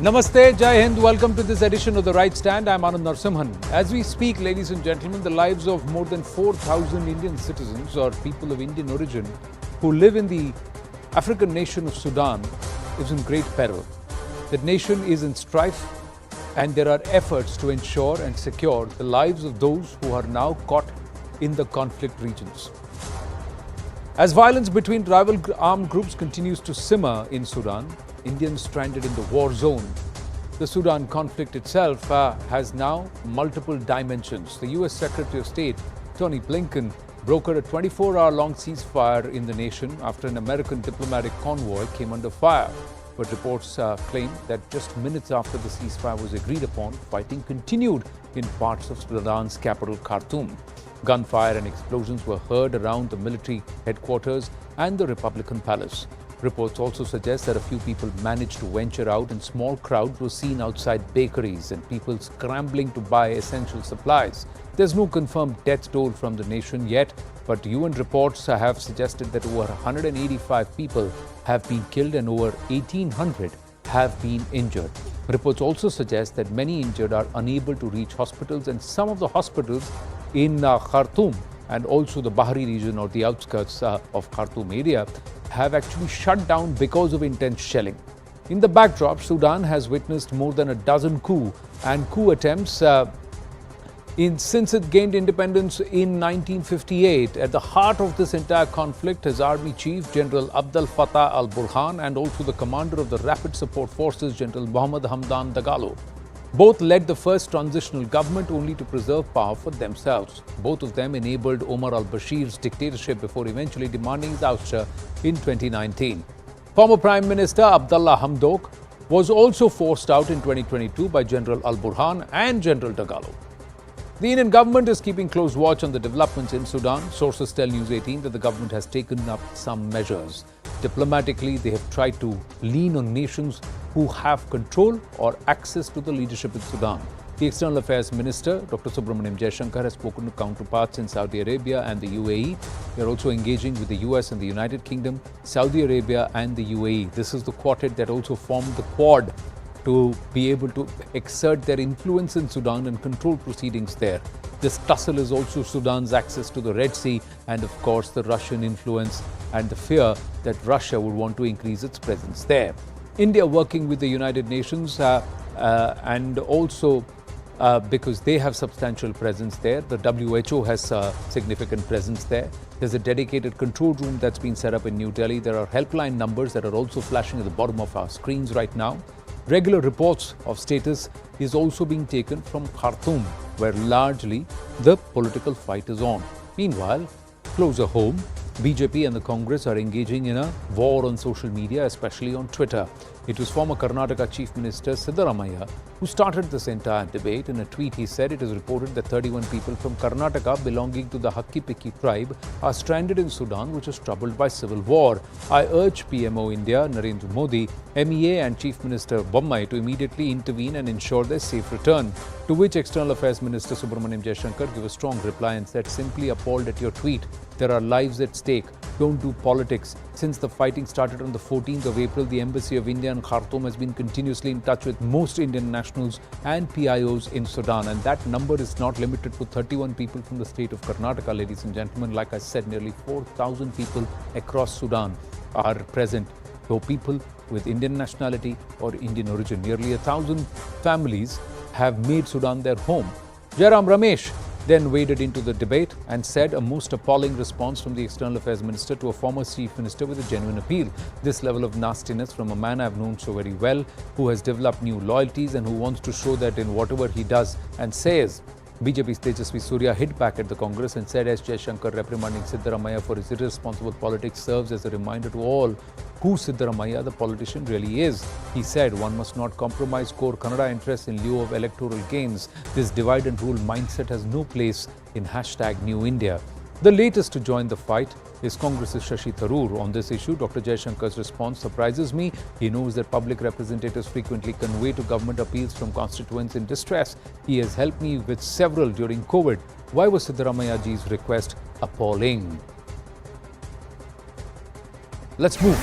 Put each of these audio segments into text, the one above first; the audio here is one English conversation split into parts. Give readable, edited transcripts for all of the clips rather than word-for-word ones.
Namaste, Jai Hind. Welcome to this edition of The Right Stand. I'm Anand Narsimhan. As we speak, ladies and gentlemen, the lives of more than 4,000 Indian citizens or people of Indian origin who live in the African nation of Sudan is in great peril. That nation is in strife, and there are efforts to ensure and secure the lives of those who are now caught in the conflict regions. As violence between rival armed groups continues to simmer in Sudan, Indians stranded in the war zone. The Sudan conflict itself has now multiple dimensions. The US Secretary of State, Tony Blinken, brokered a 24-hour-long ceasefire in the nation after an American diplomatic convoy came under fire. But reports claim that just minutes after the ceasefire was agreed upon, fighting continued in parts of Sudan's capital, Khartoum. Gunfire and explosions were heard around the military headquarters and the Republican Palace. Reports also suggest that a few people managed to venture out and small crowds were seen outside bakeries and people scrambling to buy essential supplies. There's no confirmed death toll from the nation yet, but UN reports have suggested that over 185 people have been killed and over 1,800 have been injured. Reports also suggest that many injured are unable to reach hospitals, and some of the hospitals in Khartoum and also the Bahri region or the outskirts of Khartoum area have actually shut down because of intense shelling. In the backdrop, Sudan has witnessed more than a dozen coup attempts since it gained independence in 1958. At the heart of this entire conflict is Army Chief General Abdel Fattah al-Burhan and also the commander of the Rapid Support Forces, General Mohammed Hamdan Dagalo. Both led the first transitional government only to preserve power for themselves. Both of them enabled Omar al-Bashir's dictatorship before eventually demanding his ouster in 2019. Former Prime Minister Abdullah Hamdok was also forced out in 2022 by General al-Burhan and General Dagalo. The Indian government is keeping close watch on the developments in Sudan. Sources tell News 18 that the government has taken up some measures. Diplomatically, they have tried to lean on nations who have control or access to the leadership in Sudan. The External Affairs Minister, Dr. Subrahmanyam Jaishankar, has spoken to counterparts in Saudi Arabia and the UAE. They are also engaging with the US and the United Kingdom, Saudi Arabia and the UAE. This is the quartet that also formed the Quad to be able to exert their influence in Sudan and control proceedings there. This tussle is also Sudan's access to the Red Sea and, of course, the Russian influence and the fear that Russia would want to increase its presence there. India working with the United Nations and also because they have substantial presence there. The WHO has a significant presence there. There's a dedicated control room that's been set up in New Delhi. There are helpline numbers that are also flashing at the bottom of our screens right now. Regular reports of status is also being taken from Khartoum, where largely the political fight is on. Meanwhile, closer home, BJP and the Congress are engaging in a war on social media, especially on Twitter. It was former Karnataka Chief Minister Siddaramaiah who started this entire debate. In a tweet, he said it is reported that 31 people from Karnataka belonging to the Hakki-Pikki tribe are stranded in Sudan, which is troubled by civil war. I urge PMO India, Narendra Modi, MEA and Chief Minister Bommai to immediately intervene and ensure their safe return. To which External Affairs Minister Subrahmanyam Jaishankar gave a strong reply and said, simply appalled at your tweet. There are lives at stake. Don't do politics. Since the fighting started on the 14th of April, the Embassy of India in Khartoum has been continuously in touch with most Indian nationals and PIOs in Sudan. And that number is not limited to 31 people from the state of Karnataka, ladies and gentlemen. Like I said, nearly 4,000 people across Sudan are present. So people with Indian nationality or Indian origin. Nearly 1,000 families have made Sudan their home. Jairam Ramesh then waded into the debate and said a most appalling response from the External Affairs Minister to a former Chief Minister with a genuine appeal. This level of nastiness from a man I've known so very well, who has developed new loyalties and who wants to show that in whatever he does and says. BJP's Tejasvi Surya hit back at the Congress and said, as Jaishankar reprimanding Siddaramaiah for his irresponsible politics serves as a reminder to all who Siddaramaiah, the politician, really is. He said, one must not compromise core Kannada interests in lieu of electoral gains. This divide and rule mindset has no place in #New India. The latest to join the fight is Congress's Shashi Tharoor. On this issue, Dr. Jaishankar's response surprises me. He knows that public representatives frequently convey to government appeals from constituents in distress. He has helped me with several during COVID. Why was Siddaramaiah ji's request appalling? Let's move.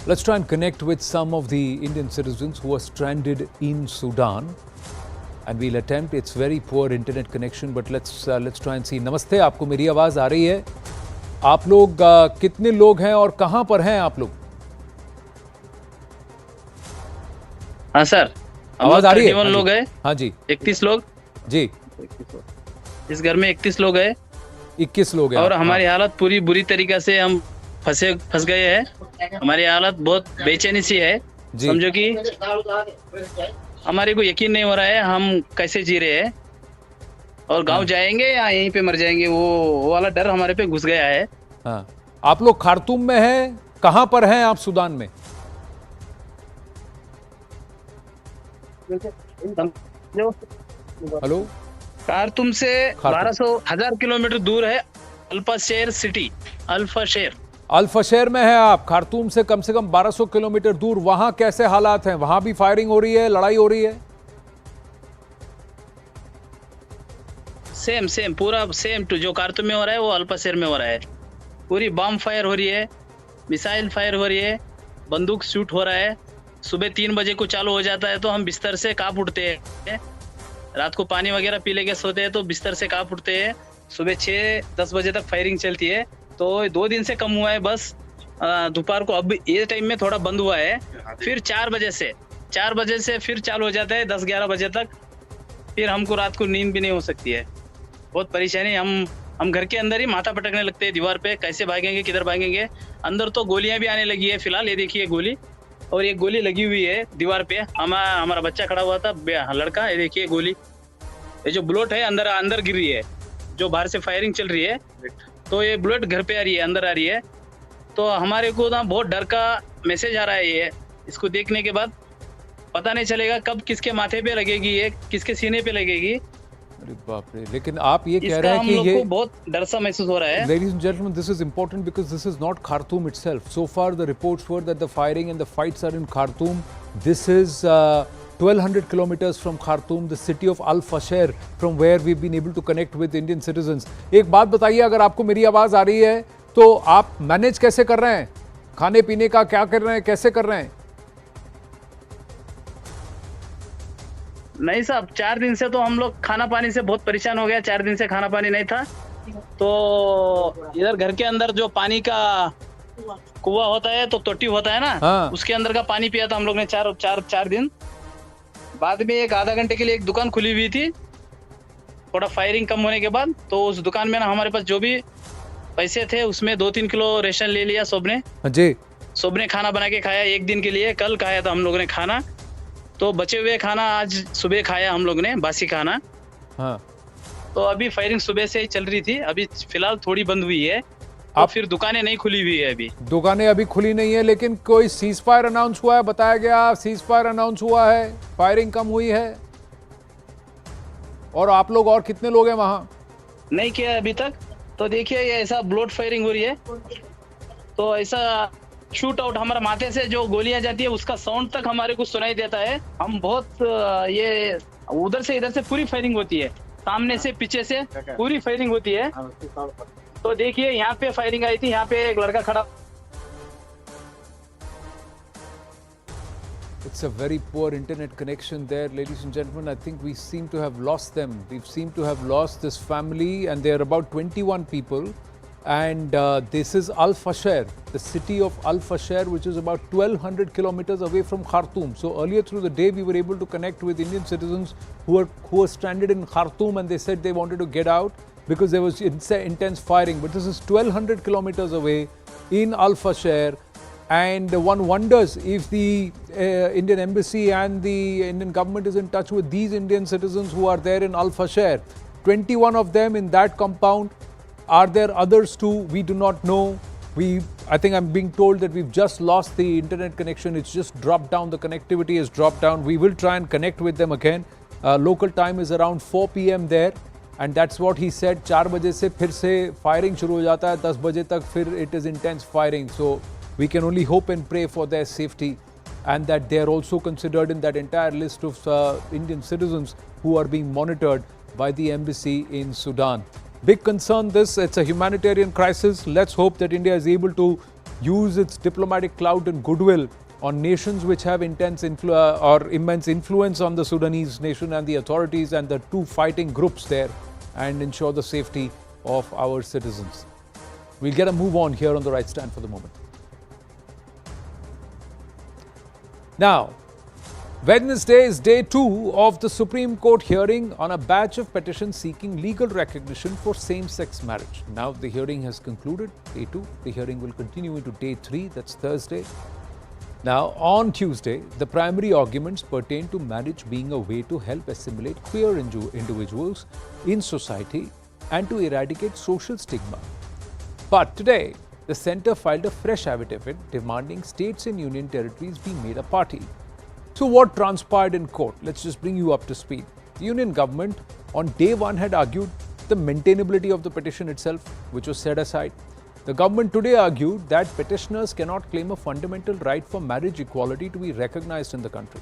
Let's try and connect with some of the Indian citizens who are stranded in Sudan. And we'll attempt. It's very poor internet connection, but let's try and see. नमस्ते, आपको मेरी आवाज आ रही है? आप लोग कितने लोग हैं और कहां पर हैं आप लोग? हाँ सर, आवाज आ रही है? 31 लोग हैं। हाँ जी। 31 लोग जी। इस घर में 31 लोग हैं। 21 लोग हैं और हमारी हालत पूरी बुरी तरीके से हम फंस गए हैं। हमारी हालत बहुत बेचैनी सी है। समझो कि हमारे को यकीन नहीं हो रहा है हम कैसे जी रहे हैं और गांव जाएंगे या यहीं पे मर जाएंगे, वो वाला डर हमारे पे घुस गया है। हाँ। आप लोग खार्तूम में हैं? कहां पर हैं आप सुदान में? हेलो, खार्तूम से 1200 किलोमीटर दूर है अल्फाशेर सिटी। अल्फाशेर में है आप। खार्तूम से कम 1200 किलोमीटर दूर। वहां कैसे हालात हैं? वहां भी फायरिंग हो रही है, लड़ाई हो रही है? सेम पूरा सेम टू जो खार्तूम में हो रहा है वो अल्फाशेर में हो रहा है। पूरी बम फायर हो रही है, मिसाइल फायर हो रही है, बंदूक शूट हो रहा है। सुबह 3 बजे को चालू हो जाता है तो हम बिस्तर से कांप उठते हैं। रात को पानी वगैरह पी लेके सोते हैं तो बिस्तर से कांप उठते हैं। सुबह 6-10 बजे तक फायरिंग चलती है। तो 2 दिन से कम हुआ है, बस दोपहर को अब ये टाइम में थोड़ा बंद हुआ है। फिर 4 बजे से फिर चालू हो जाता है 10-11 बजे तक। फिर हमको रात को नींद भी नहीं हो सकती है। बहुत परेशानी। हम घर के अंदर ही माथा पटकने लगते हैं दीवार पे। कैसे भागेंगे, किधर भागेंगे? अंदर तो गोलियां भी आने लगी है। फिलहाल ये देखिए गोली, और ये गोली लगी हुई है दीवार पे। हमारा बच्चा खड़ा हुआ था, लड़का, ये देखिए गोली, ये जो बुलेट है अंदर गिर रही है। जो बाहर से फायरिंग चल रही है तो ये बुलेट घर पे आ रही है, अंदर आ रही है। तो हमारे को ना बहुत डर का मैसेज आ रहा है। ये इसको देखने के बाद पता नहीं चलेगा कब किसके माथे पे लगेगी, ये किसके सीने पे लगेगी। अरे बाप रे। लेकिन आप ये कह रहे हैं कि ये बहुत डर सा महसूस हो रहा है। Ladies and gentlemen, this is important because this is not Khartoum itself. So far the reports were that the firing and the fights are in Khartoum. This is 1200 kilometers from Khartoum, the city of Al-Fasher, from where we've been able to connect with Indian citizens. एक बात बताइए, अगर आपको मेरी आवाज आ रही है तो आप मैनेज कैसे कर रहे हैं? खाने पीने का क्या कर रहे हैं, कैसे कर रहे हैं? नहीं साहब, 4 दिन से तो हम लोग खाना पानी से बहुत परेशान हो गया। 4 दिन से खाना पानी नहीं था। तो इधर घर के अंदर जो पानी का कुआं होता है, तो टोटी होता है ना, हाँ। उसके अंदर का पानी पिया था हम लोग ने 4 दिन। बाद में एक आधा घंटे के लिए एक दुकान खुली हुई थी, थोड़ा फायरिंग कम होने के बाद। तो उस दुकान में ना हमारे पास जो भी पैसे थे उसमें 2-3 किलो रेशन ले लिया सबने। जी। सबने खाना बना के खाया 1 दिन के लिए। कल खाया था हम लोगों ने खाना, तो बचे हुए खाना आज सुबह खाया हम लोग ने, बासी खाना। हाँ। तो अभी फायरिंग सुबह से ही चल रही थी। अभी फिलहाल थोड़ी बंद हुई है। अब फिर दुकानें नहीं खुली हुई है। अभी दुकानें अभी खुली नहीं है, लेकिन कोई सीज फायर अनाउंस हुआ है? बताया गया सीज फायर अनाउंस हुआ है, फायरिंग कम हुई है। और आप लोग और कितने लोग हैं वहां? नहीं किया अभी तक। तो देखिए ये ऐसा ब्लड फायरिंग हो रही है, तो ऐसा शूट आउट हमारे माथे से जो गोलियां जाती है उसका साउंड तक हमारे को सुनाई देता है। हम बहुत ये उधर से इधर से पूरी फायरिंग होती है, सामने से पीछे से पूरी फायरिंग होती है। तो देखिए यहाँ पे फायरिंग आई थी, यहाँ पे एक लड़का खड़ा। It's a very poor internet connection there, ladies and gentlemen. I think we seem to have lost them. We seem to have lost this family, and they are about 21 people. And this is Al-Fasher, the city of Al-Fasher, which is about 1200 kilometers away from Khartoum. So earlier through the day, we were able to connect with Indian citizens who were stranded in Khartoum, and they said they wanted to get out because there was intense firing. But this is 1200 kilometers away in Al-Fasher. And one wonders if the Indian embassy and the Indian government is in touch with these Indian citizens who are there in Al-Fasher. 21 of them in that compound. Are there others too? We do not know. I think I'm being told that we've just lost the internet connection. It's just dropped down. The connectivity has dropped down. We will try and connect with them again. Local time is around 4 p.m. there. And that's what he said. 4 बजे से फिर से firing शुरू हो जाता है. 10 बजे तक फिर it is intense firing. So we can only hope and pray for their safety, and that they are also considered in that entire list of Indian citizens who are being monitored by the embassy in Sudan. Big concern this. It's a humanitarian crisis. Let's hope that India is able to use its diplomatic clout and goodwill on nations which have immense influence on the Sudanese nation and the authorities and the two fighting groups there, and ensure the safety of our citizens. We'll get a move on here on the Right Stand for the moment. Now, Wednesday is day 2 of the Supreme Court hearing on a batch of petitions seeking legal recognition for same-sex marriage. Now the hearing has concluded, day 2. The hearing will continue into day 3, that's Thursday. Now, on Tuesday, the primary arguments pertain to marriage being a way to help assimilate queer individuals in society and to eradicate social stigma. But today, the centre filed a fresh affidavit demanding states and union territories be made a party. So what transpired in court? Let's just bring you up to speed. The union government on day 1 had argued the maintainability of the petition itself, which was set aside. The government today argued that petitioners cannot claim a fundamental right for marriage equality to be recognized in the country.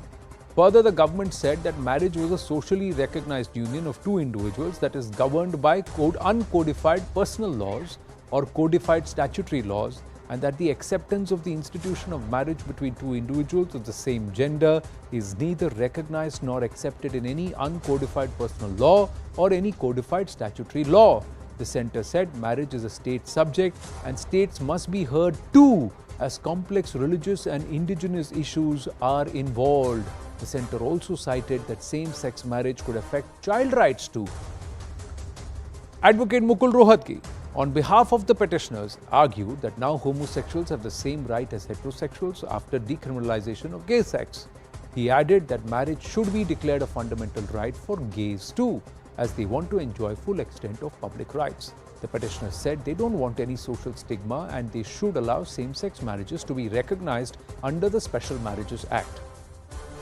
Further, the government said that marriage was a socially recognized union of two individuals that is governed by uncodified personal laws or codified statutory laws, and that the acceptance of the institution of marriage between two individuals of the same gender is neither recognized nor accepted in any uncodified personal law or any codified statutory law. The centre said marriage is a state subject and states must be heard too, as complex religious and indigenous issues are involved. The centre also cited that same-sex marriage could affect child rights too. Advocate Mukul Rohatgi, on behalf of the petitioners, argued that now homosexuals have the same right as heterosexuals after decriminalization of gay sex. He added that marriage should be declared a fundamental right for gays too, as they want to enjoy full extent of public rights. The petitioners said they don't want any social stigma and they should allow same-sex marriages to be recognized under the Special Marriages Act.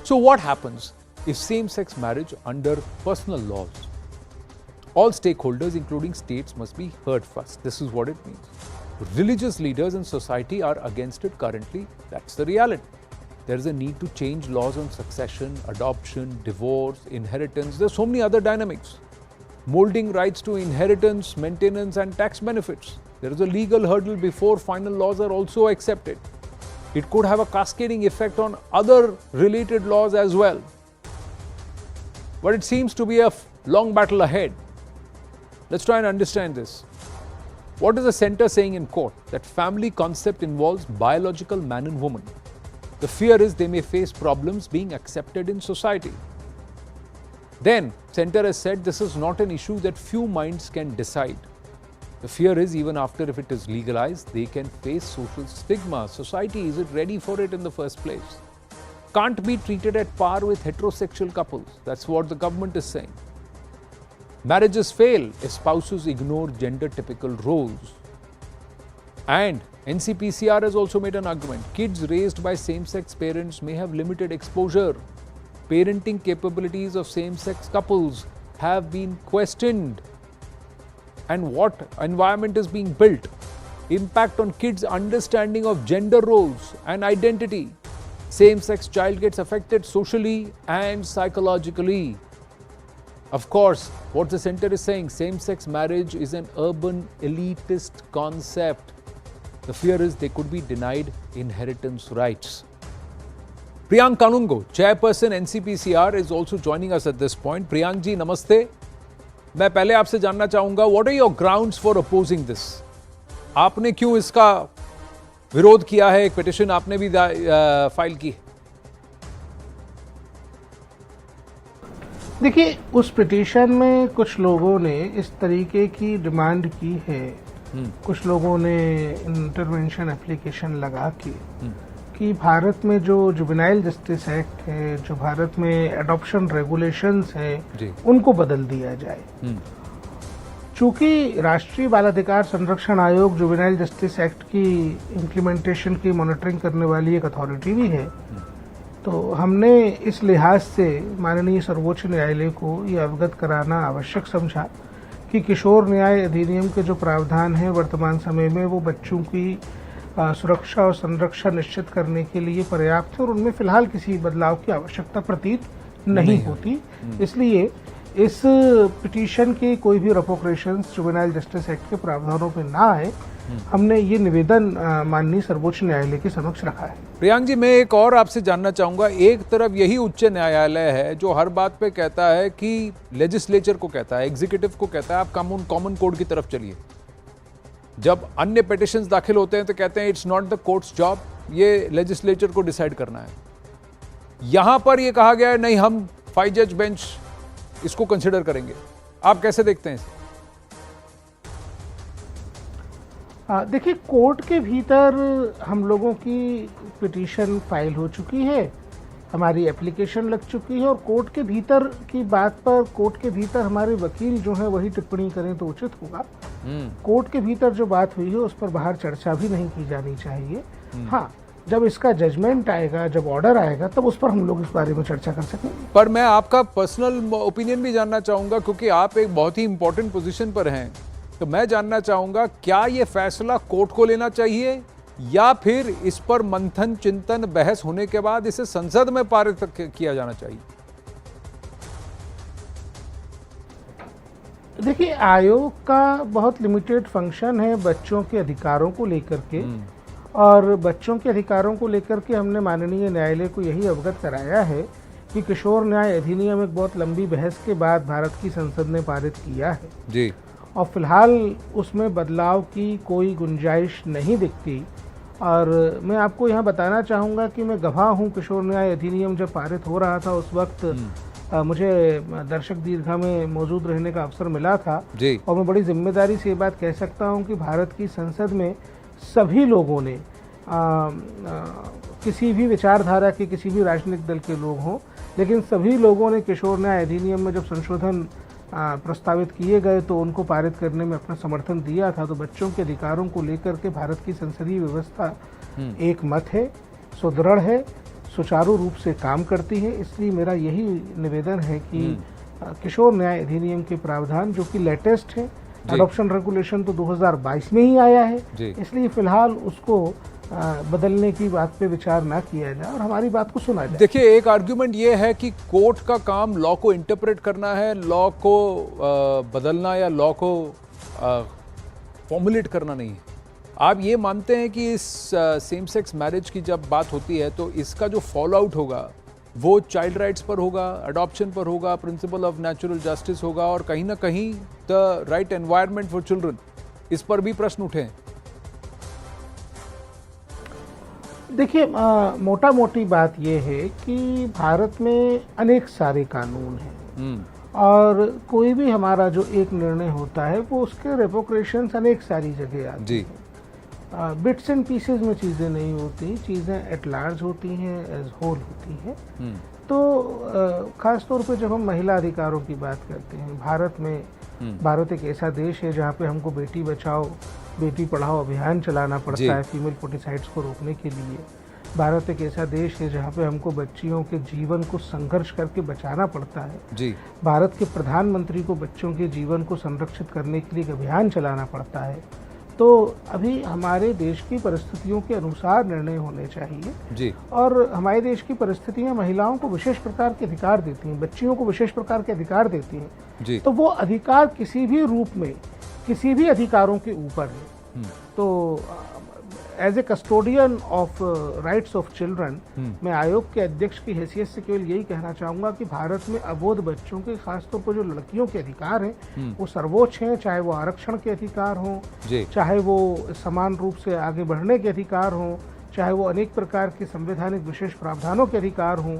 So what happens if same-sex marriage under personal laws? All stakeholders, including states, must be heard first. This is what it means. Religious leaders in society are against it currently. That's the reality. There is a need to change laws on succession, adoption, divorce, inheritance. There's so many other dynamics. Molding rights to inheritance, maintenance and tax benefits. There is a legal hurdle before final laws are also accepted. It could have a cascading effect on other related laws as well. But it seems to be a long battle ahead. Let's try and understand this. What is the centre saying in court? That family concept involves biological man and woman. The fear is they may face problems being accepted in society. Then, centre has said this is not an issue that few minds can decide. The fear is even after if it is legalized, they can face social stigma. Society isn't ready for it in the first place. Can't be treated at par with heterosexual couples. That's what the government is saying. Marriages fail if spouses ignore gender-typical roles. And NCPCR has also made an argument. Kids raised by same-sex parents may have limited exposure. Parenting capabilities of same-sex couples have been questioned. And what environment is being built? Impact on kids' understanding of gender roles and identity. Same-sex child gets affected socially and psychologically. Of course, what the centre is saying, same-sex marriage is an urban elitist concept. The fear is they could be denied inheritance rights. Priyank Kanungo, chairperson NCPCR, is also joining us at this point. Priyank ji, namaste. मैं पहले आपसे जानना चाहूंगा, what are your grounds for opposing this? आपने क्यों इसका विरोध किया है? एक पिटिशन आपने भी फाइल की। देखिए, उस पिटीशन में कुछ लोगों ने इस तरीके की डिमांड की है, कुछ लोगों ने इंटरवेंशन एप्लीकेशन लगा के कि भारत में जो जुवेनाइल जस्टिस एक्ट है, जो भारत में एडॉप्शन रेगुलेशंस हैं, उनको बदल दिया जाए। चूंकि राष्ट्रीय बाल अधिकार संरक्षण आयोग जुवेनाइल जस्टिस एक्ट की इम्प्लीमेंटेशन की मॉनिटरिंग करने वाली एक अथॉरिटी भी है, तो हमने इस लिहाज से माननीय सर्वोच्च न्यायालय को ये अवगत कराना आवश्यक समझा कि किशोर न्याय अधिनियम के जो प्रावधान हैं वर्तमान समय में वो बच्चों की सुरक्षा और संरक्षण निश्चित करने के लिए पर्याप्त है और उनमें फिलहाल किसी बदलाव की आवश्यकता प्रतीत नहीं होती। इसलिए इस पिटीशन के कोई भी रेपोक्रेशंस जुवेनाइल जस्टिस एक्ट के प्रावधानों पे ना आए, हमने ये निवेदन माननीय सर्वोच्च न्यायालय के समक्ष रखा है। प्रियांक जी, मैं एक और आपसे जानना चाहूँगा, एक तरफ यही उच्च न्यायालय है जो हर बात पे कहता है कि लेजिस्लेचर को कहता है, एग्जीक्यूटिव को कहता है आप कॉमन कोड की तरफ चलिए। जब अन्य पिटिशंस दाखिल होते हैं तो कहते हैं it's not the courts job, ये लेजिस्लेचर को डिसाइड करना है। यहां पर ये कहा गया है नहीं, हम 5 जज बेंच इसको कंसिडर करेंगे। आप कैसे देखते हैं इसे? देखिए, कोर्ट के भीतर हम लोगों की पिटीशन फाइल हो चुकी है, हमारी एप्लीकेशन लग चुकी है, और कोर्ट के भीतर की बात पर कोर्ट के भीतर हमारे वकील जो है वही टिप्पणी करें तो उचित होगा। कोर्ट के भीतर जो बात हुई है उस पर बाहर चर्चा भी नहीं की जानी चाहिए। हाँ, जब इसका जजमेंट आएगा, जब ऑर्डर आएगा, तब उस पर हम लोग इस बारे में चर्चा कर सकेंगे। पर मैं आपका पर्सनल ओपिनियन भी जानना चाहूंगा, क्योंकि आप एक बहुत ही इंपॉर्टेंट पोजीशन पर हैं। तो मैं जानना चाहूंगा, क्या ये फैसला कोर्ट को लेना चाहिए या फिर इस पर मंथन, चिंतन, बहस होने के बाद इसे संसद में पारित किया जाना चाहिए? देखिए, आयोग का बहुत लिमिटेड फंक्शन है बच्चों के अधिकारों को लेकर के, और बच्चों के अधिकारों को लेकर के हमने माननीय न्यायालय को यही अवगत कराया है कि किशोर न्याय अधिनियम एक बहुत लंबी बहस के बाद भारत की संसद ने पारित किया है जी, और फिलहाल उसमें बदलाव की कोई गुंजाइश नहीं दिखती। और मैं आपको यहाँ बताना चाहूँगा कि मैं गवाह हूँ, किशोर न्याय अधिनियम जब पारित हो रहा था उस वक्त मुझे दर्शक दीर्घा में मौजूद रहने का अवसर मिला था जी। और मैं बड़ी जिम्मेदारी से ये बात कह सकता हूँ कि भारत की संसद में सभी लोगों ने किसी भी विचारधारा के, किसी भी राजनीतिक दल के लोग हों, लेकिन सभी लोगों ने किशोर न्याय अधिनियम में जब संशोधन प्रस्तावित किए गए तो उनको पारित करने में अपना समर्थन दिया था। तो बच्चों के अधिकारों को लेकर के भारत की संसदीय व्यवस्था एक मत है, सुदृढ़ है, सुचारू रूप से काम करती है। इसलिए मेरा यही निवेदन है कि किशोर न्याय अधिनियम के प्रावधान जो कि लेटेस्ट है, अडॉप्शन रेगुलेशन तो 2022 में ही आया है, इसलिए फिलहाल उसको बदलने की बात पे विचार ना किया जाए और हमारी बात को सुना जाए। देखिए, एक आर्ग्यूमेंट ये है कि कोर्ट का काम लॉ को इंटरप्रेट करना है, लॉ को बदलना या लॉ को फॉर्मुलेट करना नहीं है। आप ये मानते हैं कि इस सेम सेक्स मैरिज की जब बात होती है तो इसका जो फॉलो आउट होगा वो चाइल्ड राइट्स पर होगा, अडॉप्शन पर होगा, प्रिंसिपल ऑफ नेचुरल जस्टिस होगा और कहीं ना कहीं the right environment for children, इस पर भी प्रश्न उठे हैं। देखिए, मोटा मोटी बात यह है कि भारत में अनेक सारे कानून हैं और कोई भी हमारा जो एक निर्णय होता है वो उसके रेपोक्रेशंस अनेक सारी जगह आती हैं। बिट्स एंड पीसेस में चीज़ें नहीं होती, चीज़ें एट लार्ज होती हैं, एज होल होती हैं। तो ख़ास तौर पे जब हम महिला अधिकारों की बात करते हैं, भारत एक ऐसा देश है जहाँ पे हमको बेटी बचाओ बेटी पढ़ाओ अभियान चलाना पड़ता है फीमेल फोर्टिसाइड्स को रोकने के लिए। भारत एक ऐसा देश है जहाँ पे हमको बच्चियों के जीवन को संघर्ष करके बचाना पड़ता है जी। भारत के प्रधानमंत्री को बच्चों के जीवन को संरक्षित करने के लिए एक अभियान चलाना पड़ता है। तो अभी हमारे देश की परिस्थितियों के अनुसार निर्णय होने चाहिए जी। और हमारे देश की परिस्थितियां महिलाओं को विशेष प्रकार के अधिकार देती हैं, बच्चियों को विशेष प्रकार के अधिकार देती हैं जी। तो वो अधिकार किसी भी रूप में किसी भी अधिकारों के ऊपर है। तो as a custodian of rights of children मैं आयोग के अध्यक्ष की हैसियत से केवल यही कहना चाहूँगा कि भारत में अबोध बच्चों के खासतौर पर जो लड़कियों के अधिकार हैं वो सर्वोच्च हैं, चाहे वो आरक्षण के अधिकार हों, चाहे वो समान रूप से आगे बढ़ने के अधिकार हों, चाहे वो अनेक प्रकार के संवैधानिक विशेष प्रावधानों के अधिकार हों।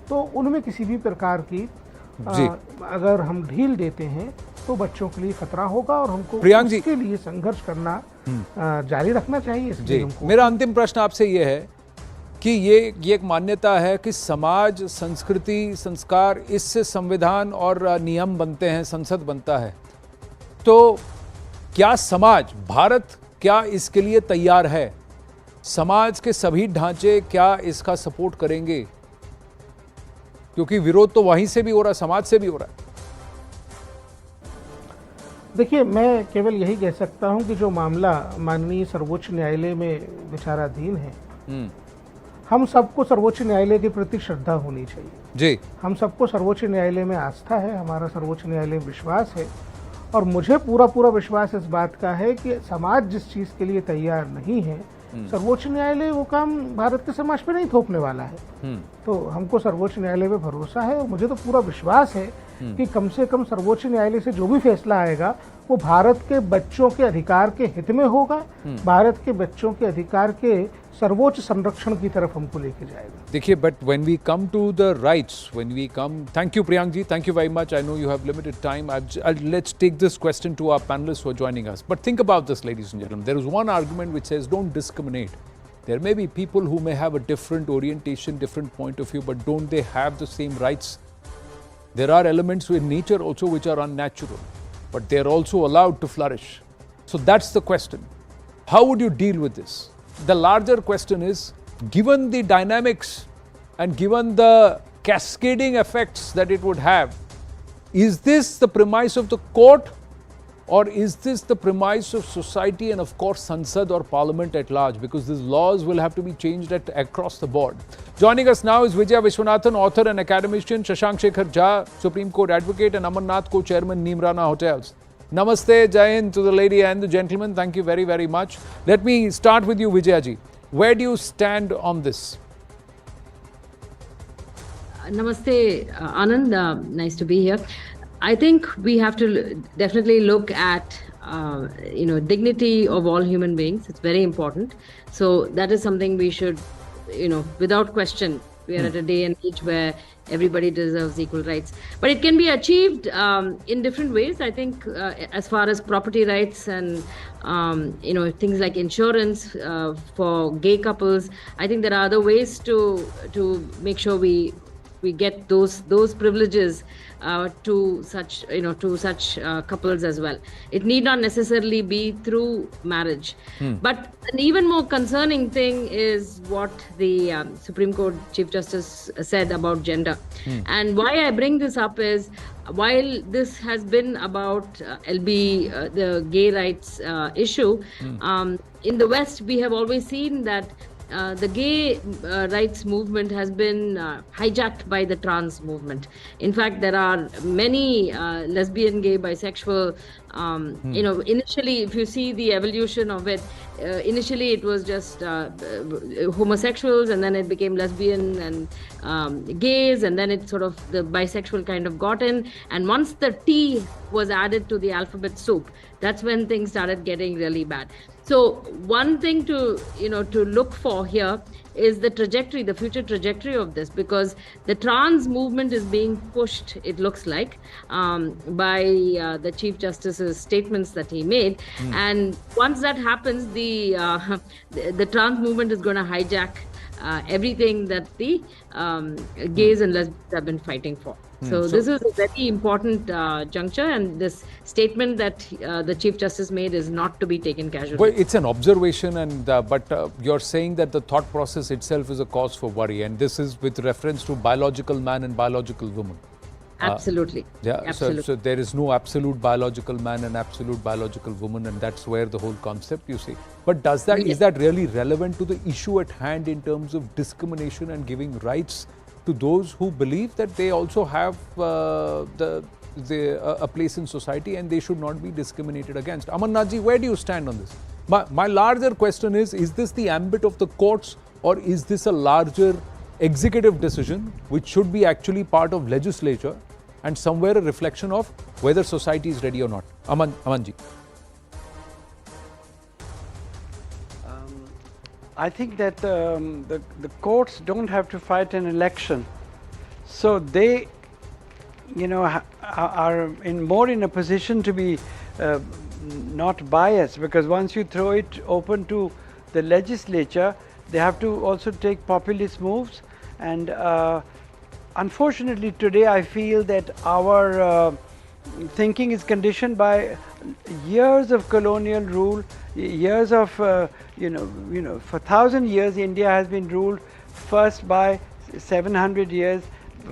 तो उनमें किसी भी प्रकार की अगर हम ढील देते हैं तो बच्चों के लिए खतरा होगा और हमको इसके लिए संघर्ष करना जारी रखना चाहिए। जी, मेरा अंतिम प्रश्न आपसे ये है कि ये एक मान्यता है कि समाज, संस्कृति, संस्कार, इससे संविधान और नियम बनते हैं, संसद बनता है। तो क्या समाज, भारत क्या इसके लिए तैयार है? समाज के सभी ढांचे क्या इसका सपोर्ट करेंगे? क्योंकि विरोध तो वहीं से भी हो रहा है, समाज से भी हो रहा है। देखिए, मैं केवल यही कह सकता हूं कि जो मामला माननीय सर्वोच्च न्यायालय में विचाराधीन है, हम सबको सर्वोच्च न्यायालय के प्रति श्रद्धा होनी चाहिए जी। हम सबको सर्वोच्च न्यायालय में आस्था है, हमारा सर्वोच्च न्यायालय में विश्वास है और मुझे पूरा विश्वास इस बात का है कि समाज जिस चीज़ के लिए तैयार नहीं है, सर्वोच्च न्यायालय वो काम भारत के समाज पे नहीं थोपने वाला है। तो हमको सर्वोच्च न्यायालय पे भरोसा है और मुझे तो पूरा विश्वास है कि कम से कम सर्वोच्च न्यायालय से जो भी फैसला आएगा वो भारत के बच्चों के अधिकार के हित में होगा, भारत के बच्चों के अधिकार के सर्वोच्च संरक्षण की तरफ हमको लेके जाएगा। देखिए, but when we come to the rights, when we come, thank you Priyank ji, thank you very much. I know you have limited time. Let's take this question to our panelists who are joining us. But think about this, ladies and gentlemen. There is one argument which says don't discriminate. There may be people who may have a different orientation, different point of view, but don't they have the same rights? There are elements in nature also which are unnatural, but they are also allowed to flourish. So that's the question. How would you deal with this? The larger question is, given the dynamics and given the cascading effects that it would have, is this the premise of the court, or is this the premise of society and of course Sansad or Parliament at large? Because these laws will have to be changed across the board. Joining us now is Vijaya Vishwanathan, author and academician, Shashank Shekhar Jha, Supreme Court advocate, and Amarnath, co-chairman, Neemrana Hotels. Namaste, Jai Hind to the lady and the gentleman. Thank you very, very much. Let me start with you, Vijayaji. Where do you stand on this? Namaste, Anand. Nice to be here. I think we have to definitely look at dignity of all human beings. It's very important. So that is something we should, without question. We are at a day and age where everybody deserves equal rights. But it can be achieved in different ways. I think as far as property rights and, things like insurance for gay couples, I think there are other ways to make sure we get those privileges to such couples as well. It need not necessarily be through marriage. But an even more concerning thing is what the Supreme Court Chief Justice said about gender. And why I bring this up is, while this has been about the gay rights issue, in the West we have always seen that the gay rights movement has been hijacked by the trans movement. In fact, there are many lesbian, gay, bisexual, initially, if you see the evolution of it, initially it was just homosexuals, and then it became lesbian and gays, and then it sort of, the bisexual kind of got in. And once the T was added to the alphabet soup, that's when things started getting really bad. So one thing to look for here is the trajectory, the future trajectory of this, because the trans movement is being pushed, it looks like, by the Chief Justice's statements that he made. And once that happens, the trans movement is going to hijack everything that the gays and lesbians have been fighting for. So this is a very important juncture, and this statement that the Chief Justice made is not to be taken casually. Well, it's an observation, and but you're saying that the thought process itself is a cause for worry, and this is with reference to biological man and biological woman. Absolutely. Absolutely. So there is no absolute biological man and absolute biological woman, and that's where the whole concept, you see. But is that really relevant to the issue at hand in terms of discrimination and giving rights to those who believe that they also have a place in society and they should not be discriminated against? Amarnathji, where do you stand on this? My larger question is this the ambit of the courts, or is this a larger executive decision which should be actually part of legislature and somewhere a reflection of whether society is ready or not? Amanji. I think that the courts don't have to fight an election, so they, are more in a position to be not biased, because once you throw it open to the legislature, they have to also take populist moves. And unfortunately today I feel that our thinking is conditioned by years of colonial rule, years of for 1,000 years India has been ruled first by 700 years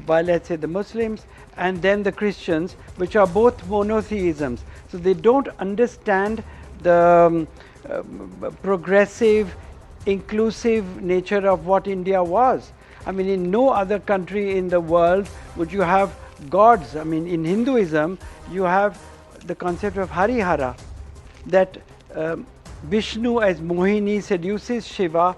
by, let's say, the Muslims, and then the Christians, which are both monotheisms. So they don't understand the progressive, inclusive nature of what India was. I mean, in no other country in the world would you have gods. I mean, in Hinduism, you have the concept of Harihara, that Vishnu as Mohini seduces Shiva,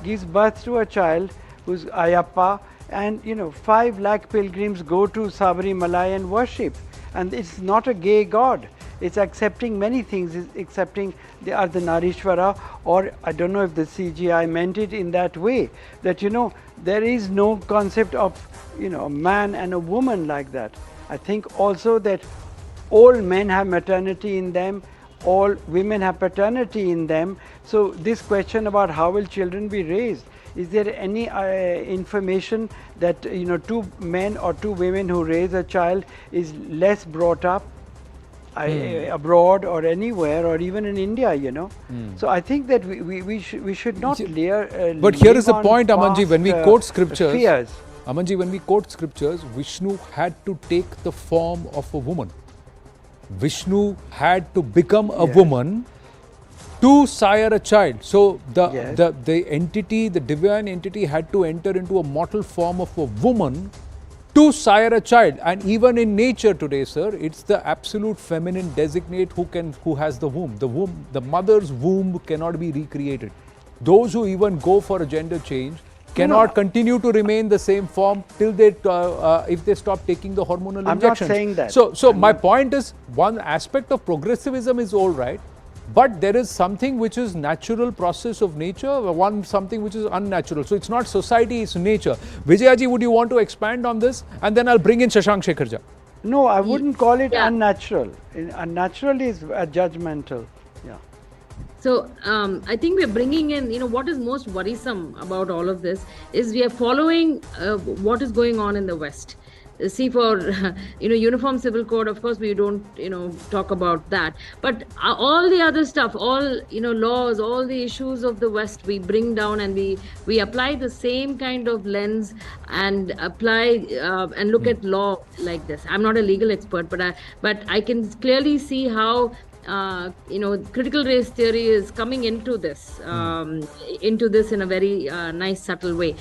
gives birth to a child who's Ayappa, and 5 lakh pilgrims go to Sabarimala and worship. And it's not a gay god. It's accepting many things, it's accepting the Ardhanarishwara, or I don't know if the CGI meant it in that way, that there is no concept of a man and a woman like that. I think also that all men have maternity in them, all women have paternity in them. So this question about how will children be raised, is there any information that 2 men or 2 women who raise a child is less brought up abroad or anywhere, or even in India, So I think that we should not but here is the point, Amanji, when we quote scriptures, fears. Amanji, when we quote scriptures, Vishnu had to take the form of a woman. Vishnu had to become a woman to sire a child. So the entity, the divine entity, had to enter into a mortal form of a woman to sire a child. And even in nature today, sir, it's the absolute feminine designate who has the womb. The mother's womb cannot be recreated. Those who even go for a gender change cannot continue to remain the same form till they if they stop taking the hormonal injections. I'm not saying that. So my point is, one aspect of progressivism is all right, but there is something which is natural process of nature, something which is unnatural. So it's not society, it's nature. Vijayaji, would you want to expand on this? And then I'll bring in Shashank Shekharja. No, I wouldn't call it unnatural. Unnatural is judgmental. Yeah. So I think we're bringing in, what is most worrisome about all of this is we are following what is going on in the West. See, for uniform civil code, of course we don't talk about that, but all the other stuff, all laws, all the issues of the West, we bring down and we apply the same kind of lens and apply and look at law like this. I'm not a legal expert, but I can clearly see how critical race theory is coming into this in a very nice, subtle way.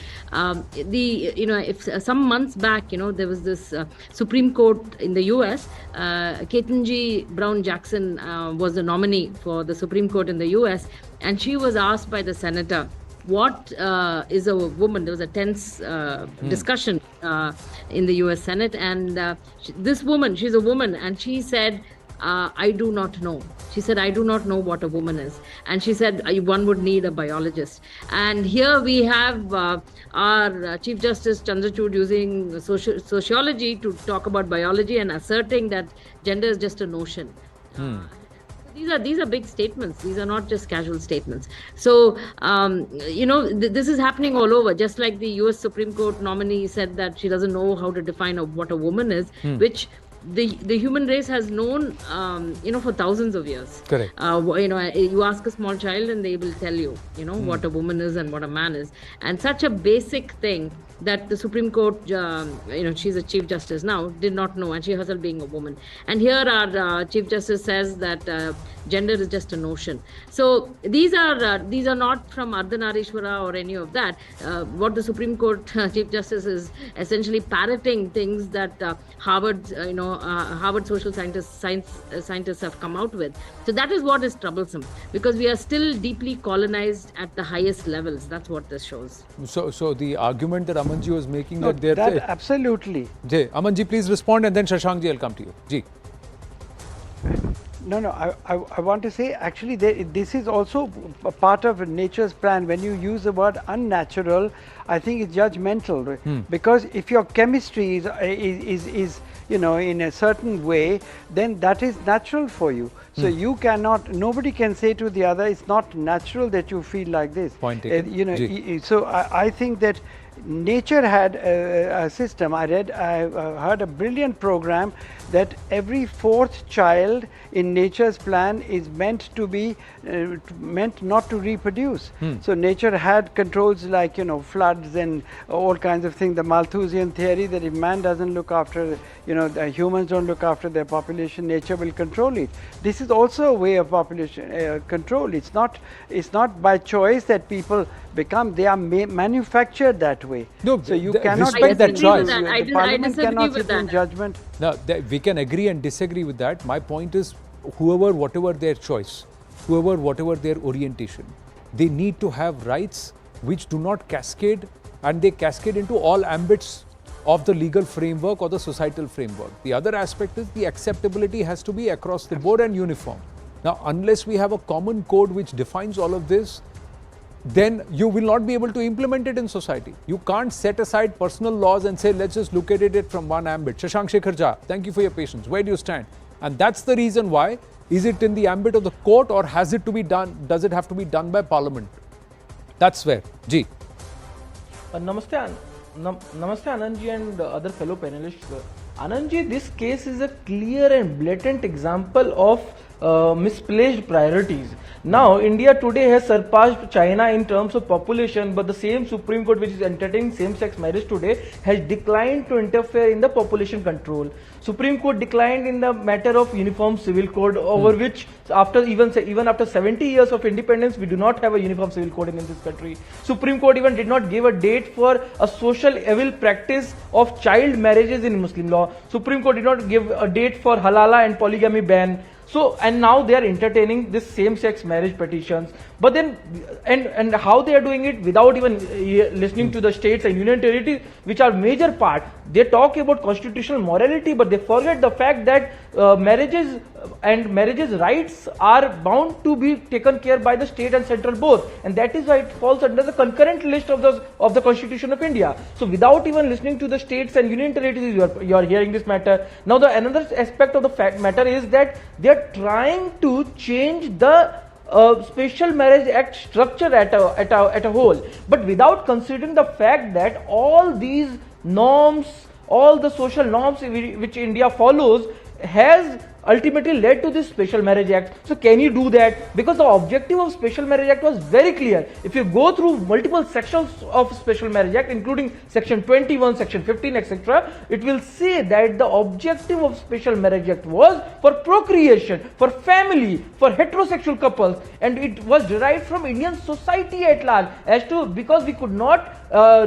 If some months back, there was this Supreme Court in the US, Ketanji Brown Jackson was the nominee for the Supreme Court in the US, and she was asked by the senator, what is a woman? There was a tense discussion in the US Senate, and this woman, she's a woman, and she said, I do not know. She said, I do not know what a woman is. And she said, one would need a biologist. And here we have our Chief Justice Chandrachud using sociology to talk about biology and asserting that gender is just a notion. These are big statements. These are not just casual statements. So, this is happening all over. Just like the US Supreme Court nominee said that she doesn't know how to define what a woman is, which the human race has known, for thousands of years. Correct. You ask a small child and they will tell you, what a woman is and what a man is. And such a basic thing that the Supreme Court, she's a Chief Justice now, did not know, and she herself being a woman. And here our Chief Justice says that gender is just a notion. So these are not from Ardhanarishwara or any of that. What the Supreme Court Chief Justice is essentially parroting things that Harvard social scientists have come out with. So that is what is troublesome, because we are still deeply colonized at the highest levels. That's what this shows. So the argument that Amanji was making, No, that absolutely. Jay, Amanji, please respond, and then Shashankji, I'll come to you. Ji. No, I want to say, actually, this is also a part of nature's plan. When you use the word unnatural, I think it's judgmental. Because if your chemistry is in a certain way, then that is natural for you. So you cannot, nobody can say to the other, it's not natural that you feel like this. Point taken. So I think that nature had a system. I heard a brilliant program that every 4th child in nature's plan is meant to be meant not to reproduce. So nature had controls like floods and all kinds of things. The Malthusian theory that if man doesn't look after, the humans don't look after their population, nature will control it. This is also a way of population control. It's not by choice that people become, they are manufactured that way. way. No, so you th- cannot respect that disagree with choice. that. The I Parliament disagree cannot with sit in that. judgment. Now, we can agree and disagree with that. My point is, whatever their choice, whatever their orientation, they need to have rights which do not cascade, and they cascade into all ambits of the legal framework or the societal framework. The other aspect is the acceptability has to be across the board and uniform. Now, unless we have a common code which defines all of this, then you will not be able to implement it in society. You can't set aside personal laws and say, let's just look at it from one ambit. Shashank Shekhar Jha, thank you for your patience. Where do you stand? And that's the reason why. Is it in the ambit of the court, or has it to be done? Does it have to be done by Parliament? That's where. Ji. Namaste, Namaste Anandji and other fellow panelists. Anandji, this case is a clear and blatant example of misplaced priorities. Now, India today has surpassed China in terms of population, but the same Supreme Court which is entertaining same-sex marriage today has declined to interfere in the population control. Supreme Court declined in the matter of uniform civil code, over which even after 70 years of independence, we do not have a uniform civil code in this country. Supreme Court even did not give a date for a social evil practice of child marriages in Muslim law. Supreme Court did not give a date for halala and polygamy ban. So, and now they are entertaining this same-sex marriage petitions, but then, and how they are doing it without even listening to the states and union territories, which are major part. They talk about constitutional morality, but they forget the fact that marriages and marriages rights are bound to be taken care by the state and central both, and that is why it falls under the concurrent list of the Constitution of India. So, without even listening to the states and union territories, you are hearing this matter. Now, another aspect of the matter is that they are trying to change the Special Marriage Act structure at a whole, but without considering the fact that all these norms, all the social norms which India follows, has ultimately led to this Special Marriage Act. So can you do that? Because the objective of Special Marriage Act was very clear. If you go through multiple sections of Special Marriage Act, including section 21, section 15, etc., it will say that the objective of Special Marriage Act was for procreation, for family, for heterosexual couples, and it was derived from Indian society at large, because we could not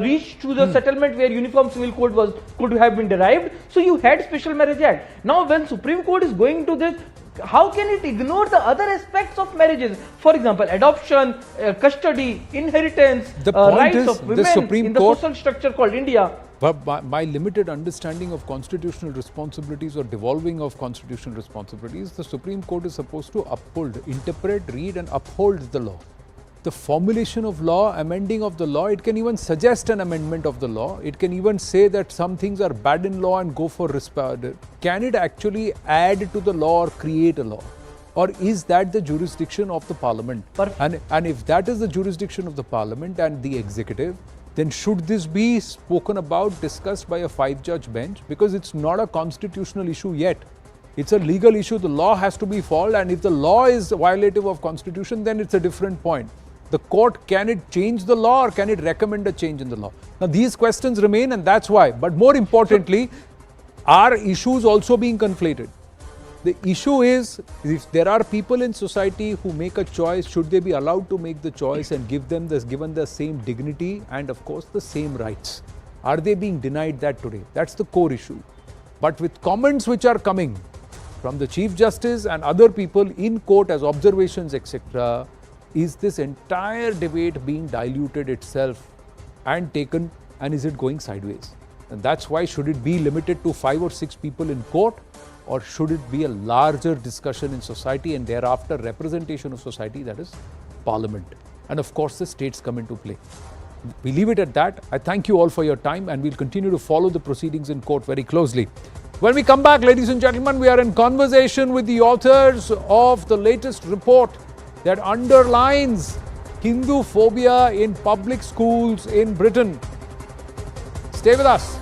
reach to the settlement where uniform civil code could have been derived. So you had Special Marriage Act. Now when Supreme Court is going to this, how can it ignore the other aspects of marriages? For example, adoption, custody, inheritance, rights of women in the social structure called India. But my limited understanding of constitutional responsibilities or devolving of constitutional responsibilities, the Supreme Court is supposed to uphold, interpret, read and uphold the law. The formulation of law, amending of the law, it can even suggest an amendment of the law. It can even say that some things are bad in law and go for respect. Can it actually add to the law or create a law? Or is that the jurisdiction of the Parliament? And if that is the jurisdiction of the Parliament and the executive, then should this be spoken about, discussed by a 5-judge bench? Because it's not a constitutional issue yet. It's a legal issue. The law has to be followed, and if the law is violative of constitution, then it's a different point. The court, can it change the law or can it recommend a change in the law? Now these questions remain, and that's why. But more importantly, are issues also being conflated? The issue is, if there are people in society who make a choice, should they be allowed to make the choice and given the same dignity and of course the same rights? Are they being denied that today? That's the core issue. But with comments which are coming from the Chief Justice and other people in court as observations, etc., is this entire debate being diluted itself and taken, and is it going sideways? And that's why, should it be limited to 5 or 6 people in court, or should it be a larger discussion in society and thereafter representation of society, that is Parliament? And of course the states come into play. We leave it at that. I thank you all for your time, and we'll continue to follow the proceedings in court very closely. When we come back, ladies and gentlemen, we are in conversation with the authors of the latest report that underlines Hinduphobia in public schools in Britain. Stay with us.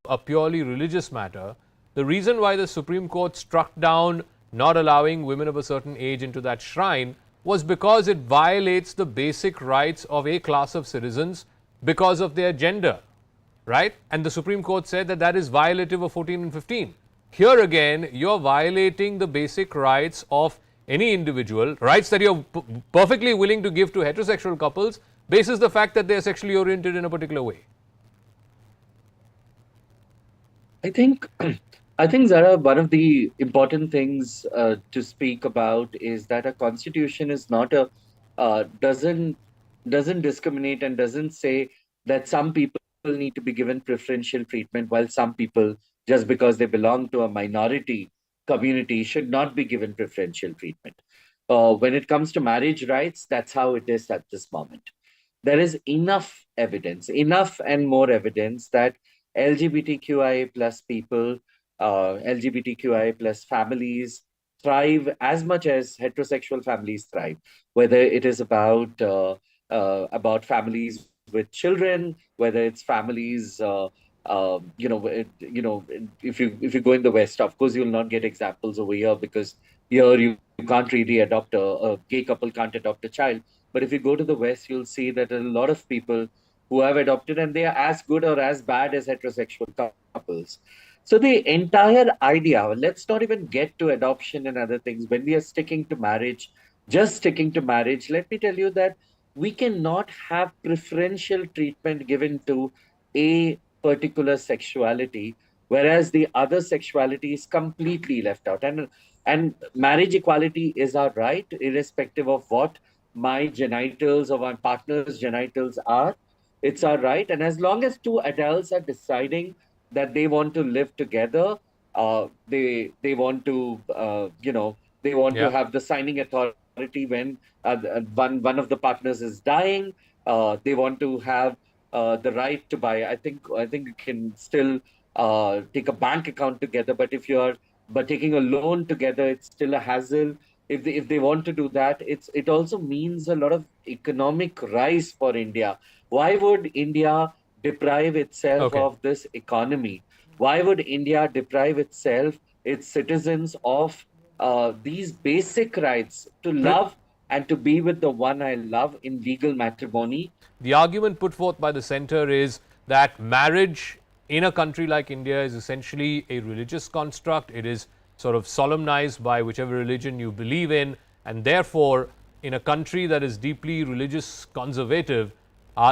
A purely religious matter, the reason why the Supreme Court struck down not allowing women of a certain age into that shrine was because it violates the basic rights of a class of citizens because of their gender, right? And the Supreme Court said that that is violative of 14 and 15. here again, you're violating the basic rights of any individual, rights that you're perfectly willing to give to heterosexual couples, basis the fact that they're sexually oriented in a particular way. I think, I think, Zara, one of the important things to speak about is that a constitution is not a doesn't discriminate and doesn't say that some people need to be given preferential treatment while some people, just because they belong to a minority community, should not be given preferential treatment. When it comes to marriage rights, that's how it is at this moment. There is enough evidence, enough and more evidence that LGBTQIA plus people, LGBTQIA plus families thrive as much as heterosexual families thrive. Whether it is about families with children, whether it's families, if you go in the West, of course you'll not get examples over here because here you can't really adopt a gay couple can't adopt a child. But if you go to the West, you'll see that a lot of people who have adopted, and they are as good or as bad as heterosexual couples. So the entire idea, let's not even get to adoption and other things. When we are sticking to marriage, just sticking to marriage, let me tell you that we cannot have preferential treatment given to a particular sexuality, whereas the other sexuality is completely left out. And marriage equality is our right, irrespective of what my genitals or my partner's genitals are. It's our right. And as long as two adults are deciding that they want to live together, they want to, to have the signing authority when one of the partners is dying. They want to have the right to buy. I think you can still take a bank account together, but taking a loan together, it's still a hassle. If they want to do that, it also means a lot of economic rise for India. Why would India deprive itself of this economy? Why would India deprive itself, its citizens, of these basic rights to love and to be with the one I love in legal matrimony? The argument put forth by the centre is that marriage in a country like India is essentially a religious construct. It is sort of solemnized by whichever religion you believe in, and therefore, in a country that is deeply religious conservative,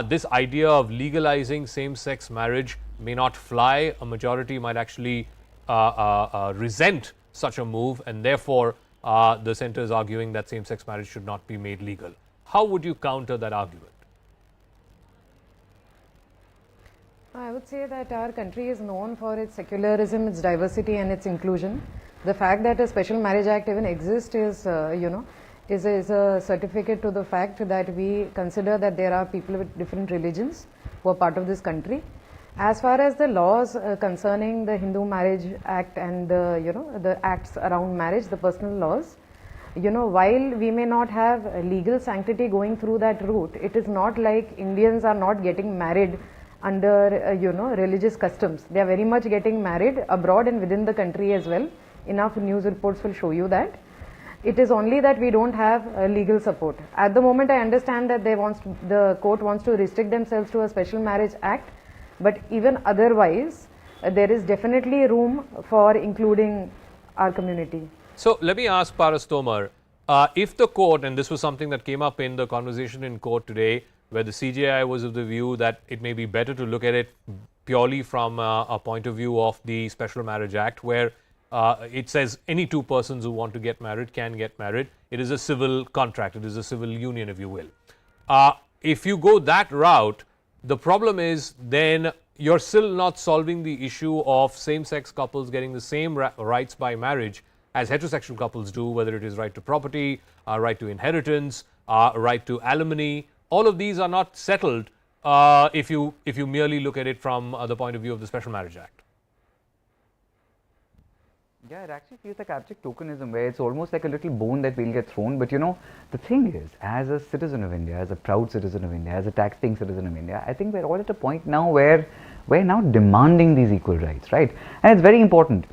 this idea of legalizing same-sex marriage may not fly. A majority might actually resent such a move, and therefore, the centre is arguing that same-sex marriage should not be made legal. How would you counter that argument? I would say that our country is known for its secularism, its diversity and its inclusion. The fact that a special marriage act even exists is, is a certificate to the fact that we consider that there are people with different religions who are part of this country. As far as the laws concerning the Hindu Marriage Act and the acts around marriage, the personal laws, while we may not have legal sanctity going through that route, it is not like Indians are not getting married under religious customs. They are very much getting married abroad and within the country as well. Enough news reports will show you that. It is only that we don't have legal support. At the moment, I understand that the court wants to restrict themselves to a special marriage act, but even otherwise, there is definitely room for including our community. So let me ask Paras Tomar, if the court, and this was something that came up in the conversation in court today, where the CJI was of the view that it may be better to look at it purely from a point of view of the Special Marriage Act, where it says any two persons who want to get married can get married. It is a civil contract. It is a civil union, if you will. If you go that route, the problem is then you're still not solving the issue of same-sex couples getting the same rights by marriage as heterosexual couples do, whether it is right to property, right to inheritance, right to alimony. All of these are not settled if you merely look at it from the point of view of the Special Marriage Act. Yeah, it actually feels like abject tokenism, where it's almost like a little bone that will get thrown. But the thing is, as a citizen of India, as a proud citizen of India, as a tax-paying citizen of India, I think we're all at a point now where we're now demanding these equal rights, right? And it's very important.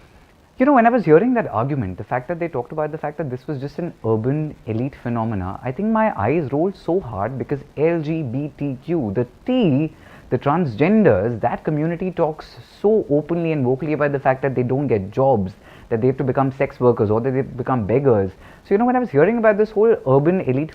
When I was hearing that argument, the fact that they talked about the fact that this was just an urban elite phenomena, I think my eyes rolled so hard because LGBTQ, the T The transgenders, that community talks so openly and vocally about the fact that they don't get jobs, that they have to become sex workers or that they become beggars. So, when I was hearing about this whole urban elite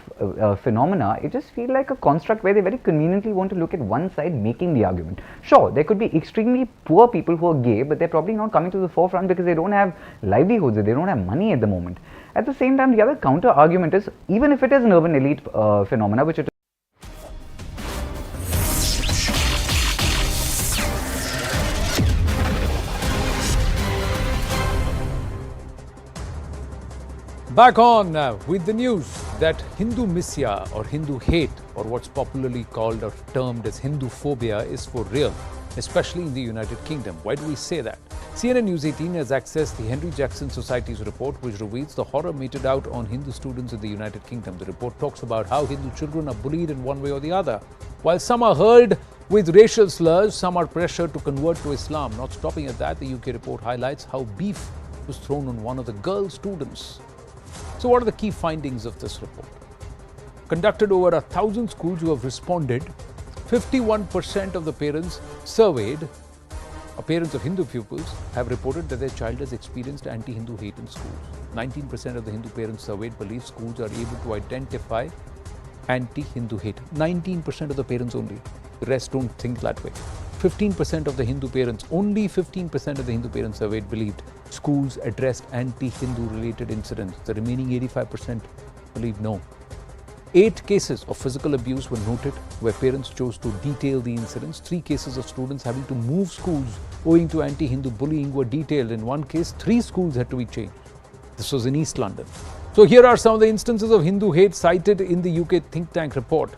phenomena, it just feels like a construct where they very conveniently want to look at one side making the argument. Sure, there could be extremely poor people who are gay, but they're probably not coming to the forefront because they don't have livelihoods, they don't have money at the moment. At the same time, the other counter argument is, even if it is an urban elite phenomena, which it Back on now with the news that Hindu misya or Hindu hate, or what's popularly called or termed as Hinduphobia, is for real, especially in the United Kingdom. Why do we say that? CNN News 18 has accessed the Henry Jackson Society's report, which reveals the horror meted out on Hindu students in the United Kingdom. The report talks about how Hindu children are bullied in one way or the other. While some are hurled with racial slurs, some are pressured to convert to Islam. Not stopping at that, the UK report highlights how beef was thrown on one of the girl students. So what are the key findings of this report? Conducted over 1,000 schools who have responded, 51% of the parents surveyed, parents of Hindu pupils, have reported that their child has experienced anti-Hindu hate in schools. 19% of the Hindu parents surveyed believe schools are able to identify anti-Hindu hate. 19% of the parents only. The rest don't think that way. 15% of the Hindu parents, only 15% of the Hindu parents surveyed believed schools addressed anti-Hindu related incidents. The remaining 85% believe no. 8 cases of physical abuse were noted where parents chose to detail the incidents. 3 cases of students having to move schools owing to anti-Hindu bullying were detailed. In one case, 3 schools had to be changed. This was in East London. So here are some of the instances of Hindu hate cited in the UK think tank report.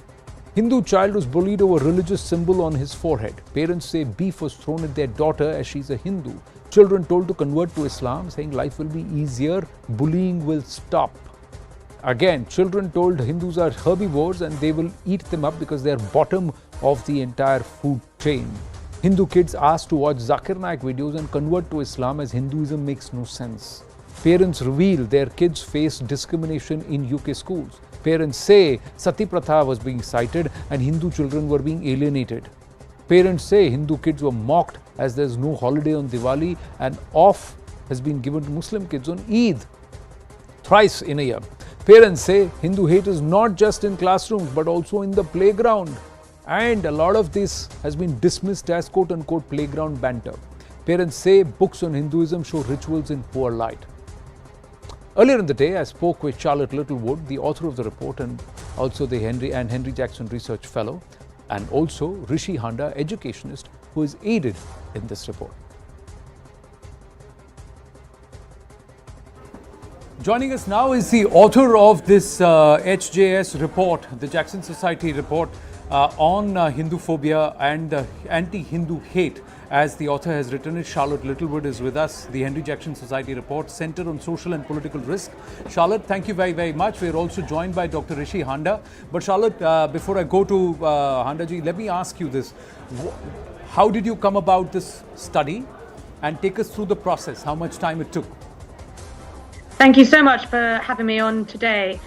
Hindu child was bullied over religious symbol on his forehead. Parents say beef was thrown at their daughter as she's a Hindu. Children told to convert to Islam, saying life will be easier, bullying will stop. Again, children told Hindus are herbivores and they will eat them up because they are bottom of the entire food chain. Hindu kids asked to watch Zakir Naik videos and convert to Islam as Hinduism makes no sense. Parents reveal their kids face discrimination in UK schools. Parents say Sati Pratha was being cited and Hindu children were being alienated. Parents say Hindu kids were mocked as there's no holiday on Diwali and off has been given to Muslim kids on Eid thrice in a year. Parents say Hindu hate is not just in classrooms but also in the playground, and a lot of this has been dismissed as quote-unquote playground banter. Parents say books on Hinduism show rituals in poor light. Earlier in the day, I spoke with Charlotte Littlewood, the author of the report and also the Henry Jackson Research Fellow, and also Rishi Handa, educationist, who is aided in this report. Joining us now is the author of this HJS report, the Jackson Society report on Hinduphobia and anti-Hindu hate. As the author has written it, Charlotte Littlewood is with us. The Henry Jackson Society report, Center on Social and Political Risk. Charlotte, thank you very, very much. We are also joined by Dr. Rishi Handa. But Charlotte, before I go to Handaji, let me ask you this. How did you come about this study? And take us through the process, how much time it took. Thank you so much for having me on today.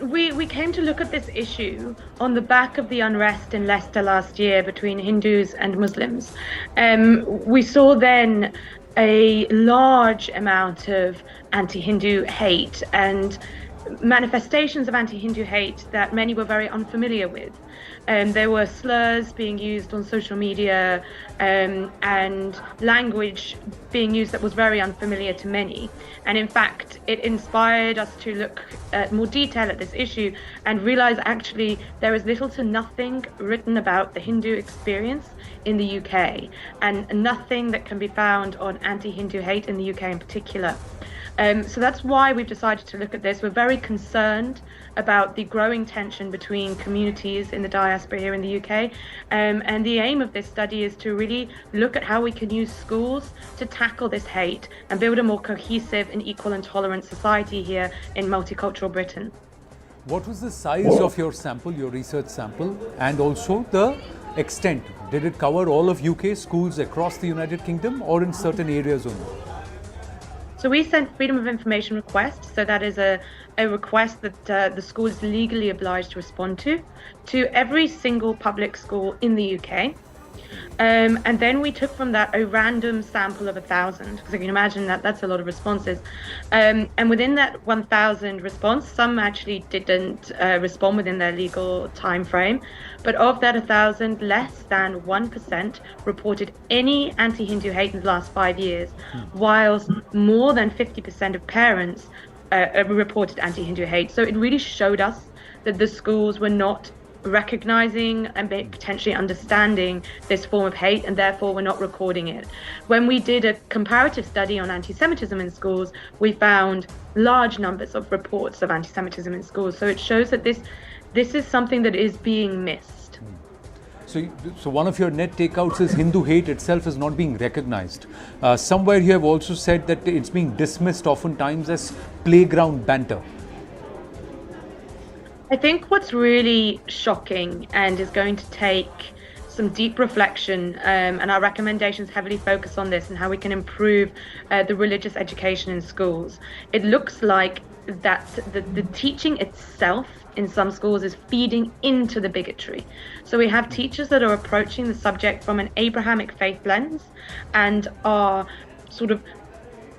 We came to look at this issue on the back of the unrest in Leicester last year between Hindus and Muslims. We saw then a large amount of anti-Hindu hate and manifestations of anti-Hindu hate that many were very unfamiliar with. There were slurs being used on social media and language being used that was very unfamiliar to many. And in fact, it inspired us to look at more detail at this issue and realize actually there is little to nothing written about the Hindu experience in the UK, and nothing that can be found on anti-Hindu hate in the UK in particular. So that's why we've decided to look at this. We're very concerned about the growing tension between communities in the diaspora here in the UK. And the aim of this study is to really look at how we can use schools to tackle this hate and build a more cohesive and equal and tolerant society here in multicultural Britain. What was the size of your sample, your research sample, and also the extent? Did it cover all of UK schools across the United Kingdom or in certain areas only? So we sent freedom of information requests. So that is a request that the school is legally obliged to respond to every single public school in the UK. And then we took from that a random sample of 1,000, because you can imagine that that's a lot of responses. And within that 1,000 response, some actually didn't respond within their legal time frame. But of that 1,000, less than 1% reported any anti-Hindu hate in the last 5 years, whilst more than 50% of parents reported anti-Hindu hate. So it really showed us that the schools were not recognizing and potentially understanding this form of hate, and therefore we're not recording it. When we did a comparative study on anti-Semitism in schools, we found large numbers of reports of anti-Semitism in schools. So it shows that this is something that is being missed. So one of your net takeouts is Hindu hate itself is not being recognized. Somewhere you have also said that it's being dismissed oftentimes as playground banter. I think what's really shocking and is going to take some deep reflection, and our recommendations heavily focus on this and how we can improve the religious education in schools. It looks like that the teaching itself in some schools is feeding into the bigotry. So we have teachers that are approaching the subject from an Abrahamic faith lens and are sort of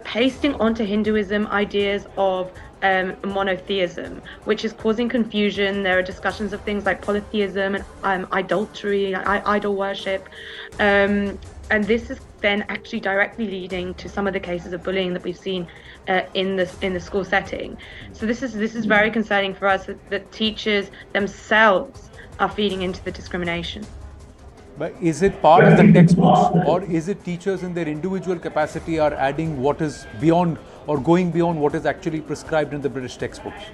pasting onto Hinduism ideas of monotheism, which is causing confusion. There are discussions of things like polytheism and idolatry, idol worship, and this is then actually directly leading to some of the cases of bullying that we've seen in the school setting. So this is very concerning for us that teachers themselves are feeding into the discrimination. But is it part of the textbooks, or is it teachers in their individual capacity are adding what is beyond or going beyond what is actually prescribed in the British textbooks?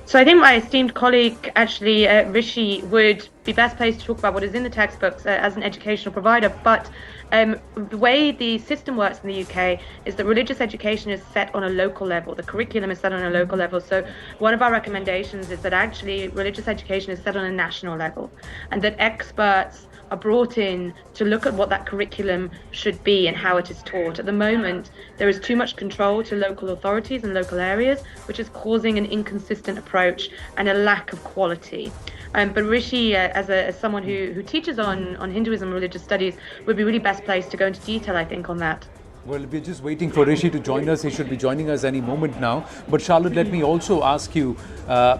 So I think my esteemed colleague, actually, Rishi, would be best placed to talk about what is in the textbooks as an educational provider. But the way the system works in the UK is that religious education is set on a local level. The curriculum is set on a local level. So one of our recommendations is that actually religious education is set on a national level, and that experts are brought in to look at what that curriculum should be and how it is taught. At the moment, there is too much control to local authorities and local areas, which is causing an inconsistent approach and a lack of quality. But Rishi, as someone who teaches on Hinduism and religious studies, would be really best placed to go into detail, I think, on that. Well, we're just waiting for Rishi to join us. He should be joining us any moment now. But Charlotte, let me also ask you,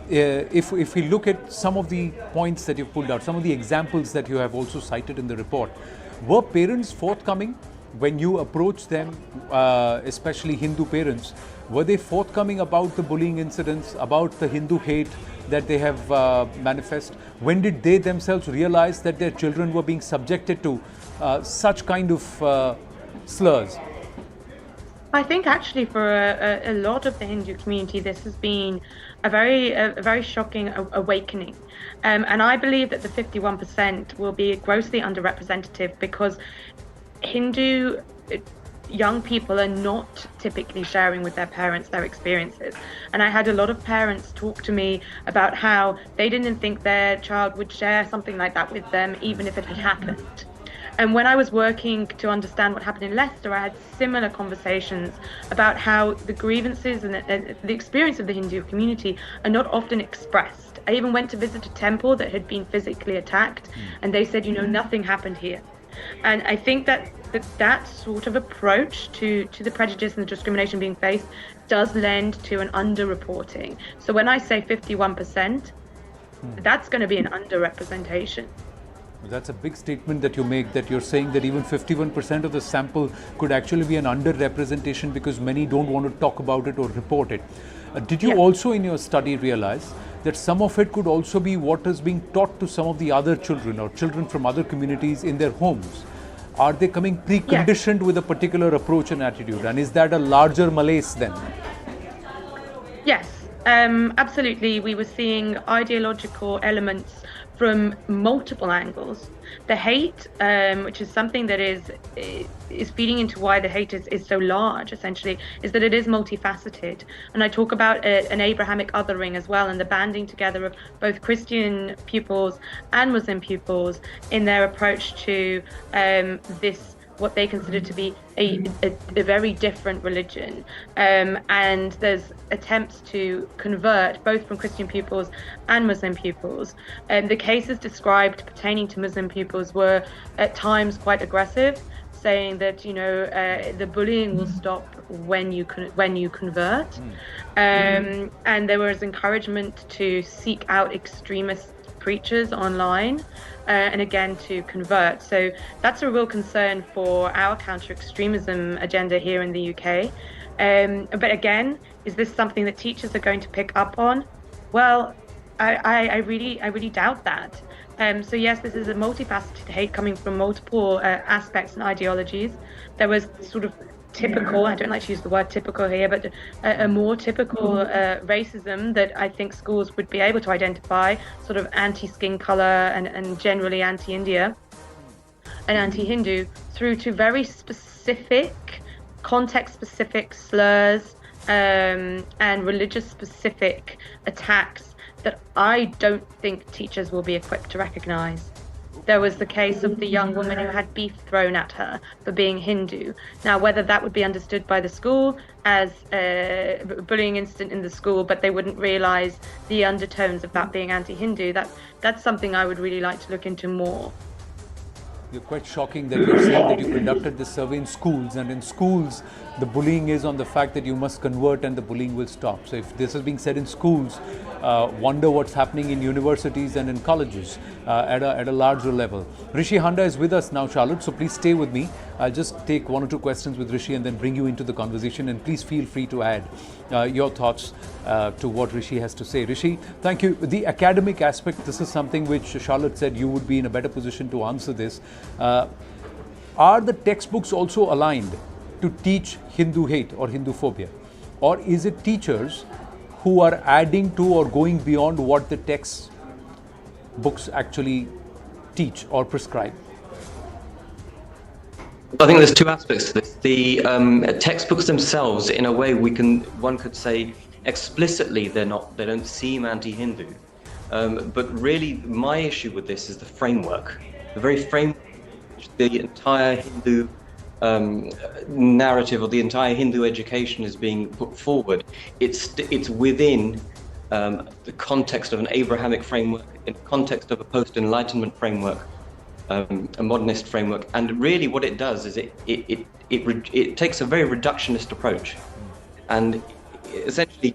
if we look at some of the points that you've pulled out, some of the examples that you have also cited in the report, were parents forthcoming when you approached them, especially Hindu parents? Were they forthcoming about the bullying incidents, about the Hindu hate that they have manifest? When did they themselves realize that their children were being subjected to such kind of slurs? I think actually for a lot of the Hindu community, this has been a very shocking awakening. And I believe that the 51% will be grossly underrepresentative because Hindu young people are not typically sharing with their parents their experiences. And I had a lot of parents talk to me about how they didn't think their child would share something like that with them, even if it had happened. And when I was working to understand what happened in Leicester, I had similar conversations about how the grievances and the experience of the Hindu community are not often expressed. I even went to visit a temple that had been physically attacked, and they said, nothing happened here. And I think that sort of approach to the prejudice and the discrimination being faced does lend to an underreporting. So when I say 51%, that's going to be an underrepresentation. That's a big statement that you make, that you're saying that even 51% of the sample could actually be an underrepresentation because many don't want to talk about it or report it. Did you also in your study realize that some of it could also be what is being taught to some of the other children or children from other communities in their homes? Are they coming preconditioned with a particular approach and attitude? And is that a larger malaise then? Yes, absolutely. We were seeing ideological elements from multiple angles. The hate, which is something that is feeding into why the hate is so large, essentially, is that it is multifaceted. And I talk about an Abrahamic othering as well, and the banding together of both Christian pupils and Muslim pupils in their approach to this what they consider to be a very different religion. And there's attempts to convert both from Christian pupils and Muslim pupils. The cases described pertaining to Muslim pupils were at times quite aggressive, saying that the bullying will stop when you convert, and there was encouragement to seek out extremist preachers online, and again to convert. So that's a real concern for our counter-extremism agenda here in the UK. But again, is this something that teachers are going to pick up on? Well, I really doubt that. So yes, this is a multifaceted hate coming from multiple aspects and ideologies. There was sort of typical, I don't like to use the word typical here, but a more typical racism that I think schools would be able to identify, sort of anti-skin color and generally anti-India and anti-Hindu, through to very specific, context-specific slurs and religious-specific attacks that I don't think teachers will be equipped to recognize. There was the case of the young woman who had beef thrown at her for being Hindu. Now, whether that would be understood by the school as a bullying incident in the school, but they wouldn't realize the undertones of that being anti-Hindu, that's something I would really like to look into more. You're quite shocking that you're saying that you conducted this survey in schools, and in schools the bullying is on the fact that you must convert and the bullying will stop. So if this is being said in schools, wonder what's happening in universities and in colleges at a larger level. Rishi Handa is with us now, Charlotte, so please stay with me. I'll just take one or two questions with Rishi and then bring you into the conversation, and please feel free to add your thoughts to what Rishi has to say. Rishi, thank you. The academic aspect, this is something which Charlotte said you would be in a better position to answer this. Are the textbooks also aligned to teach Hindu hate or Hinduphobia? Or is it teachers who are adding to or going beyond what the textbooks actually teach or prescribe? I think there's two aspects to this. The textbooks themselves, in a way, one could say explicitly they don't seem anti-Hindu. But really, my issue with this is the framework, the very framework which the entire Hindu narrative or the entire Hindu education is being put forward. It's within the context of an Abrahamic framework, in the context of a post-Enlightenment framework, a modernist framework, and really what it does is it takes a very reductionist approach, and essentially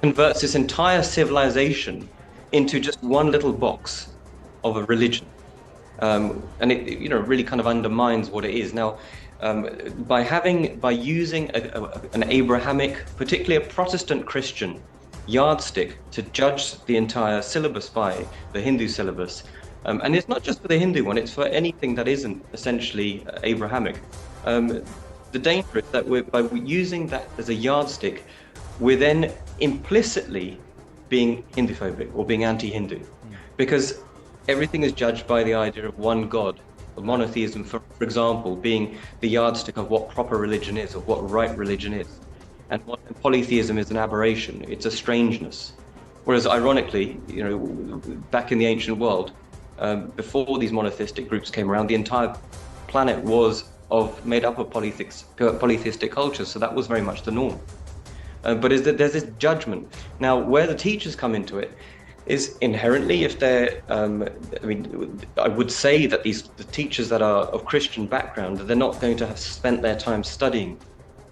converts this entire civilization into just one little box of a religion. And it really kind of undermines what it is. Now, by using an Abrahamic, particularly a Protestant Christian yardstick to judge the entire syllabus by the Hindu syllabus, and it's not just for the Hindu one, it's for anything that isn't essentially Abrahamic. The danger is that by using that as a yardstick, we're then implicitly being Hinduphobic or being anti-Hindu, because everything is judged by the idea of one God, of monotheism, for example, being the yardstick of what proper religion is, of what right religion is. And polytheism is an aberration, it's a strangeness. Whereas ironically, back in the ancient world, before these monotheistic groups came around, the entire planet was made up of polytheistic cultures, so that was very much the norm. But there's this judgment. Now, where the teachers come into it is inherently, if they're, I would say that the teachers that are of Christian background, they're not going to have spent their time studying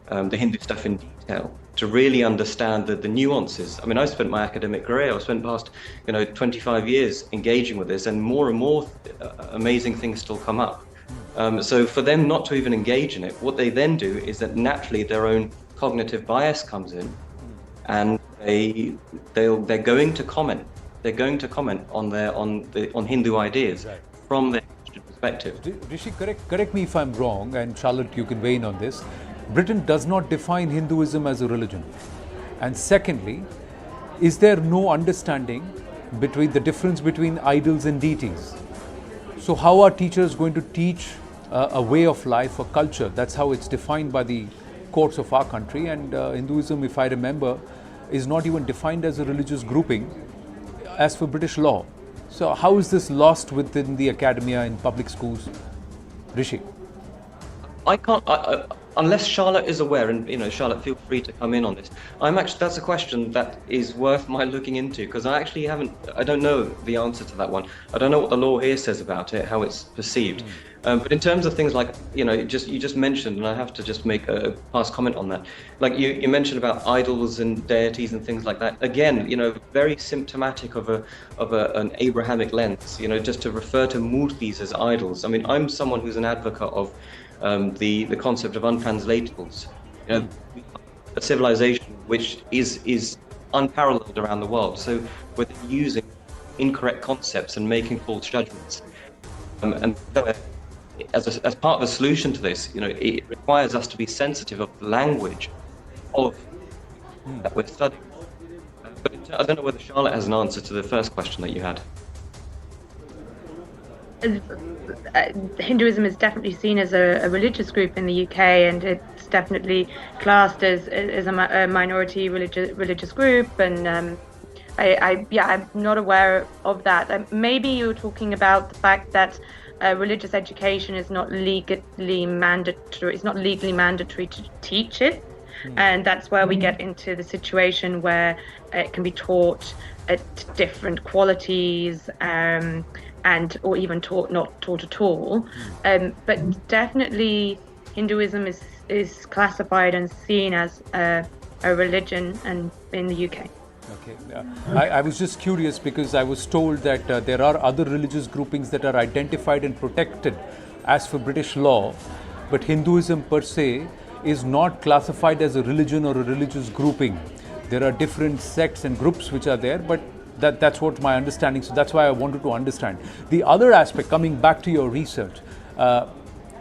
the Hindu stuff in detail to really understand the nuances. I mean, I've spent my academic career, I've spent the past 25 years engaging with this, and more amazing things still come up. So for them not to even engage in it, what they then do is that naturally their own cognitive bias comes in, and they're going to comment. They're going to comment on Hindu ideas from their Christian perspective. Rishi, correct me if I'm wrong, and Charlotte, you can weigh in on this. Britain does not define Hinduism as a religion. And secondly, is there no understanding between the difference between idols and deities? So how are teachers going to teach a way of life, a culture? That's how it's defined by the courts of our country. And Hinduism, if I remember, is not even defined as a religious grouping as for British law. So how is this lost within the academia in public schools? Rishi? I can't, unless Charlotte is aware, and Charlotte, feel free to come in on this. That's a question that is worth my looking into, because I don't know the answer to that one. I don't know what the law here says about it, how it's perceived. But in terms of things like, you just mentioned, and I have to just make a past comment on that. Like you mentioned about idols and deities and things like that. Again, very symptomatic of an Abrahamic lens. Just to refer to murtis as idols. I mean, I'm someone who's an advocate of the concept of untranslatables. A civilization which is unparalleled around the world. So we're using incorrect concepts and making false judgments. And as part of the solution to this, it requires us to be sensitive of the language of that we're studying. But I don't know whether Charlotte has an answer to the first question that you had. Hinduism is definitely seen as a religious group in the UK, and it's definitely classed as a minority religious group. And I'm not aware of that. Maybe you're talking about the fact that religious education is not legally mandatory. It's not legally mandatory to teach it, and that's where we get into the situation where it can be taught at different qualities, or even not taught at all. But definitely, Hinduism is classified and seen as a religion, and in the UK. Okay, I was just curious because I was told that there are other religious groupings that are identified and protected as per British law, but Hinduism per se is not classified as a religion or a religious grouping. There are different sects and groups which are there, but that's what my understanding. So that's why I wanted to understand. The other aspect, coming back to your research,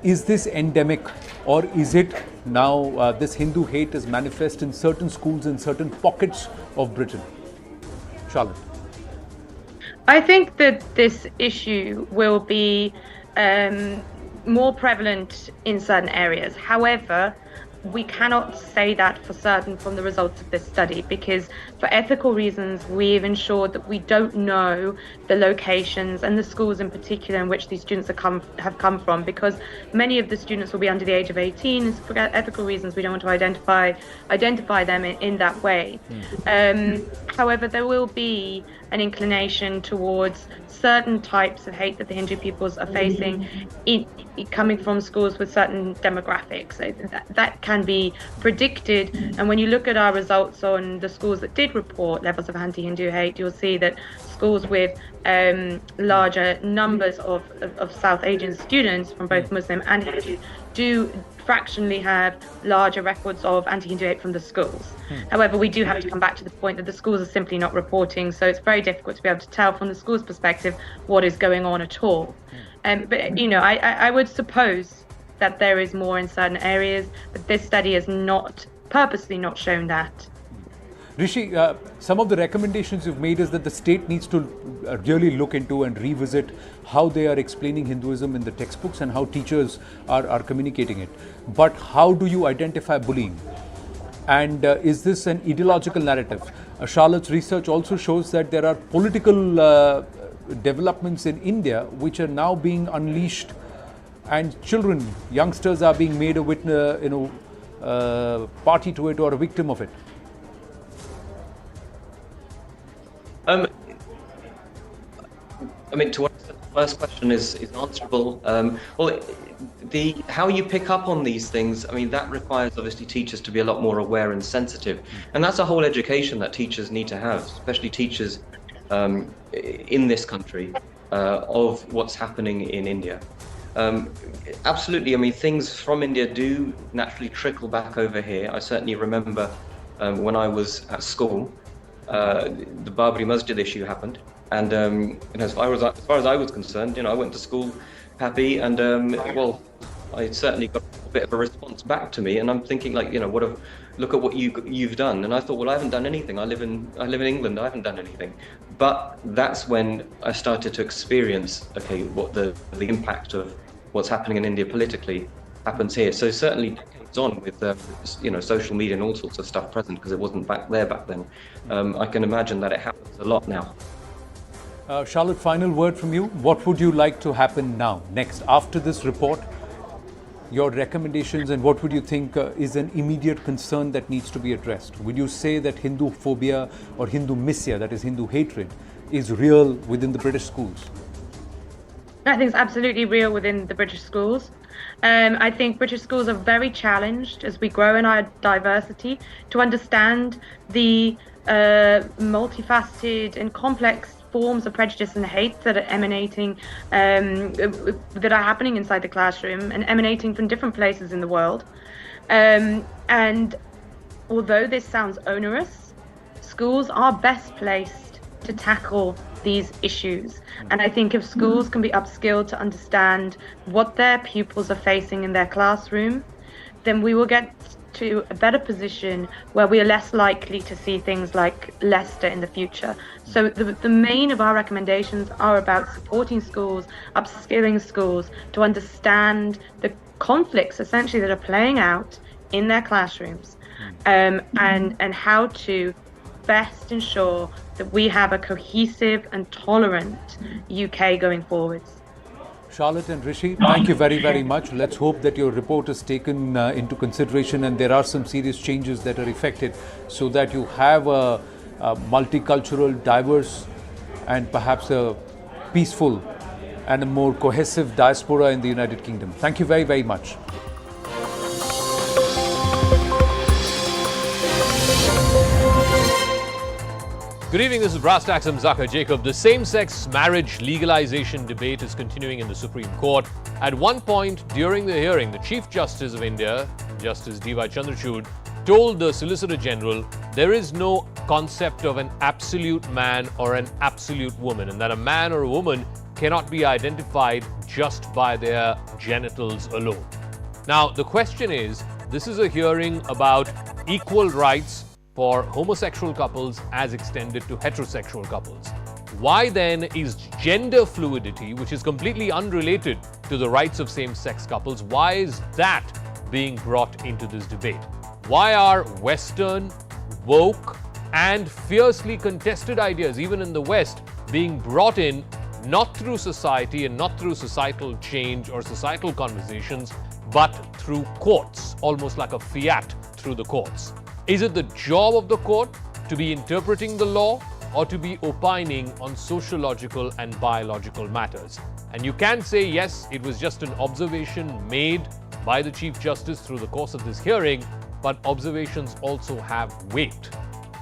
is this endemic, or is it now this Hindu hate is manifest in certain schools in certain pockets of Britain? Charlotte. I think that this issue will be more prevalent in certain areas. However, we cannot say that for certain from the results of this study, because for ethical reasons we've ensured that we don't know the locations and the schools in particular in which these students have come from, because many of the students will be under the age of 18, and for ethical reasons we don't want to identify them in that way. However, there will be an inclination towards certain types of hate that the Hindu peoples are facing coming from schools with certain demographics. So that can be predicted, and when you look at our results on the schools that did report levels of anti-Hindu hate, you'll see that schools with larger numbers of South Asian students from both Muslim and Hindu do fractionally have larger records of anti-Hindu hate from the schools. However, we do have to come back to the point that the schools are simply not reporting, so it's very difficult to be able to tell from the school's perspective what is going on at all. But I would suppose that there is more in certain areas, but this study has purposely not shown that. Rishi, some of the recommendations you've made is that the state needs to really look into and revisit how they are explaining Hinduism in the textbooks and how teachers are communicating it. But how do you identify bullying? And is this an ideological narrative? Charlotte's research also shows that there are political developments in India which are now being unleashed, and youngsters are being made a witness, party to it or a victim of it. I mean, to answer the first question is answerable. Well, how you pick up on these things, I mean, that requires obviously teachers to be a lot more aware and sensitive, and that's a whole education that teachers need to have, especially teachers in this country, of what's happening in India. Absolutely, I mean, things from India do naturally trickle back over here. I certainly remember when I was at school, the Babri Masjid issue happened, and as far as I was concerned, I went to school happy, and well, I certainly got a bit of a response back to me, and I'm thinking like, look at what you've done, and I thought, well, I haven't done anything. I live in England. I haven't done anything. But that's when I started to experience, okay, what the impact of what's happening in India politically happens here. So certainly decades on with social media and all sorts of stuff present, because it wasn't back then. I can imagine that it happens a lot now. Charlotte, final word from you. What would you like to happen now, next, after this report? your recommendations, and what would you think is an immediate concern that needs to be addressed? Would you say that Hinduphobia or Hindumisya, that is Hindu hatred, is real within the British schools? I think it's absolutely real within the British schools. I think British schools are very challenged as we grow in our diversity to understand the multifaceted and complex forms of prejudice and hate that are emanating, that are happening inside the classroom and emanating from different places in the world. And although this sounds onerous, schools are best placed to tackle these issues. And I think if schools can be upskilled to understand what their pupils are facing in their classroom, then we will get to a better position where we are less likely to see things like Leicester in the future. So the main of our recommendations are about supporting schools, upskilling schools to understand the conflicts essentially that are playing out in their classrooms, and how to best ensure that we have a cohesive and tolerant UK going forwards. Charlotte and Rishi, thank you very, very much. Let's hope that your report is taken into consideration and there are some serious changes that are effected so that you have a multicultural, diverse and perhaps a peaceful and a more cohesive diaspora in the United Kingdom. Thank you very, very much. Good evening, this is Brass Tacks. I'm Zakir Jacob. The same-sex marriage legalization debate is continuing in the Supreme Court. At one point during the hearing, the Chief Justice of India, Justice D.Y. Chandrachud, told the Solicitor General there is no concept of an absolute man or an absolute woman, and that a man or a woman cannot be identified just by their genitals alone. Now, the question is, this is a hearing about equal rights for homosexual couples as extended to heterosexual couples. Why then is gender fluidity, which is completely unrelated to the rights of same-sex couples, why is that being brought into this debate? Why are Western, woke, and fiercely contested ideas, even in the West, being brought in not through society and not through societal change or societal conversations, but through courts, almost like a fiat through the courts? Is it the job of the court to be interpreting the law or to be opining on sociological and biological matters? And you can say, yes, it was just an observation made by the Chief Justice through the course of this hearing, but observations also have weight.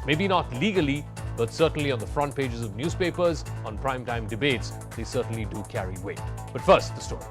Maybe not legally, but certainly on the front pages of newspapers, on primetime debates, they certainly do carry weight. But first, the story.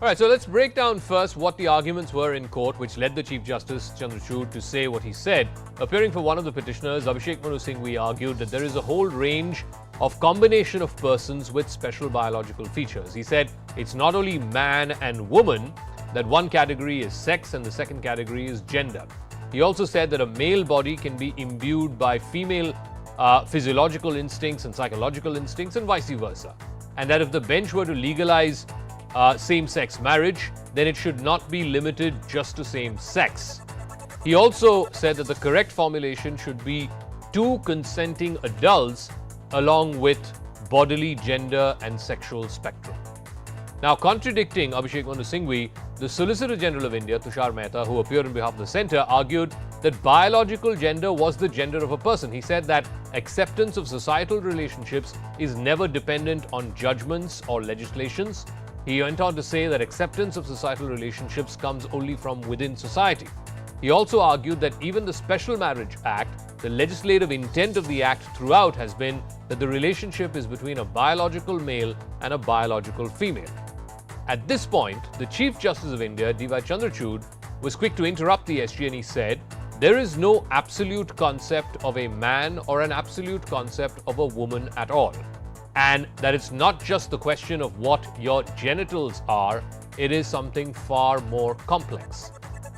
All right, so let's break down first what the arguments were in court which led the Chief Justice Chandrachud to say what he said. Appearing for one of the petitioners, Abhishek Manu Singhvi argued that there is a whole range of combination of persons with special biological features. He said it's not only man and woman, that one category is sex and the second category is gender. He also said that a male body can be imbued by female physiological instincts and psychological instincts and vice versa. And that if the bench were to legalize same-sex marriage, then it should not be limited just to same sex. He also said that the correct formulation should be two consenting adults along with bodily, gender and sexual spectrum. Now, contradicting Abhishek Manu Singhvi, the Solicitor General of India, Tushar Mehta, who appeared on behalf of the centre, argued that biological gender was the gender of a person. He said that acceptance of societal relationships is never dependent on judgments or legislations. He went on to say that acceptance of societal relationships comes only from within society. He also argued that even the Special Marriage Act, the legislative intent of the act throughout has been that the relationship is between a biological male and a biological female. At this point, the Chief Justice of India, D.Y. Chandrachud, was quick to interrupt the SG and he said, there is no absolute concept of a man or an absolute concept of a woman at all. And that it's not just the question of what your genitals are, it is something far more complex.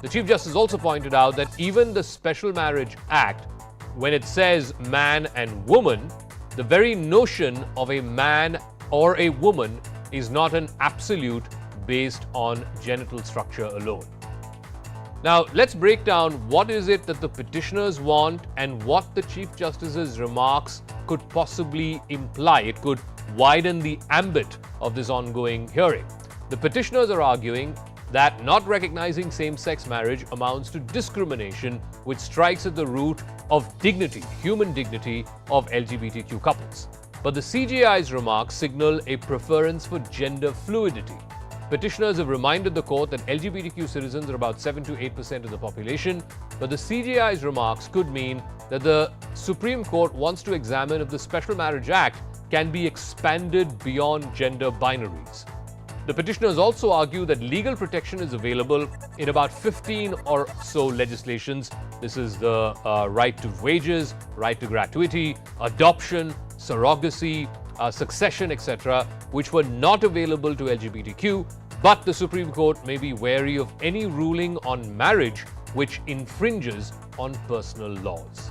The Chief Justice also pointed out that even the Special Marriage Act, when it says man and woman, the very notion of a man or a woman is not an absolute based on genital structure alone. Now, let's break down what is it that the petitioners want and what the Chief Justice's remarks could possibly imply. It could widen the ambit of this ongoing hearing. The petitioners are arguing that not recognizing same-sex marriage amounts to discrimination, which strikes at the root of dignity, human dignity of LGBTQ couples. But the CJI's remarks signal a preference for gender fluidity. Petitioners have reminded the court that LGBTQ citizens are about 7 to 8% of the population, but the CJI's remarks could mean that the Supreme Court wants to examine if the Special Marriage Act can be expanded beyond gender binaries. The petitioners also argue that legal protection is available in about 15 or so legislations. This is the right to wages, right to gratuity, adoption, surrogacy, succession, etc., which were not available to LGBTQ, but the Supreme Court may be wary of any ruling on marriage which infringes on personal laws.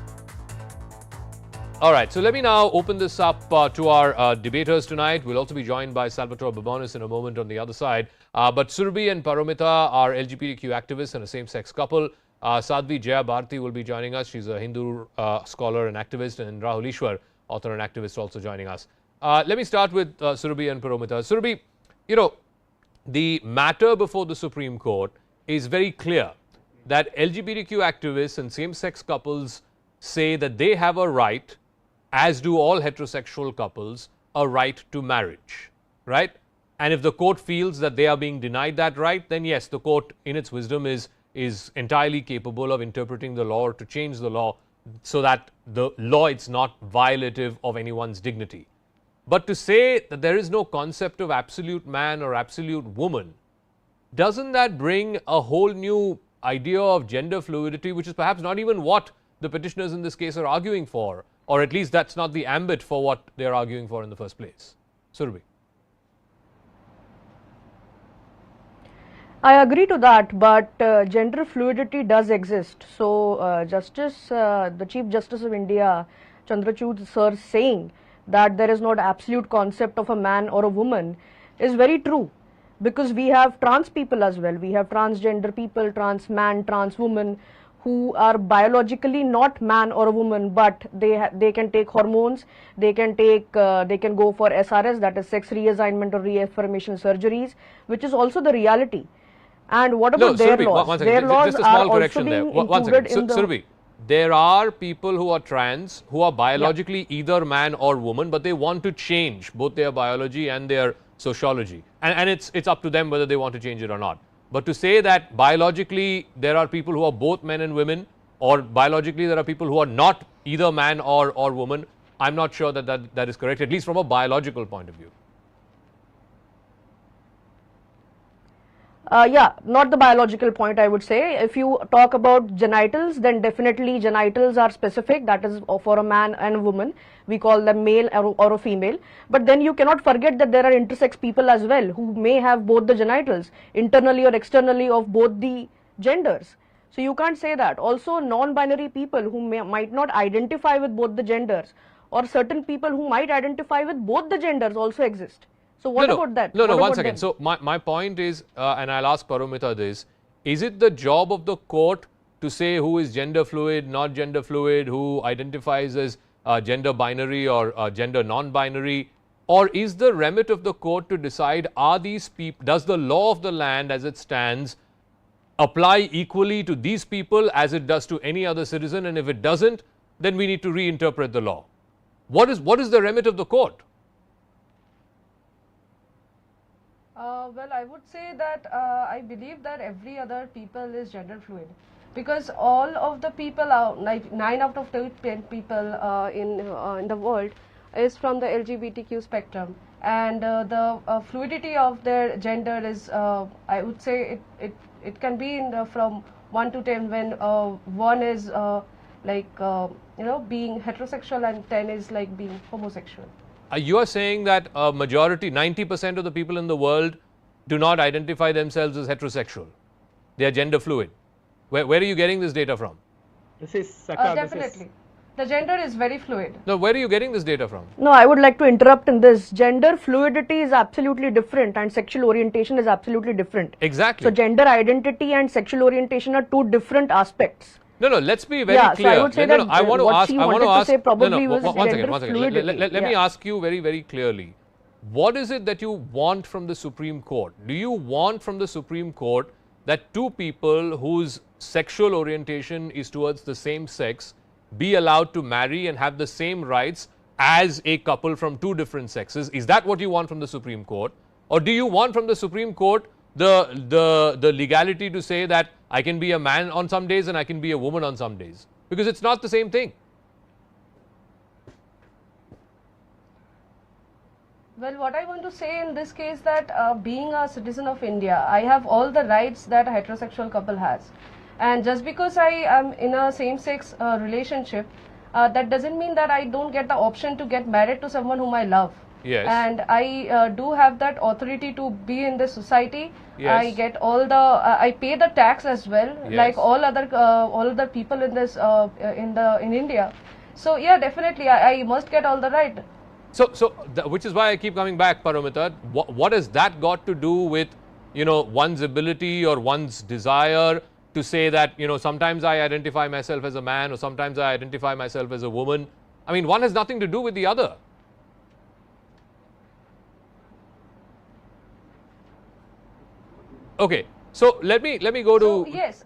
All right, so let me now open this up to our debaters tonight. We'll also be joined by Salvatore Babonis in a moment on the other side. But Surabhi and Paramita are LGBTQ activists and a same-sex couple. Sadhvi Jaya Bharti will be joining us. She's a Hindu scholar and activist, and Rahul Ishwar, author and activist, also joining us. Let me start with Surabhi and Paramita. Surabhi, you know, the matter before the Supreme Court is very clear that LGBTQ activists and same-sex couples say that they have a right, as do all heterosexual couples, a right to marriage, right? And if the court feels that they are being denied that right, then yes, the court in its wisdom is entirely capable of interpreting the law or to change the law so that the law is not violative of anyone's dignity. But to say that there is no concept of absolute man or absolute woman, doesn't that bring a whole new idea of gender fluidity, which is perhaps not even what the petitioners in this case are arguing for? Or at least that's not the ambit for what they're arguing for in the first place. Surabhi. I agree to that, but gender fluidity does exist. So, the Chief Justice of India, Chandrachud sir, saying that there is not absolute concept of a man or a woman is very true, because we have trans people as well. We have transgender people, trans man, trans woman, who are biologically not man or a woman, but they can take hormones, they can go for SRS, that is sex reassignment or reaffirmation surgeries, which is also the reality. And what about their laws? Their laws just a small are correction also there. being One included second. in the... Surabhi, there are people who are trans, who are biologically either man or woman, but they want to change both their biology and their sociology. And it's up to them whether they want to change it or not. But to say that biologically there are people who are both men and women, or biologically there are people who are not either man or woman, I'm not sure that is correct, at least from a biological point of view. Not the biological point, I would say. If you talk about genitals, then definitely genitals are specific, that is for a man and a woman. We call them male or a female. But then you cannot forget that there are intersex people as well, who may have both the genitals, internally or externally, of both the genders. So you can't say that. Also, non-binary people who might not identify with both the genders, or certain people who might identify with both the genders also exist. So what about that? No, one second. So my point is, and I'll ask Paramita this, is it the job of the court to say who is gender fluid, not gender fluid, who identifies as gender binary or gender non-binary, or is the remit of the court to decide, are these people, does the law of the land as it stands apply equally to these people as it does to any other citizen, and if it doesn't, then we need to reinterpret the law? What is the remit of the court? Well, I would say that I believe that every other people is gender fluid, because all of the people, like 9 out of 10 people in the world is from the LGBTQ spectrum, and the fluidity of their gender is, I would say it can be from 1 to 10, when 1 is being heterosexual and 10 is like being homosexual. You are saying that a majority, 90% of the people in the world do not identify themselves as heterosexual. They are gender fluid. Where are you getting this data from? This is Saka. Definitely. The gender is very fluid. No, where are you getting this data from? No, I would like to interrupt in this. Gender fluidity is absolutely different and sexual orientation is absolutely different. Exactly. So gender identity and sexual orientation are two different aspects. No, let's be very clear. So I would say that I want to ask. I want to ask. Probably was one gender second. fluidity. Let me ask you very, very clearly. What is it that you want from the Supreme Court? Do you want from the Supreme Court that two people whose sexual orientation is towards the same sex be allowed to marry and have the same rights as a couple from two different sexes? Is that what you want from the Supreme Court? Or do you want from the Supreme Court the legality to say that I can be a man on some days and I can be a woman on some days? Because it's not the same thing. Well, what I want to say in this case that being a citizen of India, I have all the rights that a heterosexual couple has. And just because I am in a same-sex relationship, that doesn't mean that I don't get the option to get married to someone whom I love. Yes. And I do have that authority to be in this society. Yes. I get all the, I pay the tax as well, Yes. like all other people in this in India. So yeah, definitely I must get all the right. So which is why I keep coming back, Paramita. What has that got to do with, one's ability or one's desire to say that, sometimes I identify myself as a man or sometimes I identify myself as a woman? I mean, one has nothing to do with the other. Okay, so let me go to. So, yes.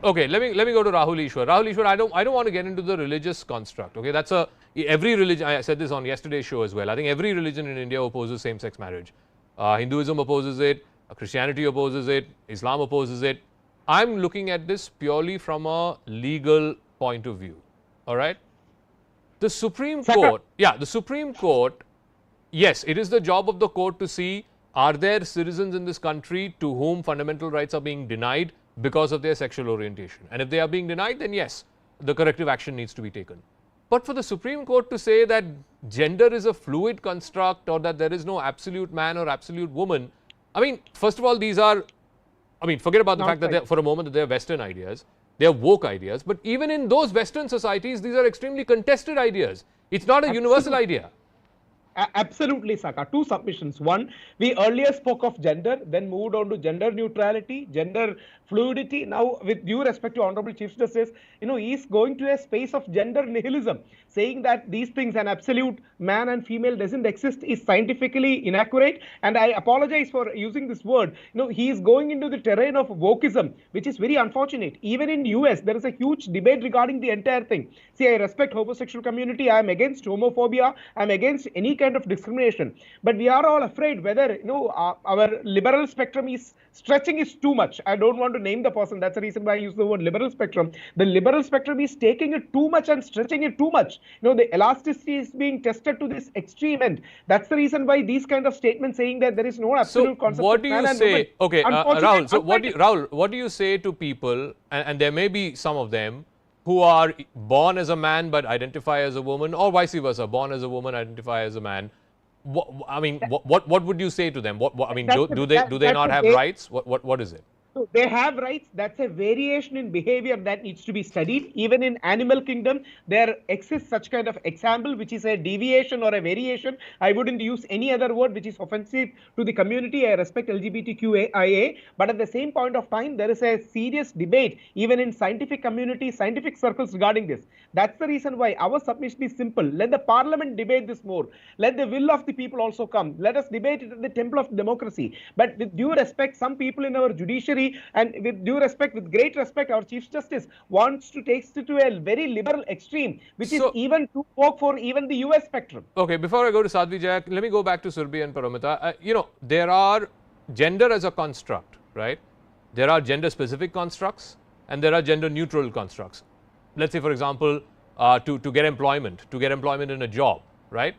Okay, let me go to Rahul Ishwar. Rahul Ishwar, I don't want to get into the religious construct. Okay, that's every religion. I said this on yesterday's show as well. I think every religion in India opposes same-sex marriage. Hinduism opposes it. Christianity opposes it. Islam opposes it. I'm looking at this purely from a legal point of view. All right. The Supreme Court. Yeah, the Supreme Court. Yes, it is the job of the court to see, are there citizens in this country to whom fundamental rights are being denied because of their sexual orientation? And if they are being denied, then yes, the corrective action needs to be taken. But for the Supreme Court to say that gender is a fluid construct or that there is no absolute man or absolute woman, I mean, first of all, these are, forget about the fact that for a moment that they are Western ideas, they are woke ideas, but even in those Western societies, these are extremely contested ideas. It's not a universal idea. Absolutely, Saka. Two submissions. One, we earlier spoke of gender, then moved on to gender neutrality, gender fluidity. Now, with due respect to Honorable Chief Justice, he is going to a space of gender nihilism, saying that these things, an absolute man and female doesn't exist, is scientifically inaccurate. And I apologize for using this word. He is going into the terrain of wokeism, which is very unfortunate. Even in US, there is a huge debate regarding the entire thing. See, I respect homosexual community. I am against homophobia. I am against any kind of discrimination. But we are all afraid whether, our liberal spectrum is stretching is too much. I don't want to name the person. That's the reason why I use the word liberal spectrum. The liberal spectrum is taking it too much and stretching it too much. The elasticity is being tested to this extreme end. That's the reason why these kind of statements saying that there is no absolute concept what of do man you and say? woman. Okay, Rahul. So what do you say to people? And there may be some of them who are born as a man but identify as a woman, or vice versa, born as a woman, identify as a man. What would you say to them? Do they not have rights? What is it? So they have rights. That's a variation in behavior that needs to be studied. Even in animal kingdom, there exists such kind of example, which is a deviation or a variation. I wouldn't use any other word which is offensive to the community. I respect LGBTQIA, but at the same point of time, there is a serious debate, even in scientific community, scientific circles regarding this. That's the reason why our submission is simple. Let the parliament debate this more. Let the will of the people also come. Let us debate it at the temple of democracy. But with due respect, some people in our judiciary, and with due respect, with great respect, our Chief Justice wants to take it to a very liberal extreme, which is even too woke for even the US spectrum. Okay, before I go to Sadhvi Jaya, let me go back to Surbhi and Paramita. There are gender as a construct, right? There are gender specific constructs and there are gender neutral constructs. Let's say, for example, to get employment in a job, right?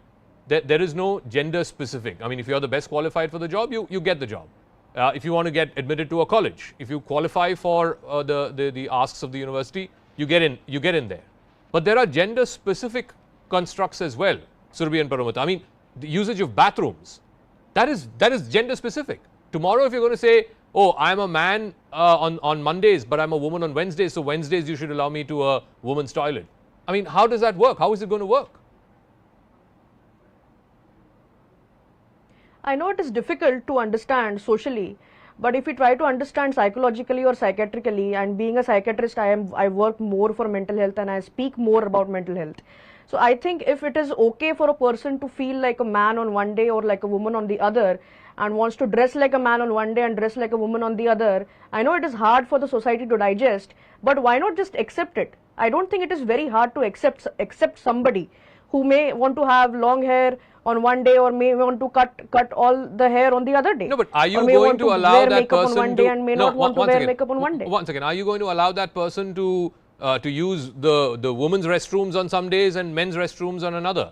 There is no gender specific. If you are the best qualified for the job, you get the job. If you want to get admitted to a college, if you qualify for the asks of the university, you get in there. But there are gender specific constructs as well, Surbhi and Paramita. The usage of bathrooms, that is gender specific. Tomorrow, if you're going to say, oh, I'm a man on Mondays, but I'm a woman on Wednesdays, so Wednesdays you should allow me to a woman's toilet. I mean, how does that work? How is it going to work? I know it is difficult to understand socially, but if we try to understand psychologically or psychiatrically, and being a psychiatrist, I work more for mental health and I speak more about mental health. So I think if it is okay for a person to feel like a man on one day or like a woman on the other, and wants to dress like a man on one day and dress like a woman on the other, I know it is hard for the society to digest, but why not just accept it? I don't think it is very hard to accept somebody who may want to have long hair on one day or may want to cut all the hair on the other day. No, but are you going to allow that person on one day and may not want to wear makeup on one day? Once again, are you going to allow that person to use the women's restrooms on some days and men's restrooms on another?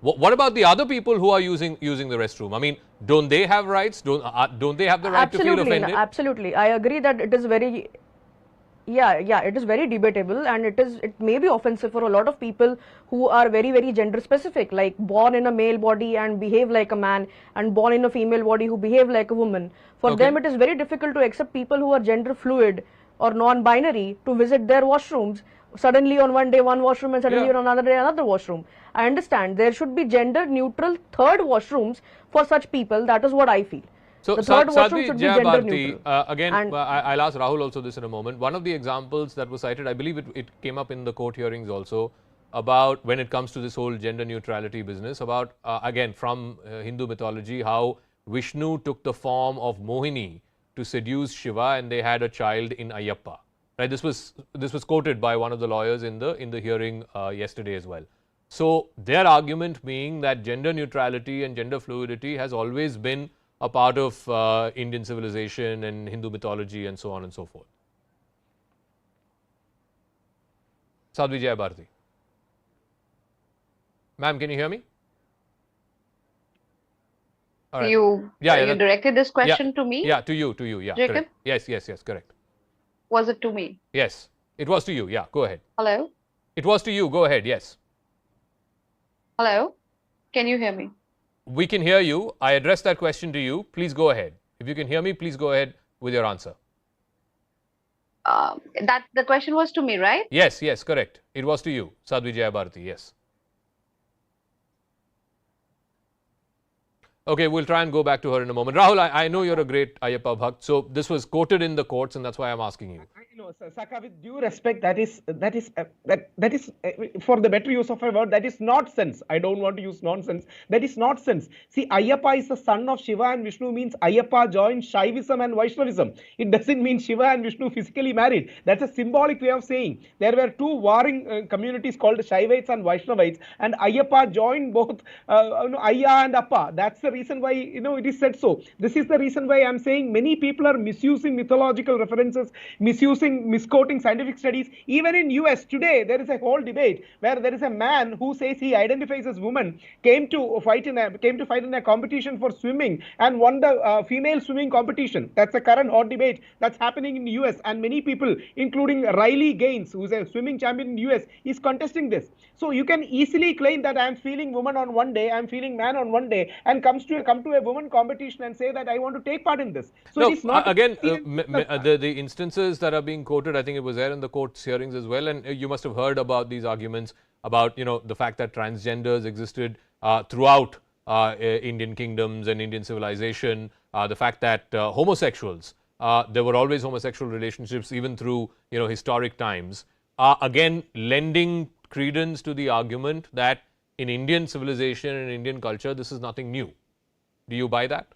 What about the other people who are using the restroom? I mean, don't they have rights? Don't they have the right to feel offended? Absolutely, I agree that it is very, it is very debatable, and it may be offensive for a lot of people who are very, very gender specific, like born in a male body and behave like a man, and born in a female body who behave like a woman. For them, it is very difficult to accept people who are gender fluid or non-binary to visit their washrooms. Suddenly on one day one washroom and suddenly on another day another washroom. I understand there should be gender neutral third washrooms for such people. That is what I feel. So, the third washroom should be gender neutral. Again, I'll ask Rahul also this in a moment. One of the examples that was cited, I believe it came up in the court hearings also, about when it comes to this whole gender neutrality business, about again from Hindu mythology, how Vishnu took the form of Mohini to seduce Shiva, and they had a child in Ayyappa. Right, this was quoted by one of the lawyers in the hearing yesterday as well. So their argument being that gender neutrality and gender fluidity has always been a part of Indian civilization and Hindu mythology and so on and so forth. Sadhvi Jayabharati. Ma'am, can you hear me? All right. You directed this question to me? Yeah, to you, yeah. Jacob? Correct. Yes, correct. Was it to me? Yes, it was to you. Yeah, go ahead. Hello? It was to you. Go ahead. Yes. Hello? Can you hear me? We can hear you. I addressed that question to you. Please go ahead. If you can hear me, please go ahead with your answer. The question was to me, right? Yes, correct. It was to you, Sadhvi Jayabharati. Yes. Okay, we'll try and go back to her in a moment. Rahul, I know you're a great Ayyappa Bhakt, so this was quoted in the courts, and that's why I'm asking you. No, Saka, with due respect, that is for the better use of a word, that is nonsense. I don't want to use nonsense. That is nonsense. See, Ayyappa is the son of Shiva and Vishnu, means Ayyappa joined Shaivism and Vaishnavism. It doesn't mean Shiva and Vishnu physically married. That's a symbolic way of saying. There were two warring communities called Shaivites and Vaishnavites, and Ayyappa joined both Ayya and Appa. That's the reason why it is said so. This is the reason why I'm saying many people are misusing mythological references, misquoting scientific studies. Even in US today, there is a whole debate where there is a man who says he identifies as woman, came to fight in a competition for swimming and won the female swimming competition. That's a current hot debate that's happening in the US, and many people, including Riley Gaines, who is a swimming champion in the US, is contesting this. So you can easily claim that I am feeling woman on one day, I am feeling man on one day, and come to a woman competition and say that I want to take part in this. So no, it is not again the instances that are being quoted, I think it was there in the court's hearings as well, and you must have heard about these arguments about the fact that transgenders existed throughout Indian kingdoms and Indian civilization, the fact that homosexuals, there were always homosexual relationships even through historic times, again lending credence to the argument that in Indian civilization and Indian culture this is nothing new. Do you buy that?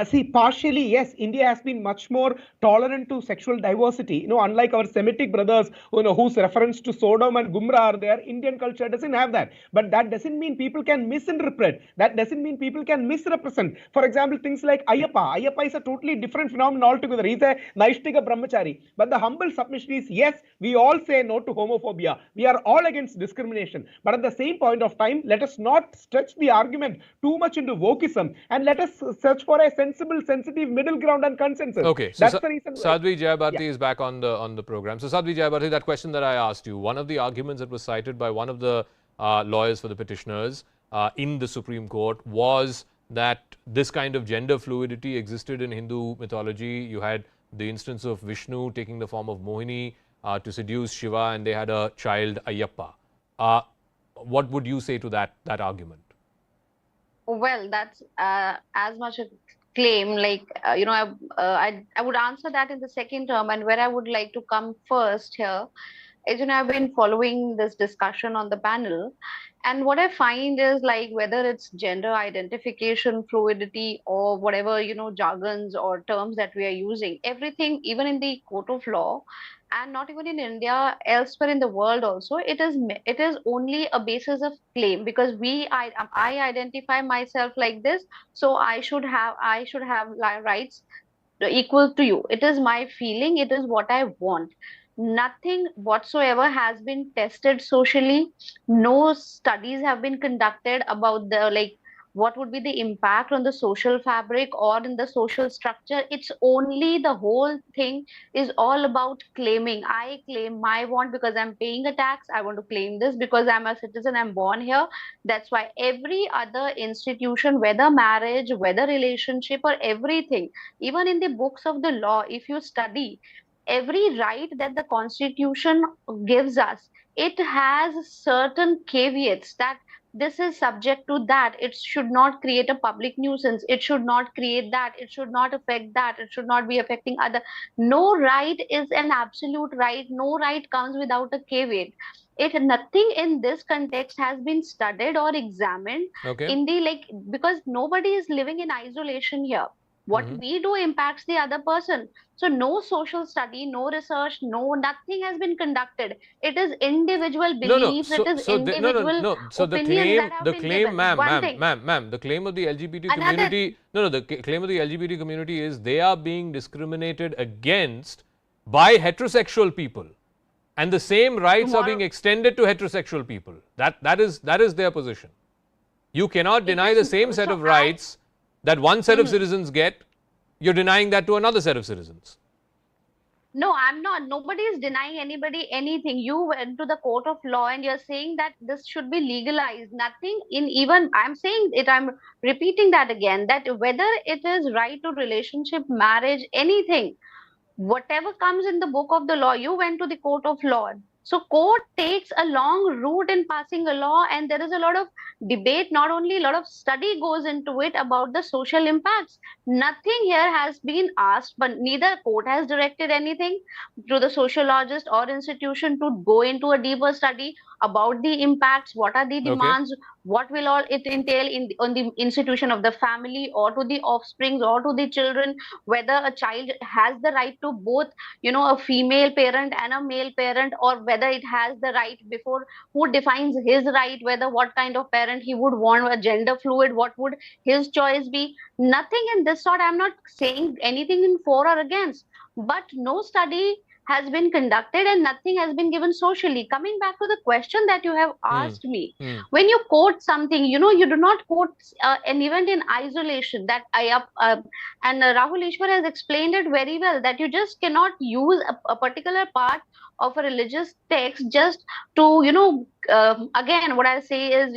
See, partially, yes. India has been much more tolerant to sexual diversity. Unlike our Semitic brothers, whose reference to Sodom and Gomorrah are there, Indian culture doesn't have that. But that doesn't mean people can misinterpret. That doesn't mean people can misrepresent. For example, things like Ayyappa. Ayyappa is a totally different phenomenon altogether. He's a Naishtika Brahmachari. But the humble submission is, yes, we all say no to homophobia. We are all against discrimination. But at the same point of time, let us not stretch the argument too much into wokeism, and let us search for a sensible, sensitive middle ground and consensus. Okay, so that's the reason. Sadhvi Jayabharati is back on the program. So Sadhvi Jayabharati, that question that I asked you, one of the arguments that was cited by one of the lawyers for the petitioners in the Supreme Court was that this kind of gender fluidity existed in Hindu mythology. You had the instance of Vishnu taking the form of Mohini to seduce Shiva, and they had a child, Ayyappa. What would you say to that argument? Well, that's as much a claim. Like I would answer that in the second term, and where I would like to come first here is, I've been following this discussion on the panel, and what I find is, like, whether it's gender identification, fluidity, or whatever, jargons or terms that we are using, everything, even in the court of law, and not even in India, elsewhere in the world also, it is only a basis of claim, because I identify myself like this, so I should have rights equal to you. It is my feeling, it is what I want. Nothing whatsoever has been tested socially. No studies have been conducted about the, like, what would be the impact on the social fabric or in the social structure. It's only, the whole thing is all about claiming. I claim my want because I'm paying a tax. I want to claim this because I'm a citizen, I'm born here. That's why every other institution, whether marriage, whether relationship, or everything, even in the books of the law, if you study every right that the constitution gives us, it has certain caveats that this is subject to that. It should not create a public nuisance. It should not create that. It should not affect that. It should not be affecting other. No right is an absolute right. No right comes without a caveat. It nothing in this context has been studied or examined in the, like, because nobody is living in isolation here. What we do impacts the other person. So no social study, no research, nothing has been conducted. It is individual beliefs. It is individual So the claim, ma'am, the claim of the LGBT community, the claim of the LGBT community is they are being discriminated against by heterosexual people, and the same rights are being extended to heterosexual people. That is their position. You cannot deny the same set of rights that one set of citizens get. You're denying that to another set of citizens. No, I'm not. Nobody is denying anybody anything. You went to the court of law and you're saying that this should be legalized. Nothing in, even I'm saying it, I'm repeating that again, that whether it is right to relationship, marriage, anything, whatever comes in the book of the law, you went to the court of law. So court takes a long route in passing a law, and there is a lot of debate, not only a lot of study goes into it about the social impacts. Nothing here has been asked, but neither court has directed anything to the sociologist or institution to go into a deeper study about the impacts, what are the demands, what will all it entail on the institution of the family, or to the offsprings, or to the children, whether a child has the right to both, a female parent and a male parent, or whether it has the right before, who defines his right, whether what kind of parent he would want, a gender fluid, what would his choice be. Nothing in this sort. I'm not saying anything in for or against, but no study has been conducted and nothing has been given socially. Coming back to the question that you have asked me, when you quote something, you do not quote an event in isolation. That and Rahul Ishwar has explained it very well, that you just cannot use a particular part of a religious text just to, again, what I say is,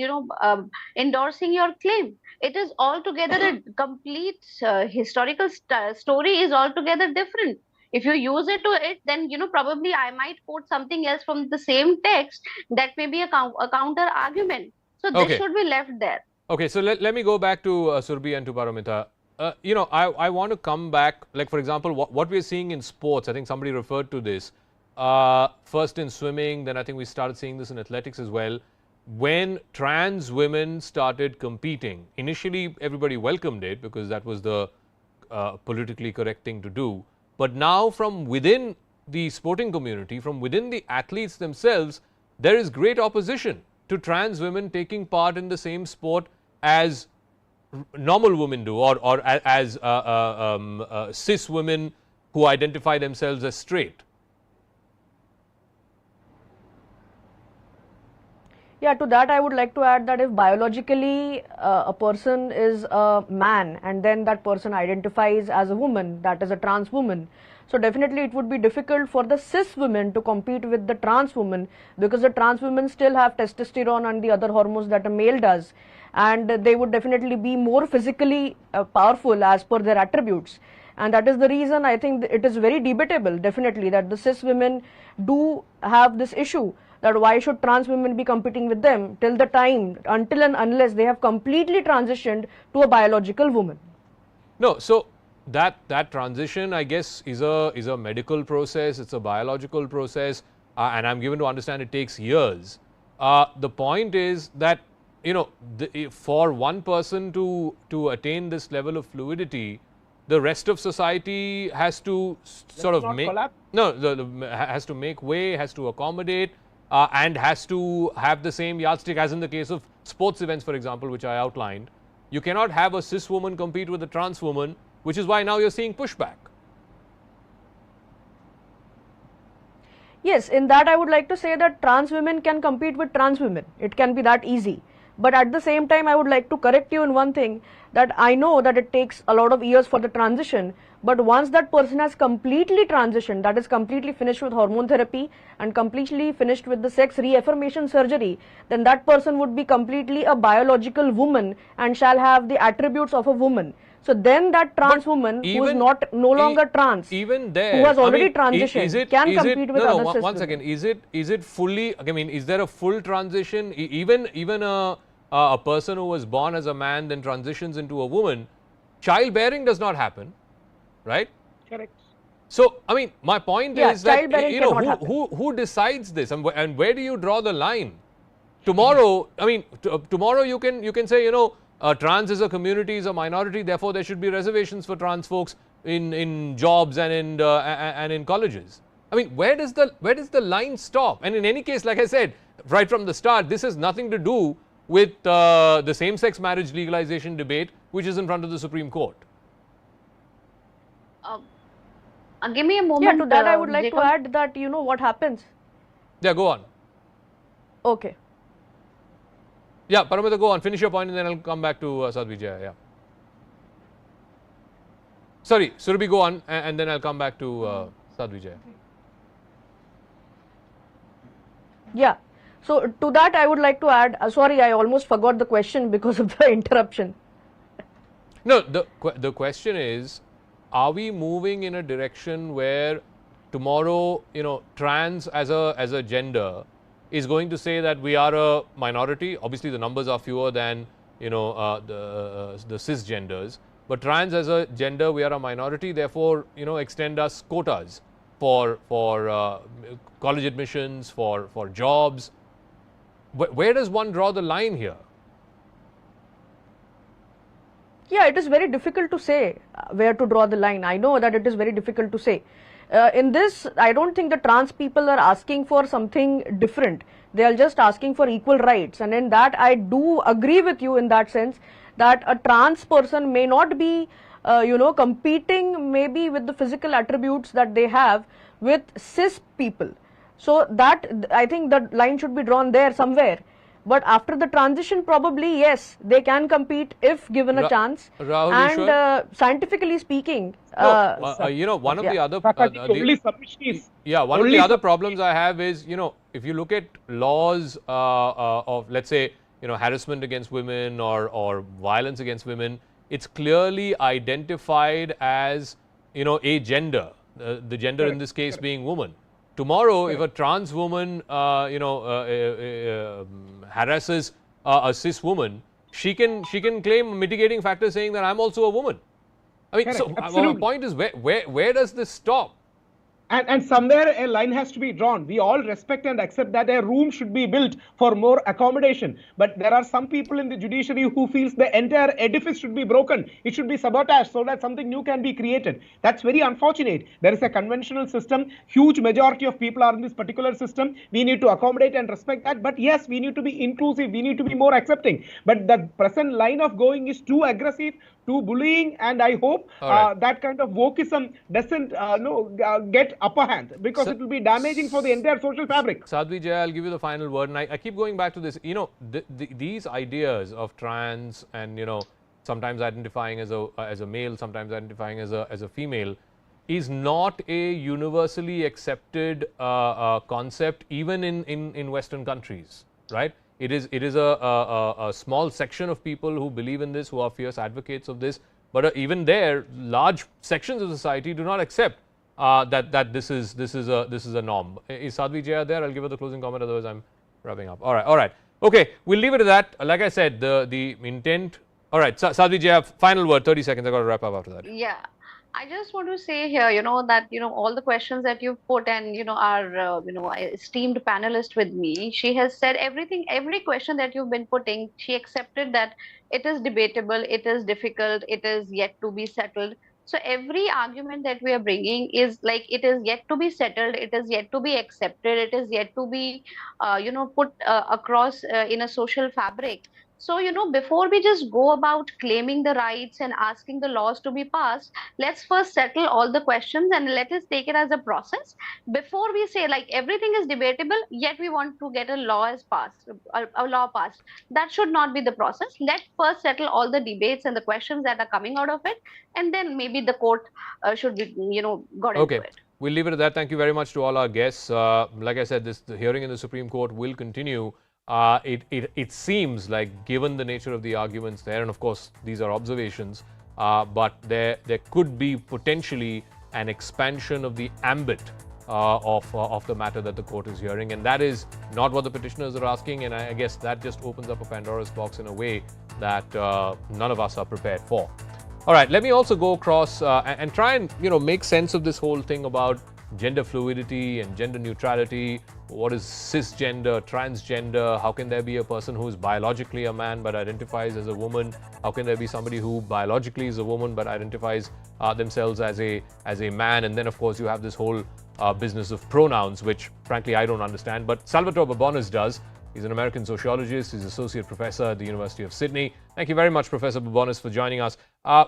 endorsing your claim. It is altogether a complete historical story is altogether different. If you use it to it, then probably I might quote something else from the same text that may be a counter argument. So this should be left there. Okay, so let me go back to Surbhi and to Paramita. I want to come back, like, for example, what we're seeing in sports. I think somebody referred to this. First in swimming, then I think we started seeing this in athletics as well. When trans women started competing, initially everybody welcomed it because that was the politically correct thing to do. But now from within the sporting community, from within the athletes themselves, there is great opposition to trans women taking part in the same sport as normal women do, or as cis women who identify themselves as straight. Yeah, to that I would like to add that if biologically a person is a man and then that person identifies as a woman, that is a trans woman, so definitely it would be difficult for the cis women to compete with the trans women, because the trans women still have testosterone and the other hormones that a male does, and they would definitely be more physically powerful as per their attributes. And that is the reason I think it is very debatable, definitely, that the cis women do have this issue, that why should trans women be competing with them till the time, until and unless they have completely transitioned to a biological woman. No, so that transition, I guess, is a medical process, it's a biological process, and I'm given to understand it takes years. The point is that, you know, for one person to attain this level of fluidity, the rest of society has to sort of make has to make way, has to accommodate, and has to have the same yardstick as in the case of sports events, for example, which I outlined. You cannot have a cis woman compete with a trans woman, which is why now you're seeing pushback. Yes, in that I would like to say that trans women can compete with trans women. It can be that easy. But at the same time, I would like to correct you in one thing, that I know that it takes a lot of years for the transition, but once that person has completely transitioned, that is completely finished with hormone therapy and completely finished with the sex reaffirmation surgery, then that person would be completely a biological woman and shall have the attributes of a woman. So then that trans woman who is no longer trans, even there, who has already transitioned, can compete with other cis one second, is it fully, I mean, is there a full transition? Even a person who was born as a man then transitions into a woman, childbearing does not happen, right? Correct. So, I mean, my point is that, you know, who decides this, and where do you draw the line? Tomorrow, I mean, tomorrow you can say, you know, trans is a community, is a minority, therefore there should be reservations for trans folks in jobs and in colleges. I mean, where does the line stop? And in any case, like I said right from the start, this has nothing to do with the same-sex marriage legalization debate, which is in front of the Supreme Court. Give me a moment. Yeah, to that I would like to add that, you know, what happens. Yeah, go on. Okay. Yeah, Paramita, go on. Finish your point and then I'll come back to Sadhvijaya. Yeah. Sorry, Surabhi, go on and then I'll come back to Sadhvijaya. Yeah. So, to that I would like to add, sorry, I almost forgot the question because of the interruption. No, the question is, are we moving in a direction where tomorrow, you know, trans as a gender is going to say that we are a minority? Obviously, the numbers are fewer than, you know, the cisgenders, but trans as a gender, we are a minority. Therefore, you know, extend us quotas for college admissions, for jobs. Where does one draw the line here? Yeah, it is very difficult to say where to draw the line. I know that it is very difficult to say. In this, I don't think the trans people are asking for something different. They are just asking for equal rights. And in that, I do agree with you in that sense that a trans person may not be, you know, competing maybe with the physical attributes that they have with cis people. So that, I think the line should be drawn there somewhere. But after the transition, probably, yes, they can compete if given a chance. Rahul, and scientifically speaking, you know, one of the other one of the other problems I have is, you know, if you look at laws of, let's say, you know, harassment against women or violence against women, it's clearly identified as, you know, a gender, the gender in this case being woman. Tomorrow, if a trans woman, you know, harasses a cis woman, she can claim mitigating factors saying that I'm also a woman. I mean, so my point is, where does this stop? And somewhere a line has to be drawn. We all respect and accept that a room should be built for more accommodation. But there are some people in the judiciary who feels the entire edifice should be broken. It should be sabotaged so that something new can be created. That's very unfortunate. There is a conventional system. Huge majority of people are in this particular system. We need to accommodate and respect that. But yes, we need to be inclusive. We need to be more accepting. But the present line of going is too aggressive, too bullying, and I hope that kind of wokeism doesn't get upper hand, because it will be damaging for the entire social fabric. Sadhvijaya, I'll give you the final word, and I keep going back to this. You know, these ideas of trans and, you know, sometimes identifying as a male, sometimes identifying as a female, is not a universally accepted concept even in Western countries, right? It is a small section of people who believe in this, who are fierce advocates of this. But even there, large sections of society do not accept that this is a norm. Is Sadhvi Jaya there? I'll give her the closing comment. Otherwise, I'm wrapping up. All right. Okay, we'll leave it at that. Like I said, the intent. All right, Sadhvi Jaya, final word. 30 seconds. I got to wrap up after that. Yeah. I just want to say here, that, all the questions that you've put and, our, esteemed panelist with me, she has said everything, every question that you've been putting, she accepted that it is debatable, it is difficult, it is yet to be settled. So every argument that we are bringing is like, it is yet to be settled, it is yet to be accepted, it is yet to be, put across in a social fabric. So, before we just go about claiming the rights and asking the laws to be passed, let's first settle all the questions and let us take it as a process before we say like everything is debatable, yet we want to get a law as passed, a law passed. That should not be the process. Let's first settle all the debates and the questions that are coming out of it, and then maybe the court should be, got into it. We'll leave it at that. Thank you very much to all our guests. Like I said, the hearing in the Supreme Court will continue. It seems like, given the nature of the arguments there, and of course these are observations, but there could be potentially an expansion of the ambit of the matter that the court is hearing, and that is not what the petitioners are asking, and I guess that just opens up a Pandora's box in a way that none of us are prepared for. All right, let me also go across and try and make sense of this whole thing about gender fluidity and gender neutrality. What is cisgender, transgender? How can there be a person who is biologically a man but identifies as a woman? How can there be somebody who biologically is a woman but identifies themselves as a man? And then, of course, you have this whole business of pronouns, which frankly I don't understand, but Salvatore Babones does. He's an American sociologist. He's associate professor at the University of Sydney. Thank you very much, Professor Babones, for joining us.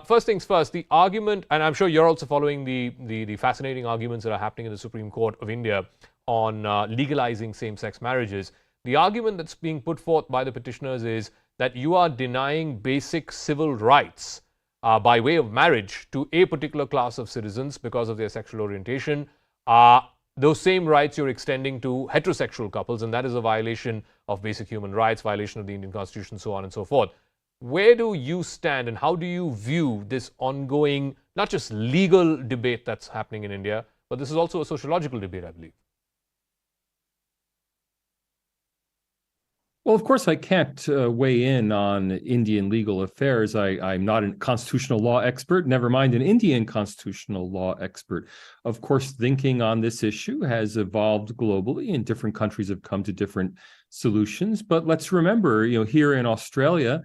First things first, the argument, and I'm sure you're also following the fascinating arguments that are happening in the Supreme Court of India on legalizing same-sex marriages. The argument that's being put forth by the petitioners is that you are denying basic civil rights by way of marriage to a particular class of citizens because of their sexual orientation. Those same rights you're extending to heterosexual couples, and that is a violation of basic human rights, violation of the Indian Constitution, so on and so forth. Where do you stand, and how do you view this ongoing, not just legal debate that's happening in India, but this is also a sociological debate, I believe? Well, of course, I can't weigh in on Indian legal affairs. I'm not a constitutional law expert, never mind an Indian constitutional law expert. Of course, thinking on this issue has evolved globally, and different countries have come to different solutions. But let's remember, here in Australia,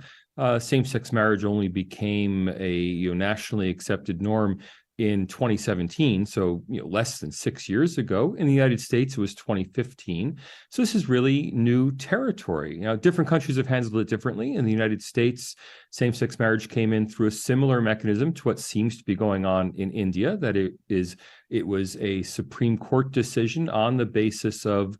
same-sex marriage only became a nationally accepted norm in 2017, so less than 6 years ago. In the United States, it was 2015. So this is really new territory. Different countries have handled it differently. In the United States, same-sex marriage came in through a similar mechanism to what seems to be going on in India, that it was a Supreme Court decision on the basis of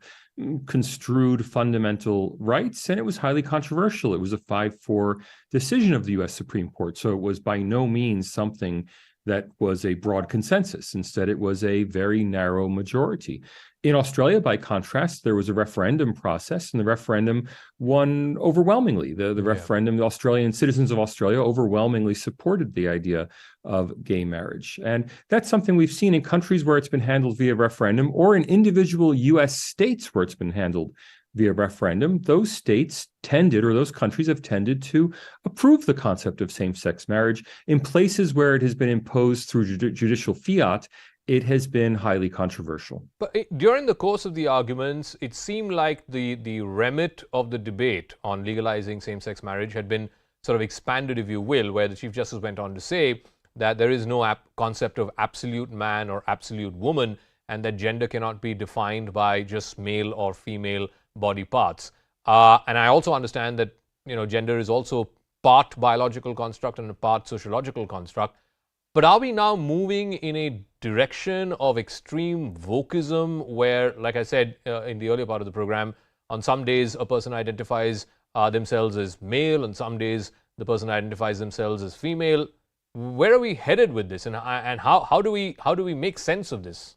construed fundamental rights, and it was highly controversial. It was a 5-4 decision of the U.S. Supreme Court, so it was by no means something that was a broad consensus. Instead, it was a very narrow majority. In Australia, by contrast, there was a referendum process, and the referendum won overwhelmingly. The referendum, the Australian citizens of Australia overwhelmingly supported the idea of gay marriage. And that's something we've seen in countries where it's been handled via referendum, or in individual U.S. states where it's been handled via referendum. Those states tended, or those countries have tended to approve the concept of same-sex marriage. In places where it has been imposed through judicial fiat, it has been highly controversial. But during the course of the arguments, it seemed like the remit of the debate on legalizing same-sex marriage had been sort of expanded, if you will, where the Chief Justice went on to say that there is no concept of absolute man or absolute woman, and that gender cannot be defined by just male or female body parts. And I also understand that gender is also part biological construct and a part sociological construct. But are we now moving in a direction of extreme wokeism where, like I said in the earlier part of the program, on some days a person identifies themselves as male, and some days the person identifies themselves as female? Where are we headed with this, and how do we make sense of this?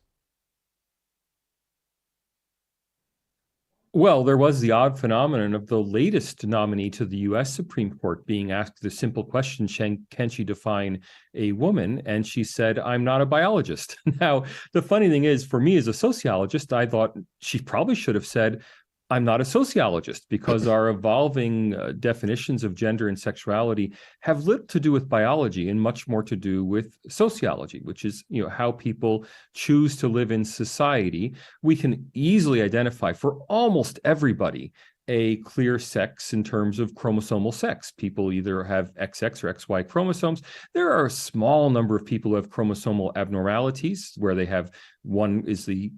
Well, there was the odd phenomenon of the latest nominee to the US Supreme Court being asked the simple question, can she define a woman? And she said, I'm not a biologist. Now, the funny thing is, for me as a sociologist, I thought she probably should have said, I'm not a sociologist, because our evolving definitions of gender and sexuality have little to do with biology and much more to do with sociology, which is, how people choose to live in society. We can easily identify for almost everybody a clear sex in terms of chromosomal sex. People either have XX or XY chromosomes. There are a small number of people who have chromosomal abnormalities, where they have one is the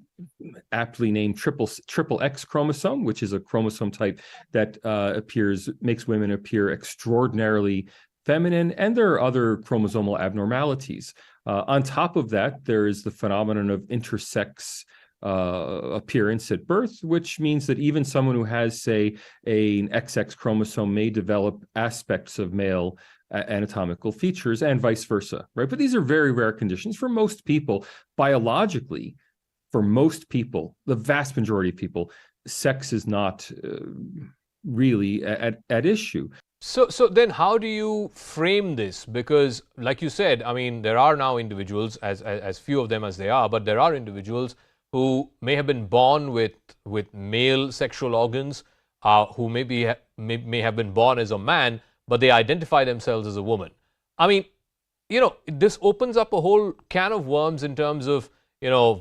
aptly named triple X chromosome, which is a chromosome type that makes women appear extraordinarily feminine, and there are other chromosomal abnormalities. On top of that, there is the phenomenon of intersex appearance at birth, which means that even someone who has, say, an XX chromosome may develop aspects of male anatomical features, and vice versa, right? But these are very rare conditions. For most people, biologically, for most people, the vast majority of people, sex is not really at issue. So then how do you frame this? Because, like you said, I mean, there are now individuals, as few of them as they are, but there are individuals who may have been born with male sexual organs, who may have been born as a man, but they identify themselves as a woman. I mean, this opens up a whole can of worms in terms of,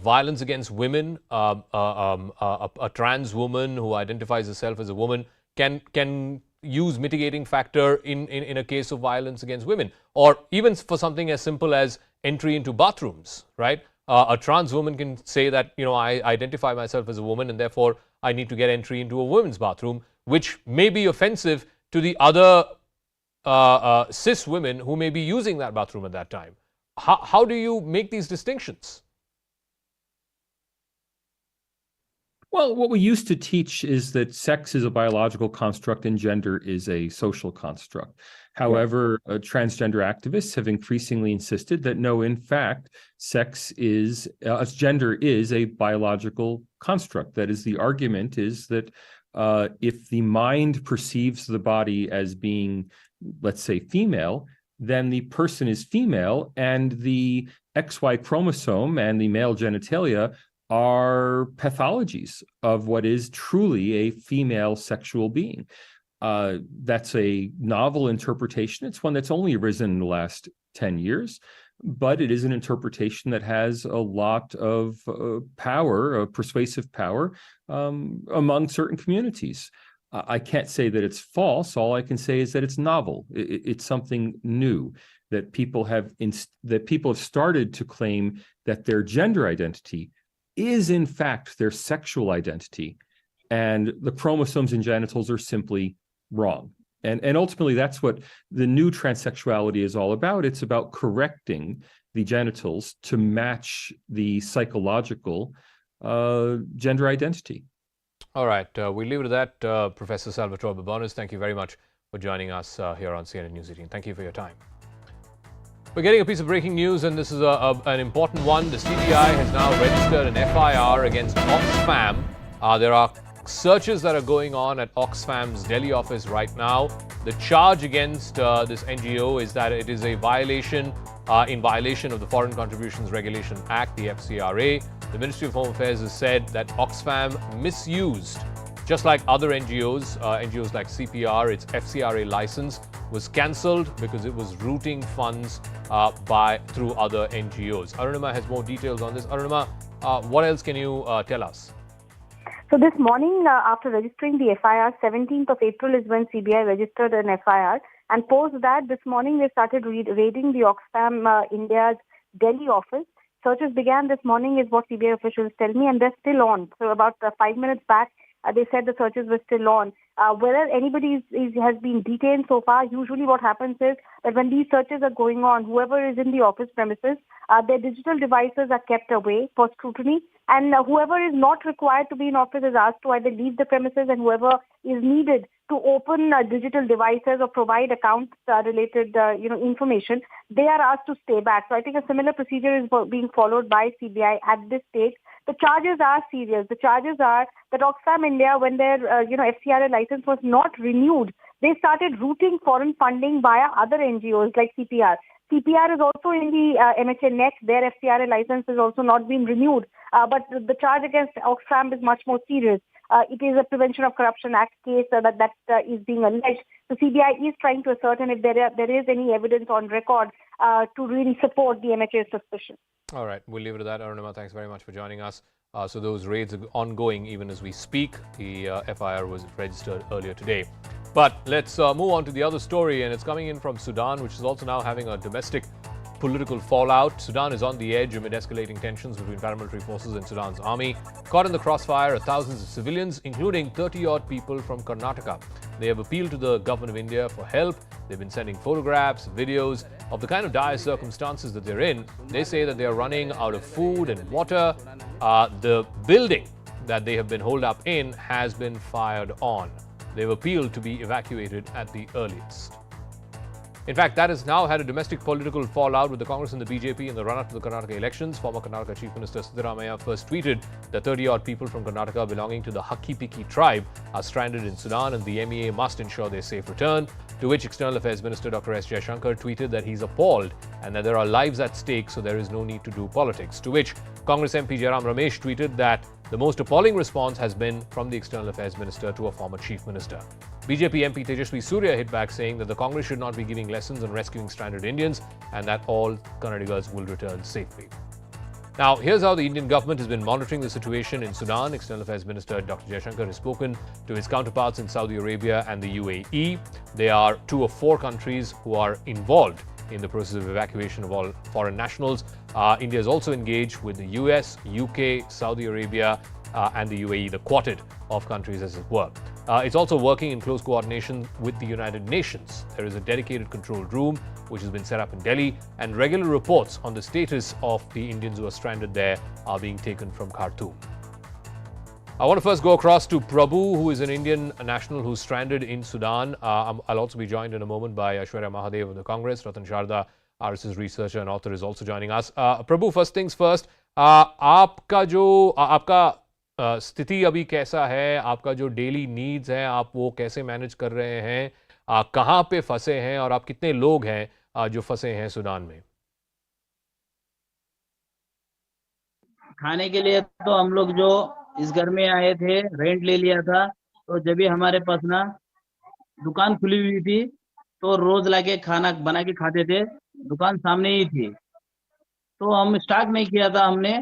violence against women. A trans woman who identifies herself as a woman can use mitigating factor in a case of violence against women, or even for something as simple as entry into bathrooms, right? A trans woman can say that, I identify myself as a woman and therefore I need to get entry into a women's bathroom, which may be offensive to the other cis women who may be using that bathroom at that time. How do you make these distinctions? Well, what we used to teach is that sex is a biological construct and gender is a social construct. However, transgender activists have increasingly insisted that no, in fact, gender is a biological construct. That is, the argument is that if the mind perceives the body as being, let's say, female, then the person is female, and the XY chromosome and the male genitalia are pathologies of what is truly a female sexual being. That's a novel interpretation. It's one that's only arisen in the last 10 years, but it is an interpretation that has a lot of power, persuasive power among certain communities. I can't say that it's false. All I can say is that it's novel. It's something new that people have started to claim that their gender identity is in fact their sexual identity, and the chromosomes and genitals are simply wrong. And ultimately, that's what the new transsexuality is all about. It's about correcting the genitals to match the psychological gender identity. All right, we leave it at that. Professor Salvatore Babones, thank you very much for joining us here on CNN News 18. Thank you for your time. We're getting a piece of breaking news, and this is an important one. The CBI has now registered an FIR against Oxfam. There are searches that are going on at Oxfam's Delhi office right now. The charge against this NGO is that it is a violation, in violation of the Foreign Contributions Regulation Act, the FCRA. The Ministry of Home Affairs has said that Oxfam misused, just like other NGOs, NGOs like CPR, its FCRA license was cancelled because it was routing funds through other NGOs. Arunima has more details on this. Arunima, what else can you tell us? So this morning, after registering the FIR, 17th of April is when CBI registered an FIR. And post that, this morning they started raiding the Oxfam India's Delhi office. Searches began this morning is what CBI officials tell me, and they're still on. So about 5 minutes back, they said the searches were still on. Whether anybody has been detained so far, usually what happens is that when these searches are going on, whoever is in the office premises, their digital devices are kept away for scrutiny, and whoever is not required to be in office is asked to either leave the premises, and whoever is needed to open digital devices or provide accounts related information, they are asked to stay back. So I think a similar procedure is being followed by CBI at this stage. The charges are serious. The charges are that Oxfam India, when their FCRA license was not renewed, they started routing foreign funding via other NGOs like CPR. CPR is also in the MHA net. Their FCRA license has also not been renewed. But the charge against Oxfam is much more serious. It is a Prevention of Corruption Act case that is being alleged. The CBI is trying to ascertain if there is any evidence on record to really support the MHA's suspicion. All right, we'll leave it at that. Arunima, thanks very much for joining us. So those raids are ongoing even as we speak. The FIR was registered earlier today. But let's move on to the other story, and it's coming in from Sudan, which is also now having a domestic political fallout. Sudan is on the edge amid escalating tensions between paramilitary forces and Sudan's army. Caught in the crossfire are thousands of civilians, including 30-odd people from Karnataka. They have appealed to the government of India for help. They've been sending photographs, videos of the kind of dire circumstances that they're in. They say that they are running out of food and water. The building that they have been holed up in has been fired on. They've appealed to be evacuated at the earliest. In fact, that has now had a domestic political fallout with the Congress and the BJP in the run-up to the Karnataka elections. Former Karnataka Chief Minister Siddaramaiah first tweeted that 30-odd people from Karnataka belonging to the Hakki-Pikki tribe are stranded in Sudan and the MEA must ensure their safe return, to which External Affairs Minister Dr. S. Jaishankar tweeted that he's appalled and that there are lives at stake, so there is no need to do politics, to which Congress MP Jairam Ramesh tweeted that the most appalling response has been from the External Affairs Minister to a former Chief Minister. BJP MP Tejaswi Surya hit back saying that the Congress should not be giving lessons on rescuing stranded Indians and that all Kannadigas will return safely. Now, here's how the Indian government has been monitoring the situation in Sudan. External Affairs Minister Dr. Jaishankar has spoken to his counterparts in Saudi Arabia and the UAE. They are two of four countries who are involved in the process of evacuation of all foreign nationals. India is also engaged with the US, UK, Saudi Arabia, and the UAE, the quartet of countries as it were. It's also working in close coordination with the United Nations. There is a dedicated control room which has been set up in Delhi, and regular reports on the status of the Indians who are stranded there are being taken from Khartoum. I want to first go across to Prabhu, who is an Indian national who's stranded in Sudan. I'll also be joined in a moment by Aishwarya Mahadev of the Congress. Ratan Sharda, RSS researcher and author, is also joining us. Prabhu, first things first, आपका स्थिति अभी कैसा है? आपका जो daily needs हैं, आप वो कैसे मैनेज कर रहे हैं? कहाँ पे फंसे हैं और आप कितने लोग हैं जो फंसे हैं सूडान में? खाने के लिए तो हम लोग जो इस घर में आए थे, रेंट ले लिया था, तो जब भी हमारे पास ना दुकान खुली हुई थी तो रोज लाके खाना बना के खाते थे, दुकान सामने ही थी, तो हम स्टॉक नहीं किया था, हमने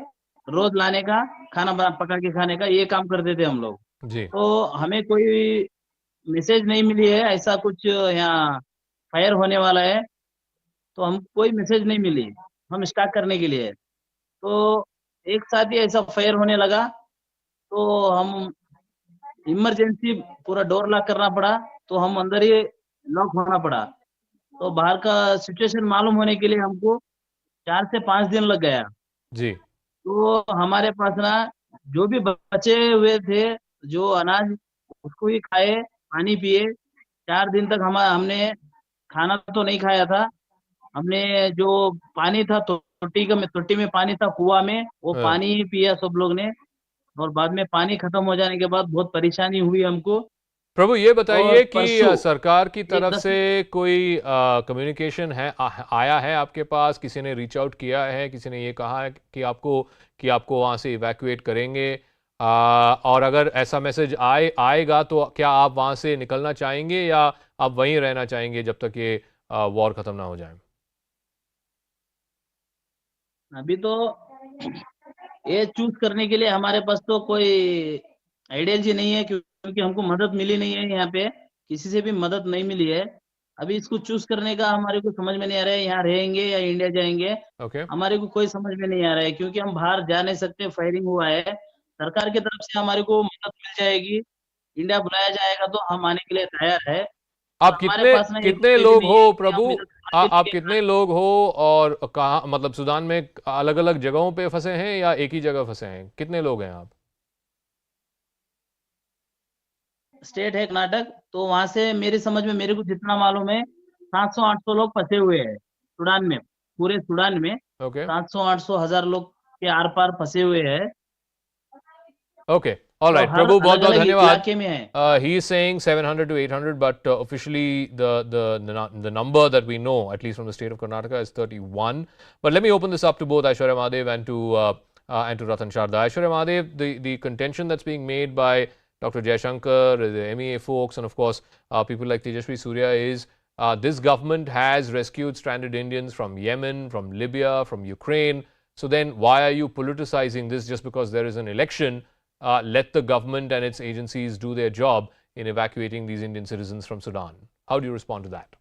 रोज लाने का खाना पका के खाने का ये काम करते थे हम लोग जी। तो हमें कोई मैसेज नहीं मिली है ऐसा कुछ यहाँ फायर होने वाला है, तो हम कोई मैसेज नहीं मिली हम स्टॉक करने के लिए। तो एक साथ ही ऐसा फायर होने लगा तो हम इमरजेंसी पूरा डोर लॉक करना पड़ा, तो हम अंदर ही लॉक होना पड़ा। तो बाहर का सिचुएशन मालूम होने के लिए हमको 4 से 5 दिन लग गया जी। तो हमारे पास ना जो भी बचे हुए थे जो अनाज उसको ही खाए, पानी पिए। 4 दिन तक हमने खाना तो नहीं खाया था, हमने जो पानी था टोटी में पानी था कुआं में, वो पानी ही पिया सब लोग ने, और बाद में पानी खत्म हो जाने के बाद बहुत परेशानी हुई हमको। प्रभु ये बताइए कि सरकार की तरफ से कोई कम्युनिकेशन है आया है आपके पास? किसी ने रीच आउट किया है? किसी ने ये कहा है कि आपको वहां से इवैक्यूएट करेंगे? और अगर ऐसा मैसेज आएगा तो क्या आप वहां से निकलना चाहेंगे या आप वहीं रहना चाहेंगे जब तक ये वॉर खत्म ना हो जाए? अभी तो ये चूज करने के लिए हमारे पास तो कोई आइडियोलॉजी नहीं है, क्योंकि हमको मदद मिली नहीं है, यहाँ पे किसी से भी मदद नहीं मिली है। अभी इसको चूज करने का हमारे को समझ में नहीं आ रहा है, यहाँ रहेंगे या इंडिया जाएंगे। हमारे को कोई समझ में नहीं आ रहा है, क्योंकि हम बाहर जा नहीं सकते, फायरिंग हुआ है। सरकार की तरफ से हमारे को मदद मिल जाएगी, इंडिया बुलाया जाएगा तो हम आने के लिए तैयार है। आप कितने लोग हो प्रभु? आप कितने लोग हो और कहाँ, मतलब सूडान में अलग अलग जगहों पे फंसे हैं या एक ही जगह फंसे हैं? कितने लोग हैं आप? स्टेट है कर्नाटक, तो वहां से मेरी समझ में मेरे को जितना मालूम है 700-800 लोग फंसे हुए हैं सूडान में, पूरे सूडान में 700-800 हजार लोग के आर पार फंसे हुए हैं। Okay. All right. हर Prabhu, बहुत बहुत अलग-अलग धन्यवाद. इलाके में है. He is saying 700 to 800, but officially the number that we know, at least from the state of Karnataka, is 31. But let me open this up to both Aishwarya Mahadev and to Ratan Sharda. Aishwarya Mahadev, the contention that's being made by Dr. Jaishankar, the MEA folks, and of course people like Tejashwi Surya is this government has rescued stranded Indians from Yemen, from Libya, from Ukraine. So then why are you politicizing this just because there is an election? Let the government and its agencies do their job in evacuating these Indian citizens from Sudan. How do you respond to that?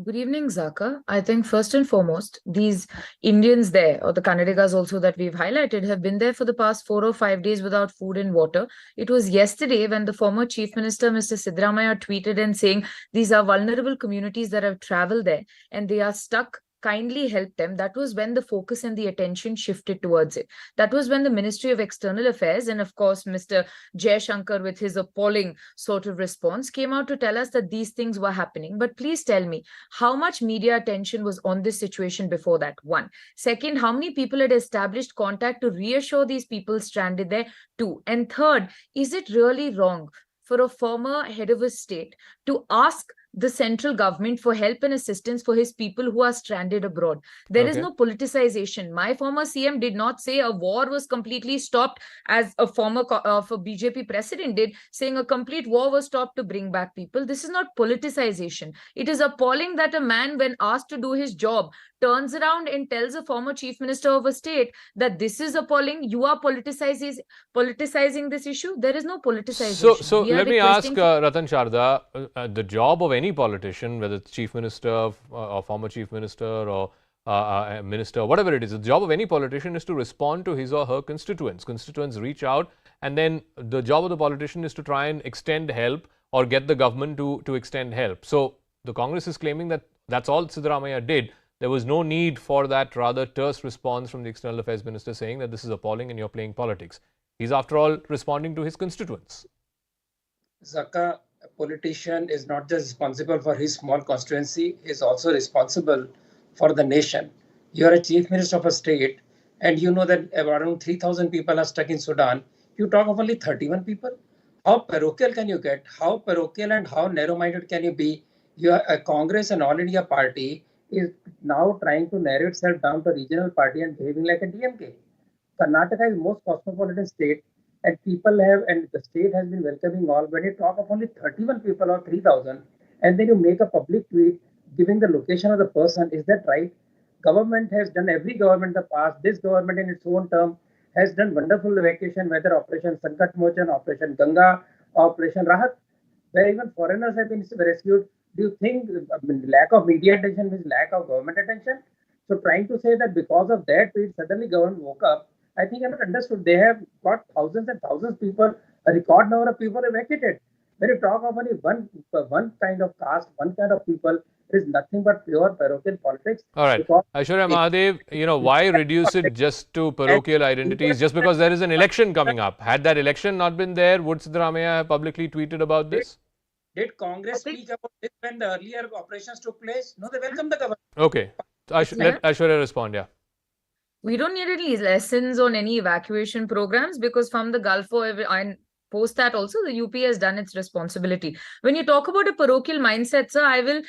Good evening, Zaka. I think first and foremost, these Indians there, or the Kannadigas also that we've highlighted, have been there for the past 4 or 5 days without food and water. It was yesterday when the former Chief Minister, Mr. Siddaramaiah, tweeted and saying, these are vulnerable communities that have traveled there and they are stuck. Kindly help them. That was when the focus and the attention shifted towards it. That was when the Ministry of External Affairs and of course Mr. Jaishankar with his appalling sort of response came out to tell us that these things were happening. But please tell me, how much media attention was on this situation before that? One. Second, how many people had established contact to reassure these people stranded there? Two. And third, is it really wrong for a former head of a state to ask the central government for help and assistance for his people who are stranded abroad? There is no politicization. My former CM did not say a war was completely stopped, as a former of a BJP president did, saying a complete war was stopped to bring back people. This is not politicization. It is appalling that a man, when asked to do his job, turns around and tells a former chief minister of a state that this is appalling, you are politicizing this issue. There is no politicization. So let me ask Ratan Sharda, the job of any politician, whether it's chief minister or former chief minister or minister, whatever it is, the job of any politician is to respond to his or her constituents. Constituents reach out, and then the job of the politician is to try and extend help or get the government to extend help. So the Congress is claiming that that's all Siddaramaiah did. There was no need for that rather terse response from the External Affairs Minister saying that this is appalling and you're playing politics. He's, after all, responding to his constituents. Zaka, a politician is not just responsible for his small constituency, he is also responsible for the nation. You are a chief minister of a state and you know that around 3,000 people are stuck in Sudan. You talk of only 31 people? How parochial can you get? How parochial and how narrow-minded can you be? You are a Congress and All India party is now trying to narrow itself down to a regional party and behaving like a DMK. Karnataka is the most cosmopolitan state and people have, and the state has been welcoming all. When you talk of only 31 people or 3,000 and then you make a public tweet giving the location of the person, is that right? Government has done, every government in the past, this government in its own term has done wonderful evacuation, whether Operation Sankat Mochan, Operation Ganga, Operation Rahat, where even foreigners have been rescued. Do you think lack of media attention means lack of government attention? So trying to say that because of that tweet, suddenly government woke up, I think I'm not understood. They have got thousands and thousands of people, a record number of people evacuated. When you talk of only one kind of caste, one kind of people, it is nothing but pure parochial politics. All right. Aishwarya Mahadev, why reduce it just to parochial identities just because there is an election coming up? Had that election not been there, would Siddaramaiah have publicly tweeted about this? Did Congress speak about this when the earlier operations took place? No, they welcomed the government. Okay. Let Aishwarya respond, yeah. We don't need any lessons on any evacuation programs because from the Gulf War, and post that also, the UP has done its responsibility. When you talk about a parochial mindset, sir, I will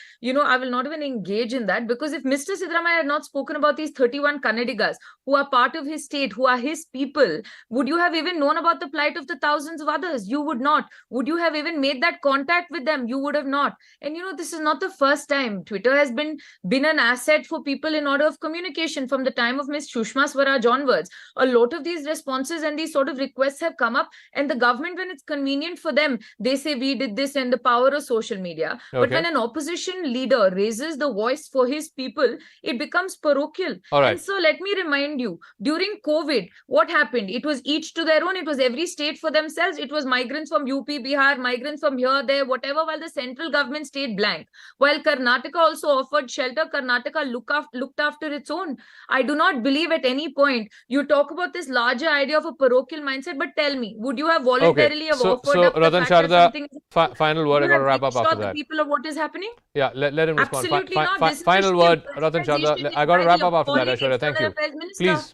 not even engage in that, because if Mr. Siddaramaiah had not spoken about these 31 Kannadigas who are part of his state, who are his people, would you have even known about the plight of the thousands of others? You would not. Would you have even made that contact with them? You would have not. And this is not the first time. Twitter has been an asset for people in order of communication from the time of Ms. Sushma Swaraj onwards. A lot of these responses and these sort of requests have come up, and the government, when it's convenient for them, they say we did this, and the power of social media. Okay. But when an opposition leader raises the voice for his people, it becomes parochial. All right. And so let me remind you, during COVID, what happened? It was each to their own. It was every state for themselves. It was migrants from UP, Bihar, migrants from here, there, whatever, while the central government stayed blank. While Karnataka also offered shelter, Karnataka looked after its own. I do not believe at any point you talk about this larger idea of a parochial mindset, but tell me, would you have voluntarily So Ratan Sharda, final word. I got to wrap up after that. The people of what is happening? Yeah, let him respond. Absolutely not. Final word, Ratan Sharda. I got to wrap up after that, Aishwarya. Thank you.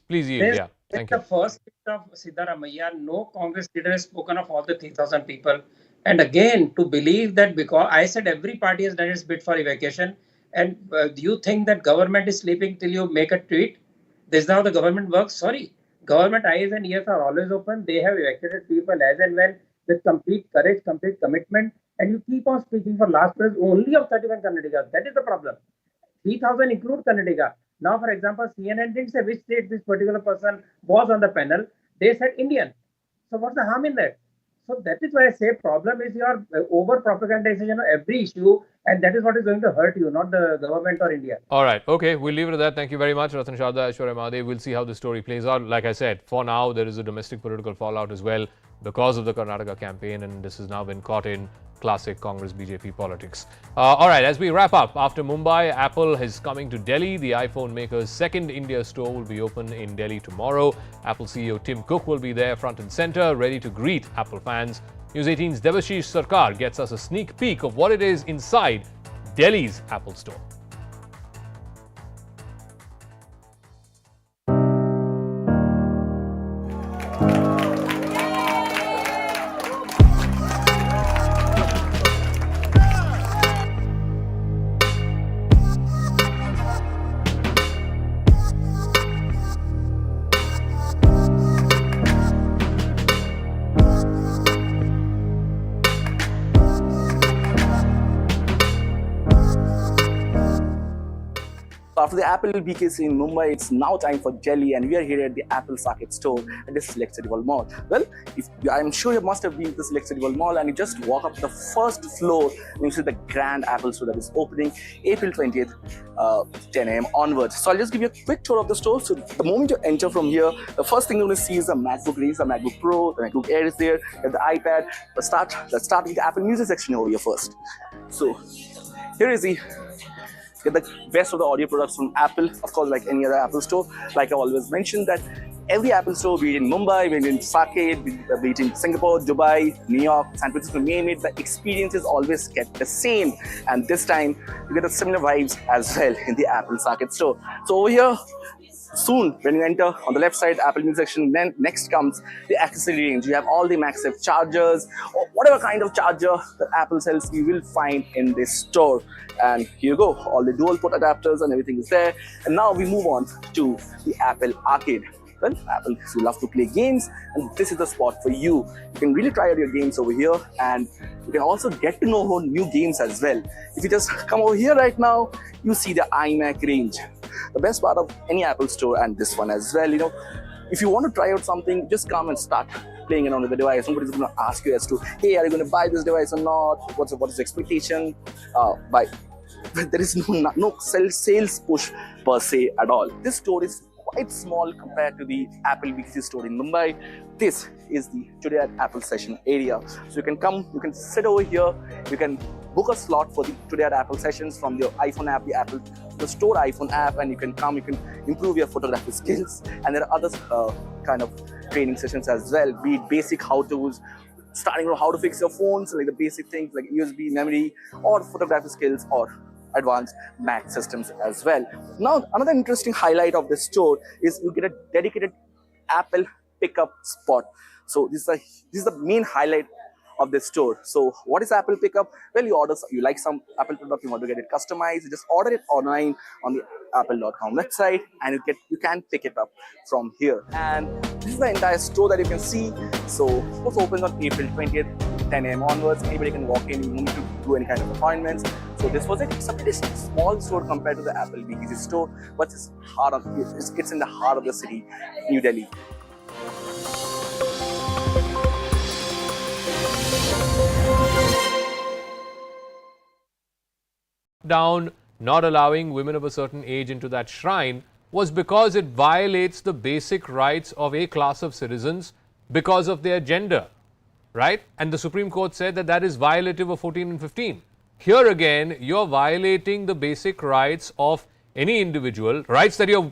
Please yield. Yeah, thank you. The first of Siddaramaiah, no Congress leader has spoken of all the 3,000 people. And again, to believe that, because I said every party has done its bit for evacuation, and do you think that government is sleeping till you make a tweet? This is how the government works. Sorry, government eyes and ears are always open. They have evacuated people as and when, with complete courage, complete commitment, and you keep on speaking for last press only of 31 Kannadigas. That is the problem. 3,000 include Kannadiga. Now, for example, CNN didn't say which state this particular person was on the panel. They said Indian. So what's the harm in that? So that is why I say problem is your over propagandization of every issue, and that is what is going to hurt you, not the government or India. All right. Okay. We'll leave it at that. Thank you very much, Ratan Sharda, Aishwarya Mahadev. We'll see how the story plays out. Like I said, for now, there is a domestic political fallout as well because of the Karnataka campaign, and this has now been caught in classic Congress BJP politics. All right. As we wrap up, after Mumbai, Apple is coming to Delhi. The iPhone maker's second India store will be open in Delhi tomorrow. Apple CEO Tim Cook will be there front and center, ready to greet Apple fans. News 18's Devashish Sarkar gets us a sneak peek of what it is inside Delhi's Apple store. After the Apple BKC in Mumbai, it's now time for Delhi, and we are here at the Apple Saket store at the Select City World Mall. Well, I'm sure you must have been to the Select City World Mall, and you just walk up the first floor and you see the grand Apple store that is opening April 20th, 10 a.m. onwards. So I'll just give you a quick tour of the store. So the moment you enter from here, the first thing you're going to see is the MacBook Reis, the MacBook Pro, the MacBook Air is there, you have the iPad. Let's start with the Apple Music section over here first. So here is get the best of the audio products from Apple, of course, like any other Apple store. Like I always mentioned that every Apple store, be it in Mumbai, be it in Saket, be it in Singapore, Dubai, New York, San Francisco, name it, the experience is always kept the same. And this time, you get the similar vibes as well in the Apple Saket store. So over here, soon, when you enter on the left side, Apple Music section, then next comes the accessory range. You have all the MagSafe chargers, or whatever kind of charger that Apple sells, you will find in this store. And here you go, all the dual port adapters and everything is there. And now we move on to the Apple Arcade. Well, Apple, if you love to play games, and this is the spot for you. You can really try out your games over here, and you can also get to know new games as well. If you just come over here right now, you see the iMac range. The best part of any Apple store, and this one as well, if you want to try out something, just come and start playing around with the device. Nobody's going to ask you as to, hey, are you going to buy this device or not? What is the expectation? There is no sales push per se at all. This store is quite small compared to the Apple BKC store in Mumbai. This is the Today at Apple session area. So you can come, you can sit over here, you can book a slot for the Today at Apple sessions from your iPhone app, the store iPhone app, and you can come, you can improve your photography skills. And there are other kind of training sessions as well, be it basic how-tos, starting from how to fix your phones, like the basic things like USB memory, or photography skills, or advanced Mac systems as well. Now, another interesting highlight of this store is you get a dedicated Apple pickup spot. So this is the main highlight of this store. So what is Apple pickup? Well, you like some Apple product, you want to get it customized, you just order it online on the apple.com website, and you can pick it up from here. And this is the entire store that you can see. So it opens on April 20th, 10 a.m. onwards. Anybody can walk in, you don't need to do any kind of appointments. So this was it's a pretty small store compared to the Apple BKC store, but it's in the heart of the city, New Delhi. Down not allowing women of a certain age into that shrine was because it violates the basic rights of a class of citizens because of their gender, right? And the Supreme Court said that is violative of 14 and 15. Here again, you're violating the basic rights of any individual, rights that you're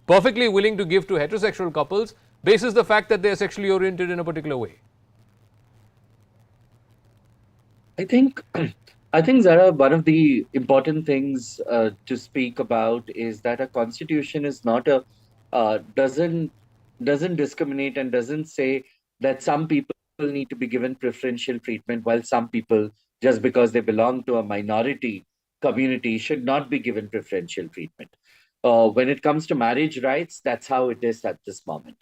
perfectly willing to give to heterosexual couples, basis the fact that they're sexually oriented in a particular way. I think Zara, one of the important things to speak about is that a constitution is not doesn't doesn't discriminate and doesn't say that some people need to be given preferential treatment while some people, just because they belong to a minority community, should not be given preferential treatment. When it comes to marriage rights, that's how it is at this moment.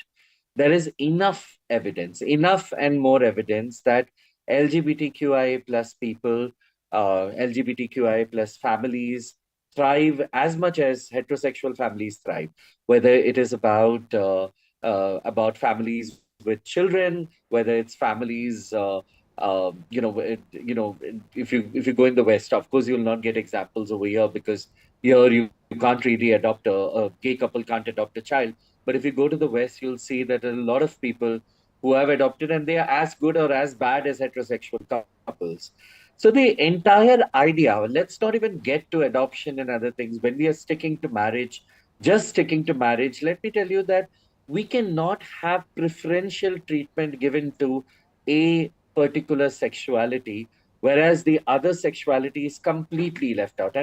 There is enough evidence, enough and more evidence that LGBTQIA plus people, LGBTQIA plus families thrive as much as heterosexual families thrive, whether it is about families with children, whether it's families, if you go in the West, of course, you'll not get examples over here because here you can't really adopt a gay couple can't adopt a child. But if you go to the West, you'll see that a lot of people who have adopted, and they are as good or as bad as heterosexual couples. So the entire idea, let's not even get to adoption and other things. When we are sticking to marriage, just sticking to marriage, let me tell you that we cannot have preferential treatment given to a particular sexuality, whereas the other sexuality is completely left out.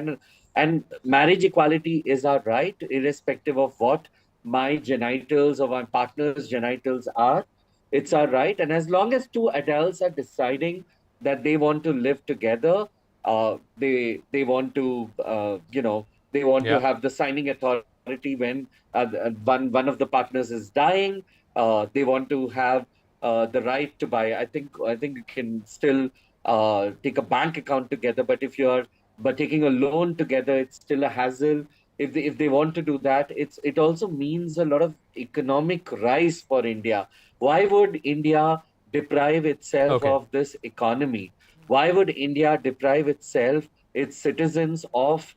And marriage equality is our right, irrespective of what my genitals or my partner's genitals are. It's our right. And as long as two adults are deciding that they want to live together, they want to, they want to have the signing authority when one of the partners is dying. They want to have the right to buy. I think you can still take a bank account together, but if you're taking a loan together, it's still a hassle. If they want to do that, it also means a lot of economic rise for India. Why would India deprive itself of this economy? Why would India deprive itself, its citizens, of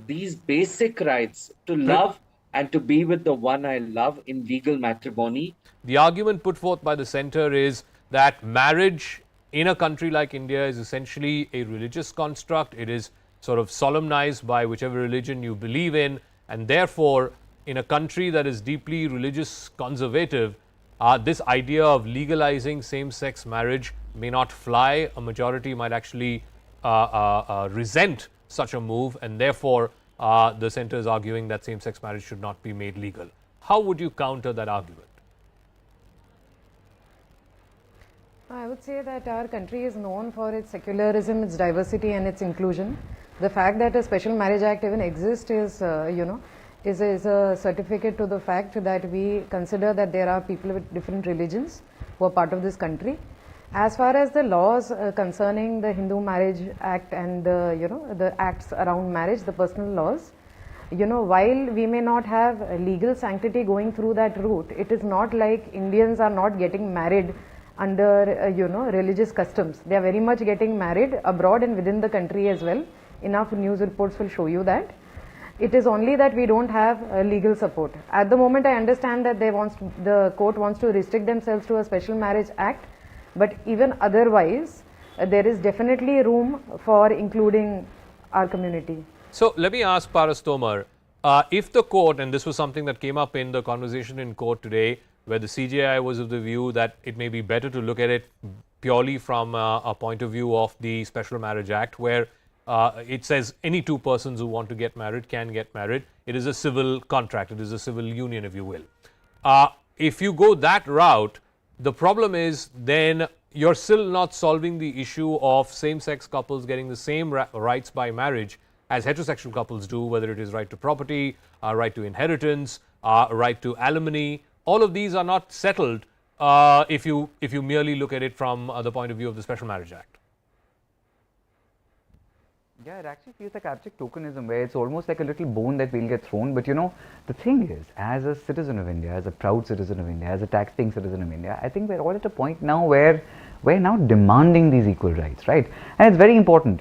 these basic rights to love and to be with the one I love in legal matrimony? The argument put forth by the centre is that marriage in a country like India is essentially a religious construct. It is sort of solemnized by whichever religion you believe in, and therefore, in a country that is deeply religious conservative, this idea of legalizing same-sex marriage may not fly. A majority might actually resent such a move, and therefore, the centre is arguing that same-sex marriage should not be made legal. How would you counter that argument? I would say that our country is known for its secularism, its diversity and its inclusion. The fact that a special marriage act even exists is, is a certificate to the fact that we consider that there are people with different religions who are part of this country. As far as the laws concerning the Hindu Marriage Act and the acts around marriage, the personal laws, while we may not have legal sanctity going through that route, it is not like Indians are not getting married under religious customs. They are very much getting married abroad and within the country as well. Enough news reports will show you that. It is only that we don't have legal support. At the moment, I understand that the court wants to restrict themselves to a special marriage act, but even otherwise, there is definitely room for including our community. So let me ask Paras Tomar, if the court, and this was something that came up in the conversation in court today, where the CJI was of the view that it may be better to look at it purely from a point of view of the Special Marriage Act, where it says any two persons who want to get married can get married. It is a civil contract. It is a civil union, if you will. If you go that route, the problem is then you're still not solving the issue of same-sex couples getting the same rights by marriage as heterosexual couples do, whether it is right to property, right to inheritance, right to alimony. All of these are not settled if you merely look at it from the point of view of the Special Marriage Act. Yeah, it actually feels like abject tokenism, where it's almost like a little bone that will get thrown. But the thing is, as a citizen of India, as a proud citizen of India, as a tax-paying citizen of India, I think we're all at a point now where we're now demanding these equal rights, right? And it's very important.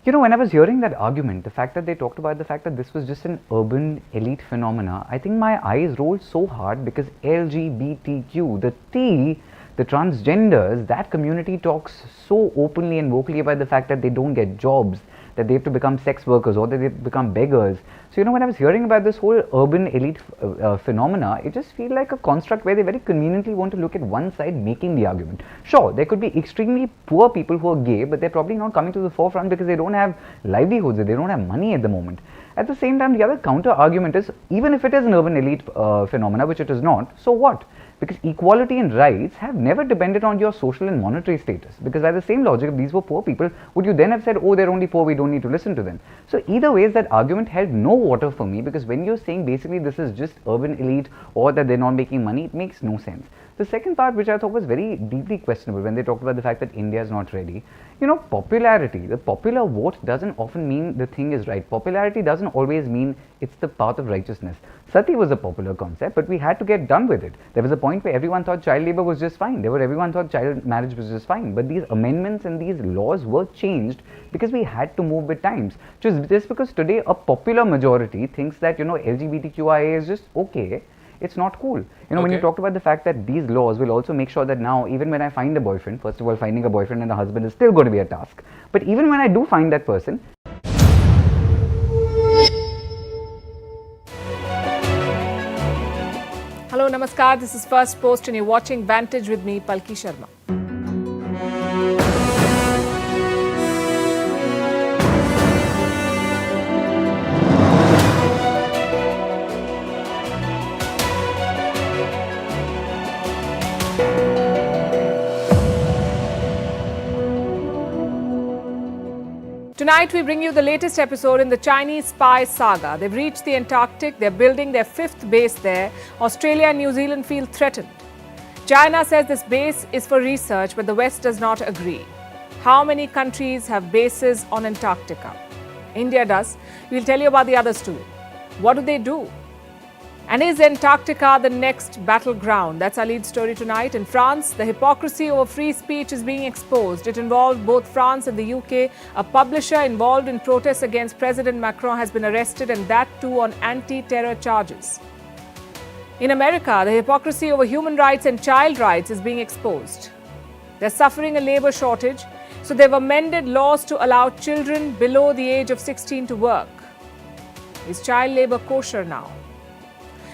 When I was hearing that argument, the fact that they talked about the fact that this was just an urban elite phenomena, I think my eyes rolled so hard, because LGBTQ, the T, the transgenders, that community talks so openly and vocally about the fact that they don't get jobs, that they have to become sex workers or that they become beggars. So So, when I was hearing about this whole urban elite phenomena, it just feels like a construct where they very conveniently want to look at one side making the argument. Sure, there could be extremely poor people who are gay, but they're probably not coming to the forefront because they don't have livelihoods, they don't have money at the moment. At the same time, the other counter argument is, even if it is an urban elite phenomena, which it is not, so what? Because equality and rights have never depended on your social and monetary status. Because by the same logic, if these were poor people, would you then have said, oh, they're only poor, we don't need to listen to them? So either ways, that argument held no water for me, because when you're saying basically this is just urban elite or that they're not making money, it makes no sense. The second part, which I thought was very deeply questionable when they talked about the fact that India is not ready, popularity, the popular vote doesn't often mean the thing is right. Popularity doesn't always mean it's the path of righteousness. Sati was a popular concept, but we had to get done with it. There was a point where everyone thought child labor was just fine. Everyone thought child marriage was just fine. But these amendments and these laws were changed because we had to move with times. Just because today a popular majority thinks that, LGBTQIA is just okay, it's not cool. When you talked about the fact that these laws will also make sure that now, even when I find a boyfriend, first of all, finding a boyfriend and a husband is still going to be a task. But even when I do find that person, Hello, Namaskar. This is First Post and you're watching Vantage with me, Palki Sharma. Tonight we bring you the latest episode in the Chinese spy saga. They've reached the Antarctic, they're building their 5th base there. Australia and New Zealand feel threatened. China says this base is for research, but the West does not agree. How many countries have bases on Antarctica? India does. We'll tell you about the others too. What do they do? And is Antarctica the next battleground? That's our lead story tonight. In France, the hypocrisy over free speech is being exposed. It involved both France and the UK. A publisher involved in protests against President Macron has been arrested, and that too on anti-terror charges. In America, the hypocrisy over human rights and child rights is being exposed. They're suffering a labor shortage, so they've amended laws to allow children below the age of 16 to work. Is child labor kosher now?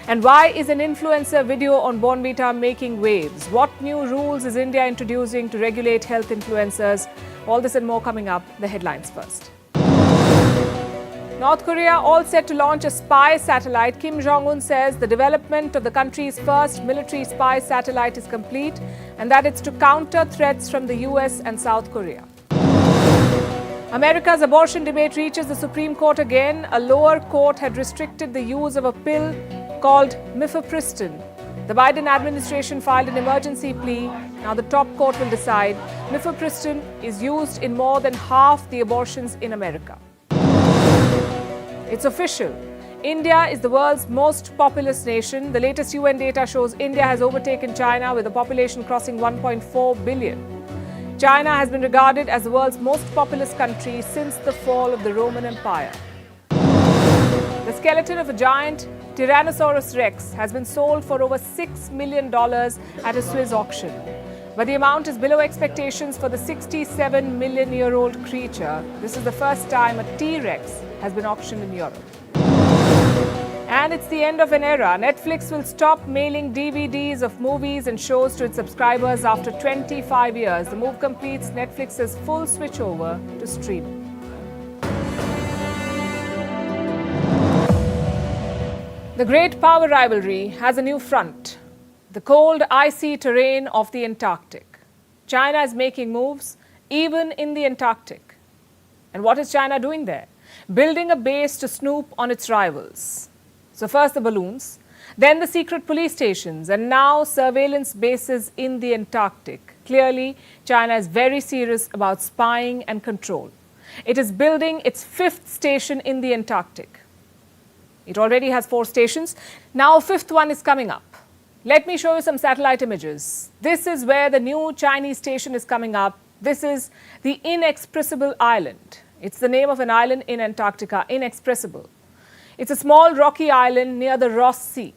And why is an influencer video on Bournvita making waves? What new rules is India introducing to regulate health influencers? All this and more coming up. The headlines first. North Korea all set to launch a spy satellite. Kim Jong-un says the development of the country's first military spy satellite is complete and that it's to counter threats from the US and South Korea. America's abortion debate reaches the Supreme Court again. A lower court had restricted the use of a pill called mifepristone. The Biden administration filed an emergency plea. Now the top court will decide. Mifepristone is used in more than half the abortions in America. It's official. India is the world's most populous nation. The latest UN data shows India has overtaken China with a population crossing 1.4 billion. China has been regarded as the world's most populous country since the fall of the Roman Empire. The skeleton of a giant Tyrannosaurus Rex has been sold for over $6 million at a Swiss auction. But the amount is below expectations for the 67-million-year-old creature. This is the first time a T-Rex has been auctioned in Europe. And it's the end of an era. Netflix will stop mailing DVDs of movies and shows to its subscribers after 25 years. The move completes Netflix's full switch over to streaming. The great power rivalry has a new front. The cold, icy terrain of the Antarctic. China is making moves even in the Antarctic. And what is China doing there? Building a base to snoop on its rivals. So first the balloons, then the secret police stations, and now surveillance bases in the Antarctic. Clearly, China is very serious about spying and control. It is building its 5th station in the Antarctic. It already has 4 stations. Now a 5th one is coming up. Let me show you some satellite images. This is where the new Chinese station is coming up. This is the Inexpressible Island. It's the name of an island in Antarctica, Inexpressible. It's a small rocky island near the Ross Sea.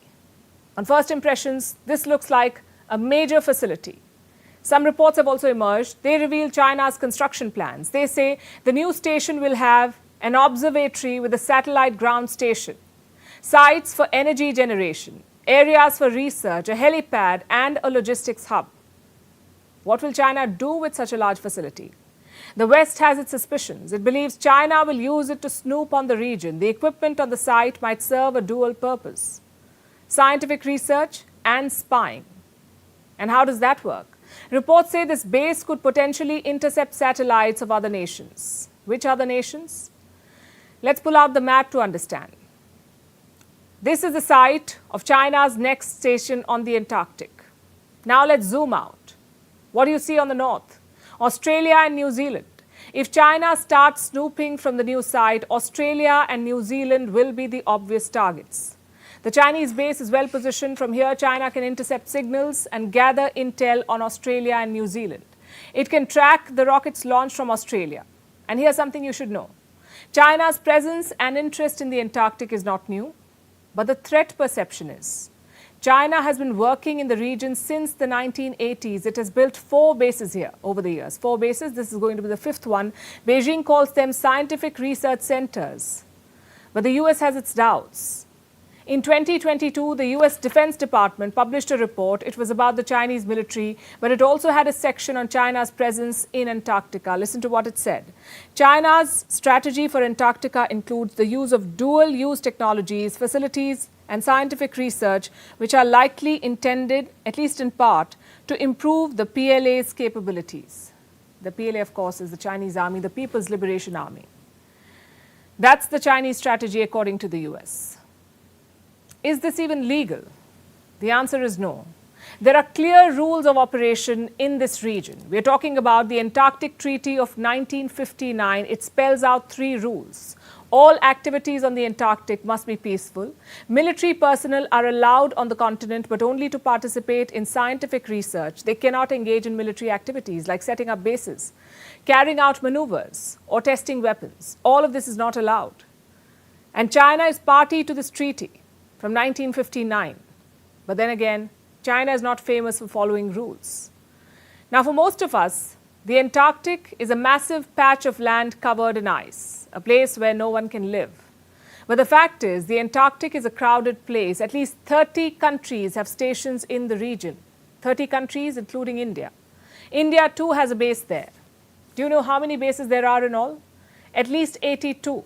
On first impressions, this looks like a major facility. Some reports have also emerged. They reveal China's construction plans. They say the new station will have an observatory with a satellite ground station, sites for energy generation, areas for research, a helipad and a logistics hub. What will China do with such a large facility? The West has its suspicions. It believes China will use it to snoop on the region. The equipment on the site might serve a dual purpose: scientific research and spying. And how does that work? Reports say this base could potentially intercept satellites of other nations. Which other nations? Let's pull out the map to understand. This is the site of China's next station on the Antarctic. Now let's zoom out. What do you see on the north? Australia and New Zealand. If China starts snooping from the new site, Australia and New Zealand will be the obvious targets. The Chinese base is well positioned. From here, China can intercept signals and gather intel on Australia and New Zealand. It can track the rockets launched from Australia. And here's something you should know. China's presence and interest in the Antarctic is not new, but the threat perception is. China has been working in the region since the 1980s. It has built 4 bases here over the years. 4 bases. This is going to be the 5th one. Beijing calls them scientific research centers. But the US has its doubts. In 2022, the US Defense Department published a report. It was about the Chinese military, but it also had a section on China's presence in Antarctica. Listen to what it said. China's strategy for Antarctica includes the use of dual-use technologies, facilities, and scientific research, which are likely intended, at least in part, to improve the PLA's capabilities. The PLA, of course, is the Chinese Army, the People's Liberation Army. That's the Chinese strategy according to the US. Is this even legal? The answer is no. There are clear rules of operation in this region. We are talking about the Antarctic Treaty of 1959. It spells out 3 rules. All activities on the Antarctic must be peaceful. Military personnel are allowed on the continent, but only to participate in scientific research. They cannot engage in military activities like setting up bases, carrying out maneuvers, or testing weapons. All of this is not allowed. And China is party to this treaty from 1959. But then again, China is not famous for following rules. Now, for most of us, the Antarctic is a massive patch of land covered in ice, a place where no one can live. But the fact is, the Antarctic is a crowded place. At least 30 countries have stations in the region. 30 countries, including India. India, too, has a base there. Do you know how many bases there are in all? At least 82.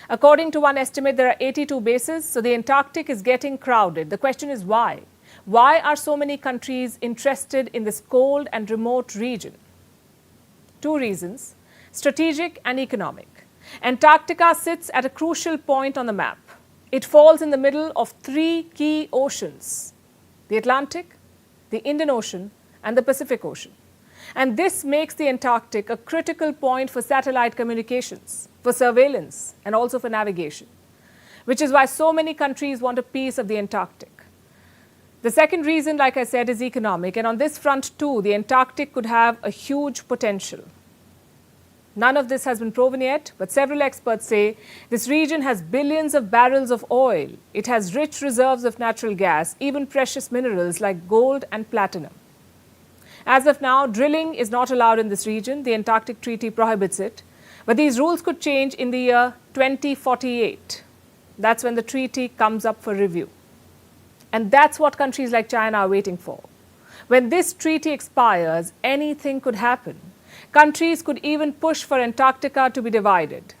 According to one estimate, there are 82 bases, so the Antarctic is getting crowded. The question is why? Why are so many countries interested in this cold and remote region? 2 reasons: strategic and economic. Antarctica sits at a crucial point on the map. It falls in the middle of 3 key oceans: the Atlantic, the Indian Ocean, and the Pacific Ocean. And this makes the Antarctic a critical point for satellite communications, for surveillance, and also for navigation, which is why so many countries want a piece of the Antarctic. The second reason, like I said, is economic, and on this front too, the Antarctic could have a huge potential. None of this has been proven yet, but several experts say this region has billions of barrels of oil. It has rich reserves of natural gas, even precious minerals like gold and platinum. As of now, drilling is not allowed in this region. The Antarctic Treaty prohibits it. But these rules could change in the year 2048. That's when the treaty comes up for review. And that's what countries like China are waiting for. When this treaty expires, anything could happen. Countries could even push for Antarctica to be divided.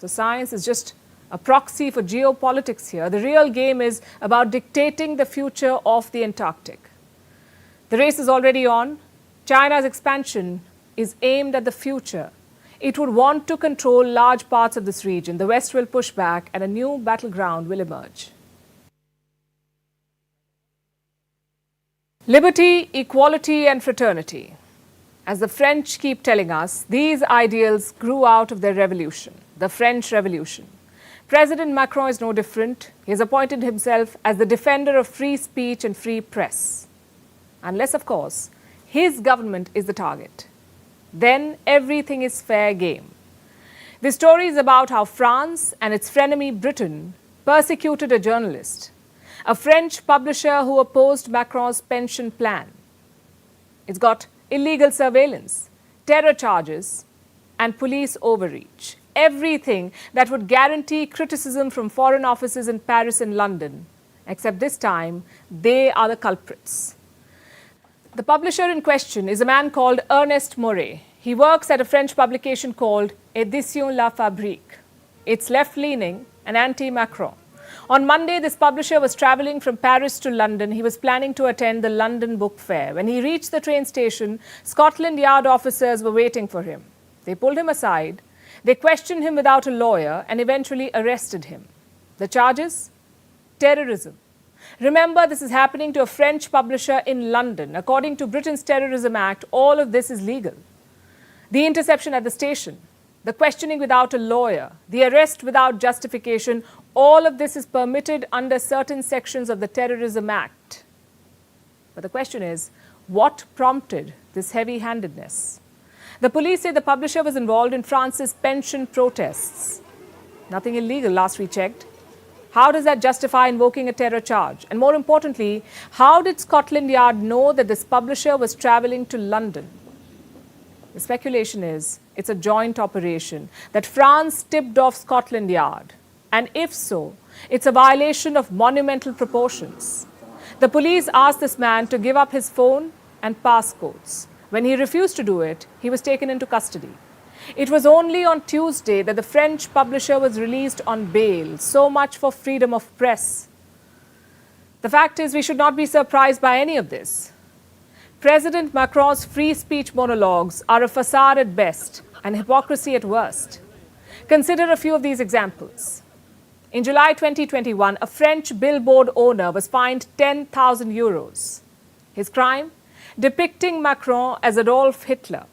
So science is just a proxy for geopolitics here. The real game is about dictating the future of the Antarctic. The race is already on. China's expansion is aimed at the future. It would want to control large parts of this region. The West will push back and a new battleground will emerge. Liberty, equality, and fraternity. As the French keep telling us, these ideals grew out of their revolution, the French Revolution. President Macron is no different. He has appointed himself as the defender of free speech and free press. Unless, of course, his government is the target. Then everything is fair game. This story is about how France and its frenemy Britain persecuted a journalist, a French publisher who opposed Macron's pension plan. It's got illegal surveillance, terror charges, and police overreach. everything that would guarantee criticism from foreign offices in Paris and London. Except this time, they are the culprits. The publisher in question is a man called Ernest Moret. He works at a French publication called Éditions La Fabrique. It's left-leaning and anti-Macron. On Monday, this publisher was travelling from Paris to London. He was planning to attend the London Book Fair. When he reached the train station, Scotland Yard officers were waiting for him. They pulled him aside, they questioned him without a lawyer and eventually arrested him. The charges? Terrorism. Remember, this is happening to a French publisher in London. According to Britain's Terrorism Act, all of this is legal. The interception at the station, the questioning without a lawyer, the arrest without justification, all of this is permitted under certain sections of the Terrorism Act. But the question is, what prompted this heavy-handedness? The police say the publisher was involved in France's pension protests. Nothing illegal last we checked. How does that justify invoking a terror charge? And more importantly, how did Scotland Yard know that this publisher was travelling to London? The speculation is it's a joint operation, that France tipped off Scotland Yard. And if so, it's a violation of monumental proportions. The police asked this man to give up his phone and passcodes. When he refused to do it, he was taken into custody. It was only on Tuesday that the French publisher was released on bail. So much for freedom of press. The fact is, we should not be surprised by any of this. President Macron's free speech monologues are a facade at best and hypocrisy at worst. Consider a few of these examples. In July 2021, a French billboard owner was fined 10,000 euros. His crime? Depicting Macron as Adolf Hitler.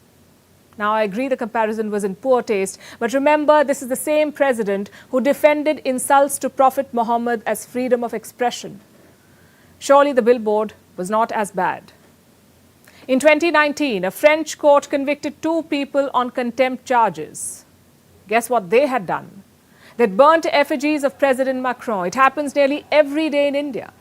Now, I agree the comparison was in poor taste, but remember, this is the same president who defended insults to Prophet Muhammad as freedom of expression. Surely the billboard was not as bad. In 2019, a French court convicted 2 people on contempt charges. Guess what they had done? They'd burnt effigies of President Macron. It happens nearly every day in India.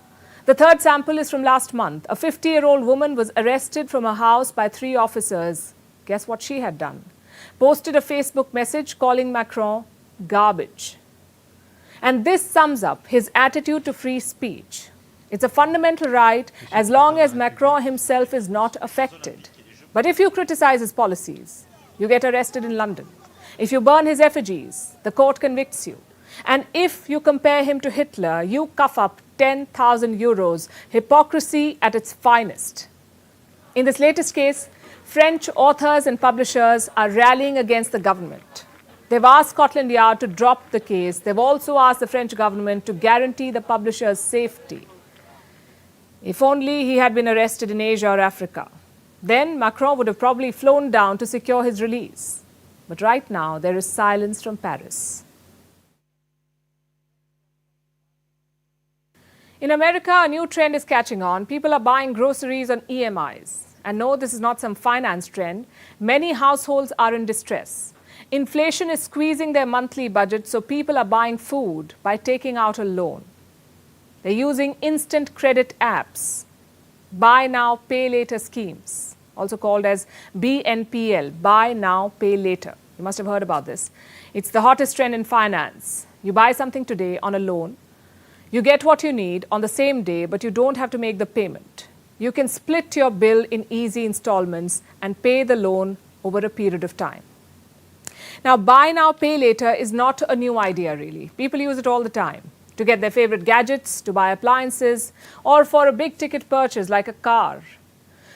The third sample is from last month. A 50-year-old woman was arrested from her house by 3 officers. Guess what she had done? Posted a Facebook message calling Macron garbage. And this sums up his attitude to free speech. It's a fundamental right as long as Macron himself is not affected. But if you criticize his policies, you get arrested in London. If you burn his effigies, the court convicts you. And if you compare him to Hitler, you cough up 10,000 euros. Hypocrisy at its finest. In this latest case, French authors and publishers are rallying against the government. They've asked Scotland Yard to drop the case. They've also asked the French government to guarantee the publisher's safety. If only he had been arrested in Asia or Africa. Then Macron would have probably flown down to secure his release. But right now, there is silence from Paris. In America, a new trend is catching on. People are buying groceries on EMIs. And no, this is not some finance trend. Many households are in distress. Inflation is squeezing their monthly budget, so people are buying food by taking out a loan. They're using instant credit apps, buy now, pay later schemes, also called as BNPL, buy now, pay later. You must have heard about this. It's the hottest trend in finance. You buy something today on a loan. You get what you need on the same day, but you don't have to make the payment. You can split your bill in easy installments and pay the loan over a period of time. Now, buy now, pay later is not a new idea, really. People use it all the time to get their favorite gadgets, to buy appliances, or for a big ticket purchase like a car.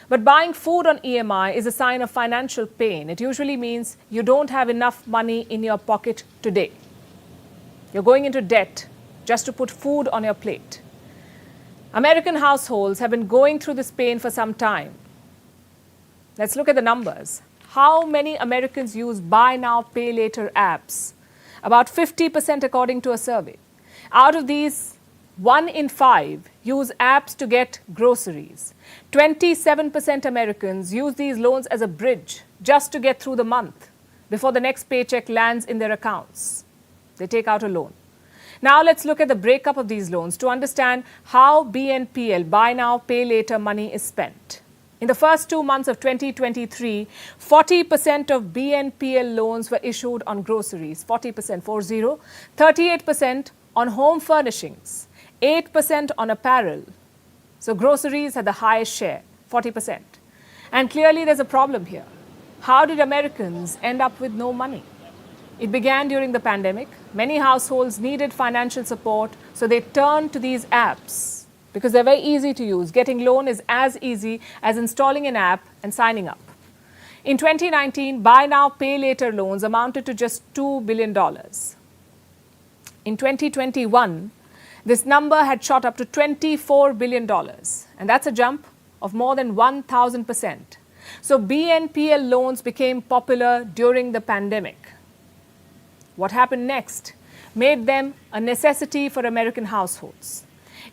But buying food on EMI is a sign of financial pain. It usually means you don't have enough money in your pocket today. You're going into debt just to put food on your plate. American households have been going through this pain for some time. Let's look at the numbers. How many Americans use buy now, pay later apps? About 50% according to a survey. Out of these, 1 in 5 use apps to get groceries. 27% Americans use these loans as a bridge just to get through the month before the next paycheck lands in their accounts. They take out a loan. Now let's look at the breakup of these loans to understand how BNPL, buy now, pay later money is spent. In the first 2 months of 2023, 40% of BNPL loans were issued on groceries, 40%, 38% on home furnishings, 8% on apparel. So groceries had the highest share, 40%. And clearly there's a problem here. How did Americans end up with no money? It began during the pandemic. Many households needed financial support, so they turned to these apps because they're very easy to use. Getting loan is as easy as installing an app and signing up. In 2019, buy now, pay later loans amounted to just $2 billion. In 2021, this number had shot up to $24 billion, and that's a jump of more than 1,000%. So BNPL loans became popular during the pandemic. What happened next made them a necessity for American households.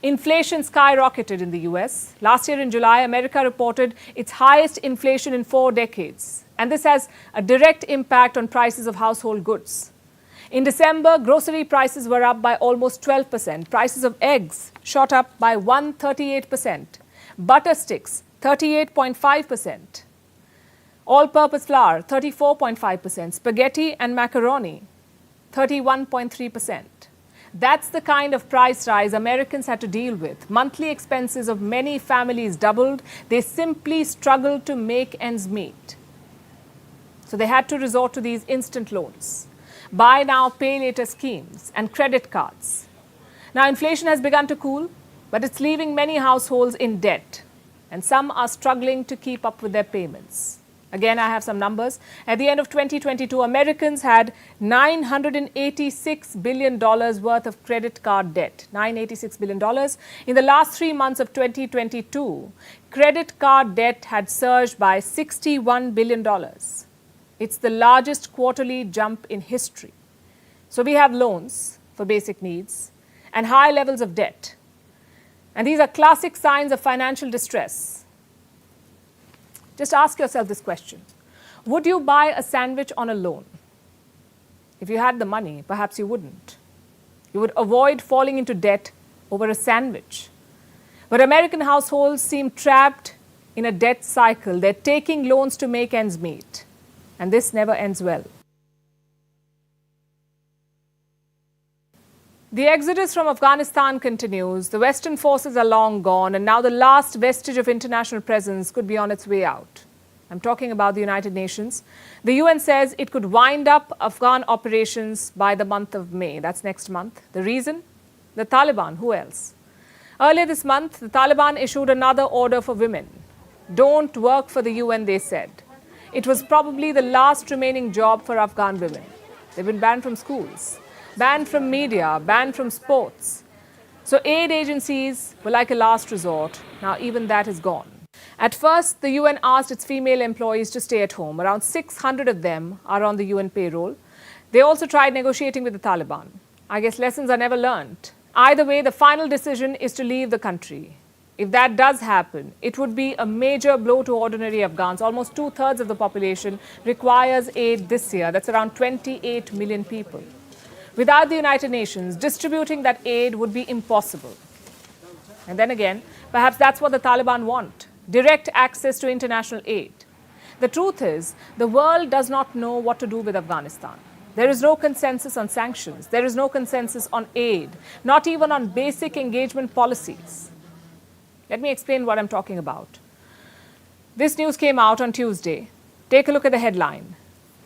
Inflation skyrocketed in the US. Last year in July, America reported its highest inflation in 4 decades. And this has a direct impact on prices of household goods. In December, grocery prices were up by almost 12%. Prices of eggs shot up by 138%. Butter sticks, 38.5%. All-purpose flour, 34.5%. Spaghetti and macaroni, 31.3%. That's the kind of price rise Americans had to deal with. Monthly expenses of many families doubled. They simply struggled to make ends meet. So they had to resort to these instant loans, buy now, pay later schemes, and credit cards. Now, inflation has begun to cool, but it's leaving many households in debt, and some are struggling to keep up with their payments. Again, I have some numbers. At the end of 2022, Americans had $986 billion worth of credit card debt. $986 billion. In the last 3 months of 2022, credit card debt had surged by $61 billion. It's the largest quarterly jump in history. So we have loans for basic needs and high levels of debt. And these are classic signs of financial distress. Just ask yourself this question. Would you buy a sandwich on a loan? If you had the money, perhaps you wouldn't. You would avoid falling into debt over a sandwich. But American households seem trapped in a debt cycle. They're taking loans to make ends meet. And this never ends well. The exodus from Afghanistan continues. The Western forces are long gone, and now the last vestige of international presence could be on its way out. I'm talking about the United Nations. The UN says it could wind up Afghan operations by the month of May. That's next month. The reason? The Taliban. Who else? Earlier this month, the Taliban issued another order for women. Don't work for the UN, they said. It was probably the last remaining job for Afghan women. They've been banned from schools, banned from media, banned from sports. So aid agencies were like a last resort. Now even that is gone. At first, the UN asked its female employees to stay at home. Around 600 of them are on the UN payroll. They also tried negotiating with the Taliban. I guess lessons are never learned. Either way, the final decision is to leave the country. If that does happen, it would be a major blow to ordinary Afghans. Almost 2/3 of the population requires aid this year. That's around 28 million people. Without the United Nations, distributing that aid would be impossible. And then again, perhaps that's what the Taliban want. Direct access to international aid. The truth is, the world does not know what to do with Afghanistan. There is no consensus on sanctions. There is no consensus on aid, not even on basic engagement policies. Let me explain what I'm talking about. This news came out on Tuesday. Take a look at the headline.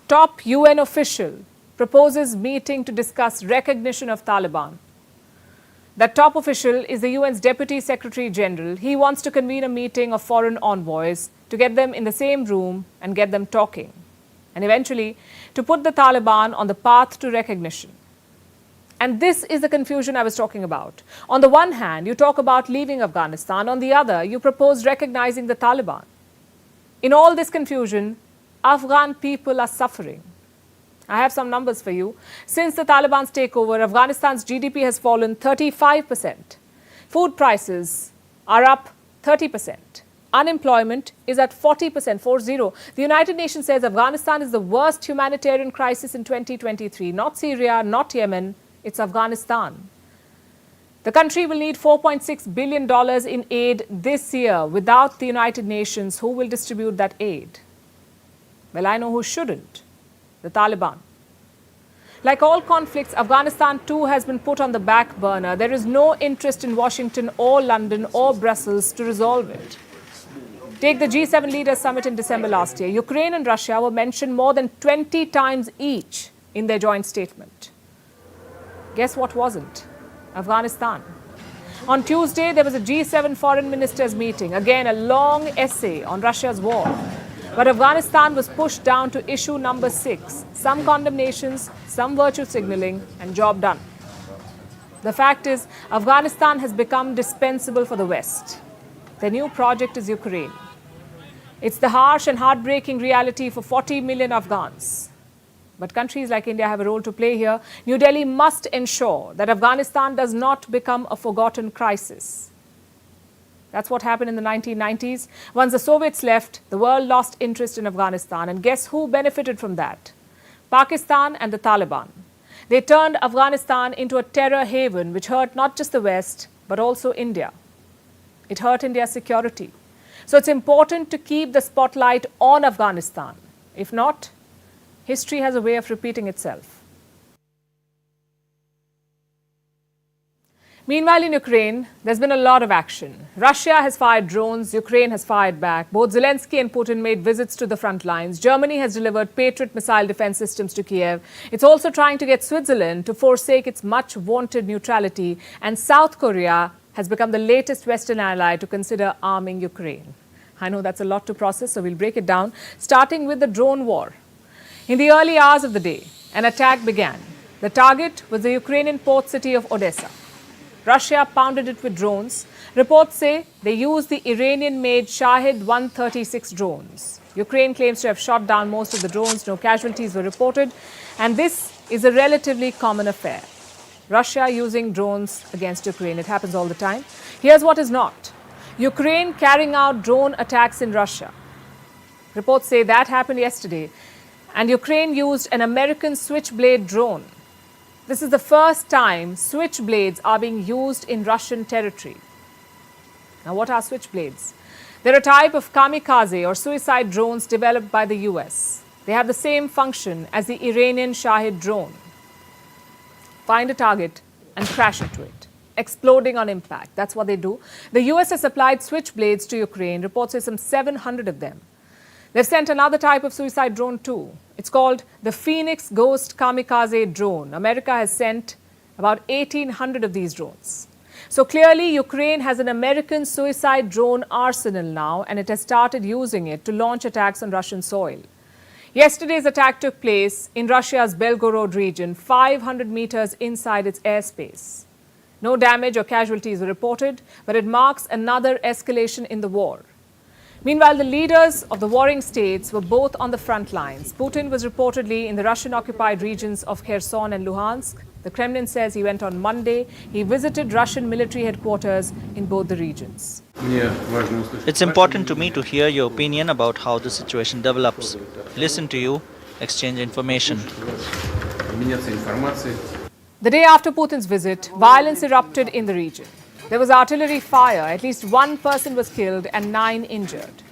Top UN official proposes meeting to discuss recognition of Taliban. That top official is the UN's Deputy Secretary General. He wants to convene a meeting of foreign envoys to get them in the same room and get them talking, and eventually to put the Taliban on the path to recognition. And this is the confusion I was talking about. On the one hand, you talk about leaving Afghanistan. On the other, you propose recognizing the Taliban. In all this confusion, Afghan people are suffering. I have some numbers for you. Since the Taliban's takeover, Afghanistan's GDP has fallen 35%. Food prices are up 30%. Unemployment is at 40%, 40. The United Nations says Afghanistan is the worst humanitarian crisis in 2023. Not Syria, not Yemen, it's Afghanistan. The country will need $4.6 billion in aid this year. Without the United Nations, who will distribute that aid? Well, I know who shouldn't. The Taliban. Like all conflicts, Afghanistan too has been put on the back burner. There is no interest in Washington or London or Brussels to resolve it. Take the G7 Leaders Summit in December last year. Ukraine and Russia were mentioned more than 20 times each in their joint statement. Guess what wasn't? Afghanistan. On Tuesday, there was a G7 foreign ministers meeting. Again, a long essay on Russia's war. But Afghanistan was pushed down to issue number 6. Some condemnations, some virtue signaling, and job done. The fact is, Afghanistan has become dispensable for the West. Their new project is Ukraine. It's the harsh and heartbreaking reality for 40 million Afghans. But countries like India have a role to play here. New Delhi must ensure that Afghanistan does not become a forgotten crisis. That's what happened in the 1990s. Once the Soviets left, the world lost interest in Afghanistan. And guess who benefited from that? Pakistan and the Taliban. They turned Afghanistan into a terror haven which hurt not just the West, but also India. It hurt India's security. So it's important to keep the spotlight on Afghanistan. If not, history has a way of repeating itself. Meanwhile, in Ukraine, there's been a lot of action. Russia has fired drones, Ukraine has fired back. Both Zelensky and Putin made visits to the front lines. Germany has delivered Patriot missile defense systems to Kiev. It's also trying to get Switzerland to forsake its much-wanted neutrality. And South Korea has become the latest Western ally to consider arming Ukraine. I know that's a lot to process, so we'll break it down, starting with the drone war. In the early hours of the day, an attack began. The target was the Ukrainian port city of Odessa. Russia pounded it with drones. Reports say they used the Iranian-made Shahid 136 drones. Ukraine claims to have shot down most of the drones. No casualties were reported. And this is a relatively common affair. Russia using drones against Ukraine. It happens all the time. Here's what is not. Ukraine carrying out drone attacks in Russia. Reports say that happened yesterday. And Ukraine used an American Switchblade drone. This is the first time Switchblades are being used in Russian territory. Now, what are Switchblades? They're a type of kamikaze or suicide drones developed by the US. They have the same function as the Iranian Shahid drone. Find a target and crash into it, exploding on impact. That's what they do. The US has supplied Switchblades to Ukraine. Reports say some 700 of them. They've sent another type of suicide drone too. It's called the Phoenix Ghost Kamikaze drone. America has sent about 1,800 of these drones. So clearly, Ukraine has an American suicide drone arsenal now, and it has started using it to launch attacks on Russian soil. Yesterday's attack took place in Russia's Belgorod region, 500 meters inside its airspace. No damage or casualties were reported, but it marks another escalation in the war. Meanwhile, the leaders of the warring states were both on the front lines. Putin was reportedly in the Russian-occupied regions of Kherson and Luhansk. The Kremlin says he went on Monday. He visited Russian military headquarters in both the regions. It's important to me to hear your opinion about how the situation develops. Listen to you, exchange information. The day after Putin's visit, violence erupted in the region. There was artillery fire. At least one person was killed and 9 injured.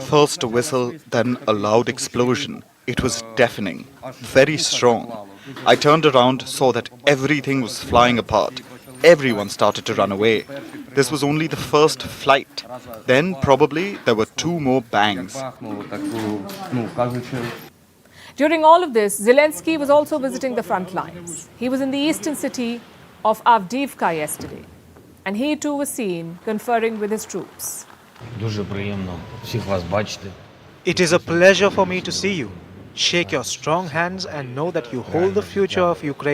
First a whistle, then a loud explosion. It was deafening, very strong. I turned around, saw that everything was flying apart. Everyone started to run away. This was only the first flight. Then probably there were 2 more bangs. During all of this, Zelensky was also visiting the front lines. He was in the eastern city of Avdiivka yesterday, and he too was seen conferring with his troops. It is a pleasure for me to see you. Shake your strong hands and know that you hold the future of Ukraine